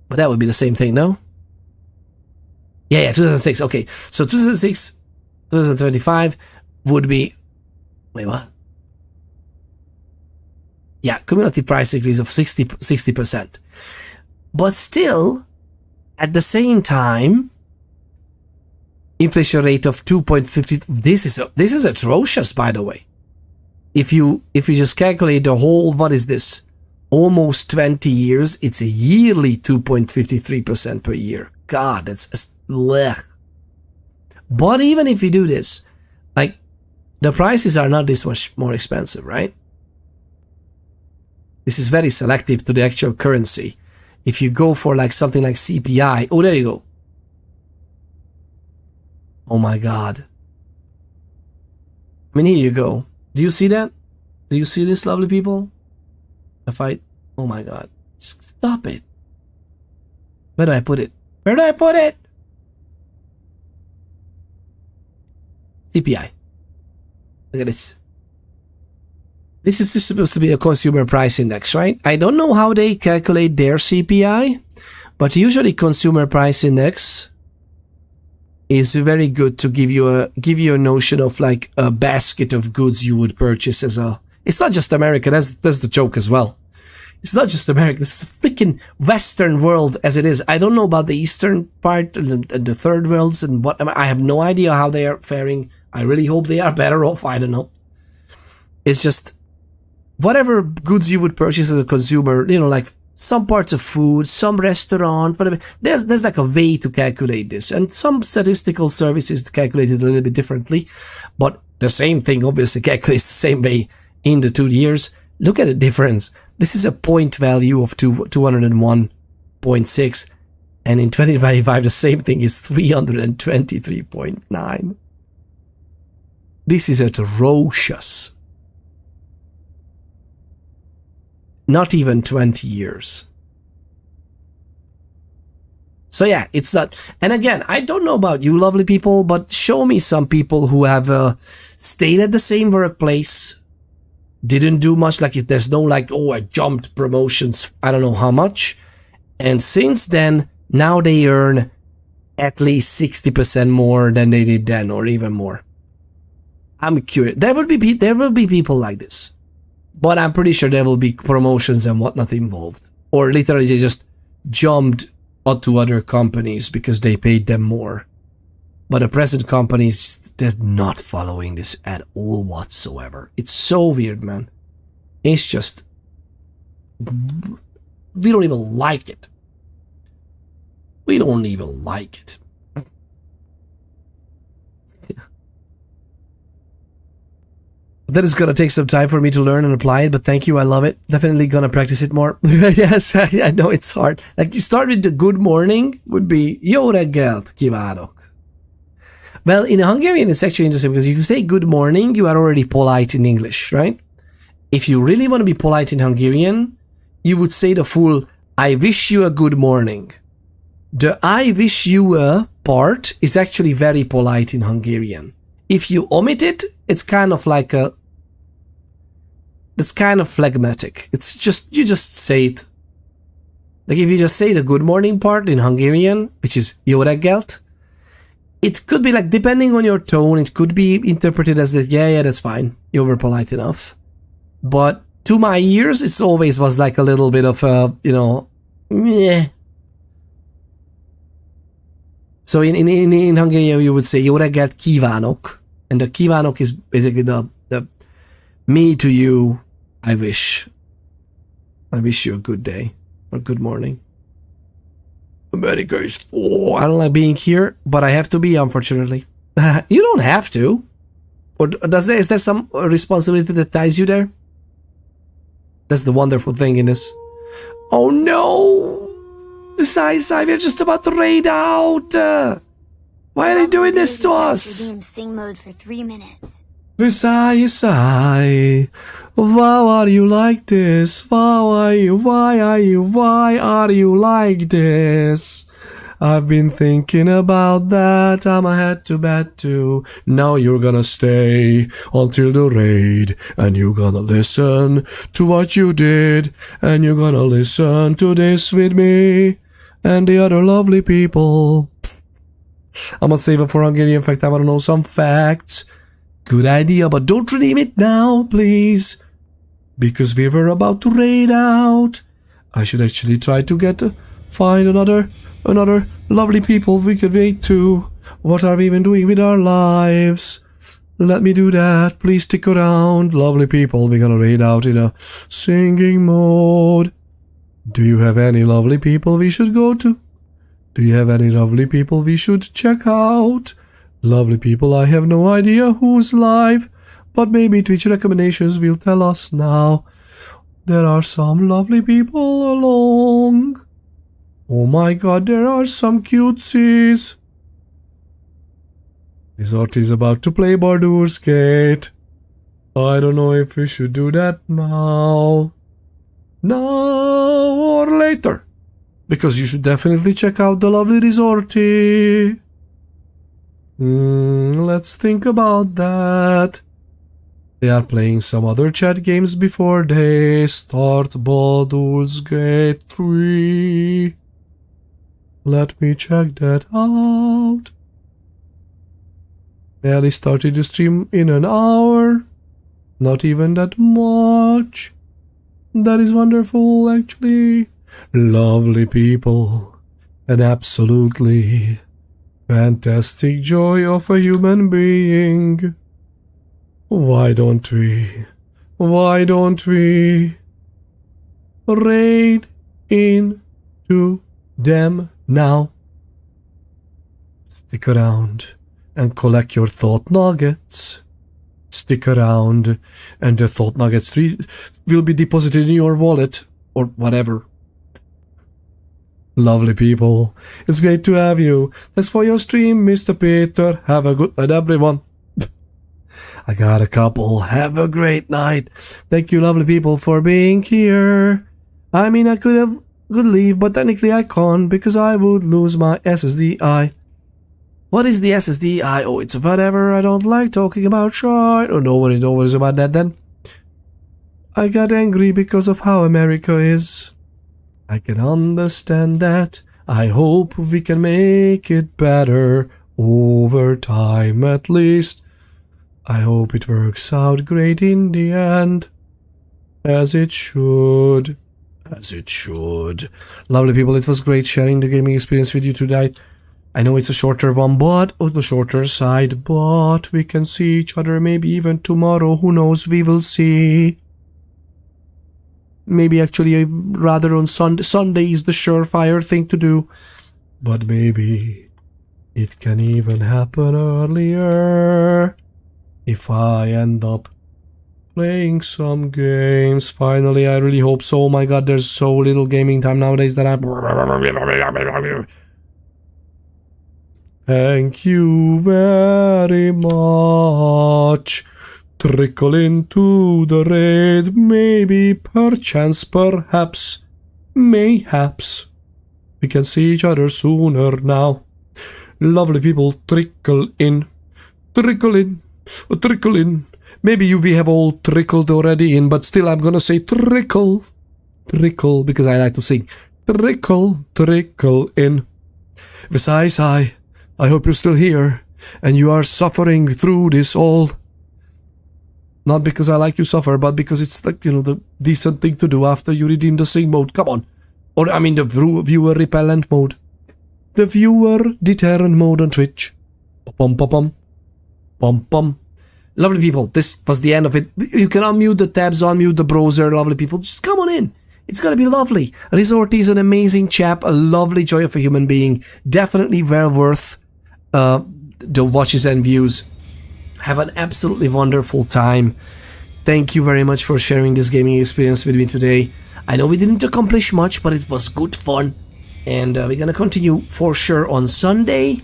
A: But that would be the same thing, no? Yeah, 2006. Okay, so 2006, 2025 would be... Wait, what? Yeah, cumulative price increase of 60%. But still, at the same time, inflation rate of 2.50. This is atrocious, by the way. If you just calculate the whole, what is this? Almost 20 years, it's a yearly 2.53% per year. God, that's blech. But even if you do this, like the prices are not this much more expensive, right? This is very selective to the actual currency. If you go for like something like CPI, oh, there you go. Oh my God. I mean, here you go. Do you see that? Do you see this, lovely people? If I, oh my God, stop it. Where do I put it? Where do I put it? CPI. Look at this. This is supposed to be a consumer price index, right? I don't know how they calculate their CPI, but usually consumer price index is very good to give you a notion of like a basket of goods you would purchase as a. It's not just America. That's the joke as well. It's not just America. It's the freaking Western world as it is. I don't know about the Eastern part and the third worlds and what. I have no idea how they are faring. I really hope they are better off. I don't know. It's just whatever goods you would purchase as a consumer, you know, like some parts of food, some restaurant, whatever. There's like a way to calculate this, and some statistical services calculate it a little bit differently, but the same thing obviously calculates the same way in the 2 years. Look at the difference. This is a point value of 201.6, and in 2025 the same thing is 323.9. This is atrocious. Not even 20 years. So yeah, it's not. And again, I don't know about you lovely people, but show me some people who have stayed at the same workplace, didn't do much, like there's no like, oh, I jumped promotions, I don't know how much, and since then now they earn at least 60% more than they did then, or even more. I'm curious. There will be people like this, but I'm pretty sure there will be promotions and whatnot involved, or literally they just jumped to other companies because they paid them more. But the present companies, they're not following this at all whatsoever. It's so weird, man. It's just, we don't even like it. We don't even like it. That is gonna take some time for me to learn and apply it, but thank you, I love it. Definitely gonna practice it more. Yes, I know it's hard. Like you start with the good morning would be jó reggelt kívánok. Well, in Hungarian it's actually interesting because you can say good morning, you are already polite in English, right? If you really want to be polite in Hungarian, you would say the full I wish you a good morning. The I wish you a part is actually very polite in Hungarian. If you omit it, it's kind of like a, it's kind of phlegmatic. It's just, you just say it. Like if you just say the good morning part in Hungarian, which is jó reggelt, it could be like, depending on your tone, it could be interpreted as this, yeah, that's fine. You were polite enough. But to my ears, it's always was like a little bit of a, you know, meh. So in Hungarian, you would say jó reggelt kívánok. And the kívánok is basically the me to you, I wish you a good day or good morning. America is full. I don't like being here, but I have to be, unfortunately. You don't have to. Or is there some responsibility that ties you there? That's the wonderful thing in this. Oh no! Besides, we're just about to raid out. Why are they doing this to us?
F: Sing mode for 3 minutes.
A: Sigh. Why are you like this? Why are you like this? I've been thinking about that. I'ma head to bed too. Now you're gonna stay until the raid, and you're gonna listen to what you did, and you're gonna listen to this with me and the other lovely people. I'm gonna save it for Hungarian. In fact, I wanna know some facts. Good idea, but don't redeem it now, please. Because we were about to raid out. I should actually try to find another lovely people we could raid to. What are we even doing with our lives? Let me do that. Please stick around. Lovely people, we're gonna raid out in a singing mode. Do you have any lovely people we should go to? Do you have any lovely people we should check out? Lovely people, I have no idea who's live. but maybe Twitch recommendations will tell us now. There are some lovely people along. Oh my god, there are some cutesies. Resort is about to play Baldur's Gate. I don't know if we should do that now. Now or later. Because you should definitely check out the lovely Resorty. Let's think about that. They are playing some other chat games before they start Baldur's Gate 3. Let me check that out. Barely started the stream in an hour. Not even that much. That is wonderful, actually. Lovely people. An absolutely fantastic joy of a human being. Why don't we raid into them now? Stick around and collect your thought nuggets. Stick around and the thought nuggets will be deposited in your wallet or whatever. Lovely people, it's great to have you. Thanks for your stream, Mr. Peter. Have a good night, everyone. I got a couple. Have a great night. Thank you, lovely people, for being here. I mean, I could leave, but technically I can't because I would lose my SSDI. What is the SSDI? Oh, it's whatever. I don't like talking about shit. Oh, no worries about that then. I got angry because of how America is. I can understand that. I hope we can make it better over time at least. I hope it works out great in the end. As it should. As it should. Lovely people, it was great sharing the gaming experience with you tonight. I know it's a shorter one, but on the shorter side, but we can see each other maybe even tomorrow. Who knows? We will see. Maybe actually rather on Sunday. Sunday is the surefire thing to do. But maybe it can even happen earlier. If I end up playing some games. Finally, I really hope so. Oh my god, there's so little gaming time nowadays that I'm... Thank you very much. Trickle into the raid, maybe, perchance, perhaps, mayhaps. We can see each other sooner now. Lovely people, trickle in, trickle in, trickle in. Maybe we have all trickled already in, but still I'm gonna say trickle, trickle, because I like to sing. Trickle, trickle in. Besides, I hope you're still here, and you are suffering through this all. Not because I like you suffer, but because it's like, you know, the decent thing to do after you redeem the sing mode. Come on. Or, I mean, the viewer repellent mode. The viewer deterrent mode on Twitch. Pum pum pum. Pum pum. Lovely people, this was the end of it. You can unmute the tabs, unmute the browser, lovely people. Just come on in. It's gonna be lovely. Resort is an amazing chap, a lovely joy of a human being. Definitely well worth the watches and views. Have an absolutely wonderful time. Thank you very much for sharing this gaming experience with me today. I know we didn't accomplish much, but it was good fun. And we're gonna continue for sure on Sunday.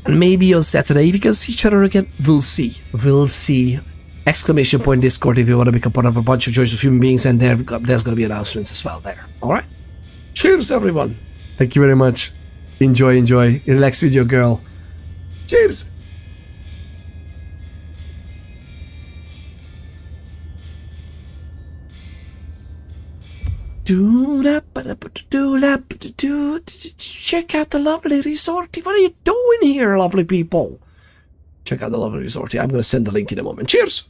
A: And maybe on Saturday we can see each other again. We'll see. We'll see. Exclamation point Discord if you want to become part of a bunch of joys of human beings. And there's gonna be announcements as well there. Alright? Cheers everyone. Thank you very much. Enjoy, enjoy. Relax with your girl. Cheers. Check out the lovely resort. What are you doing here, lovely people? Check out the lovely resort. I'm going to send the link in a moment. Cheers!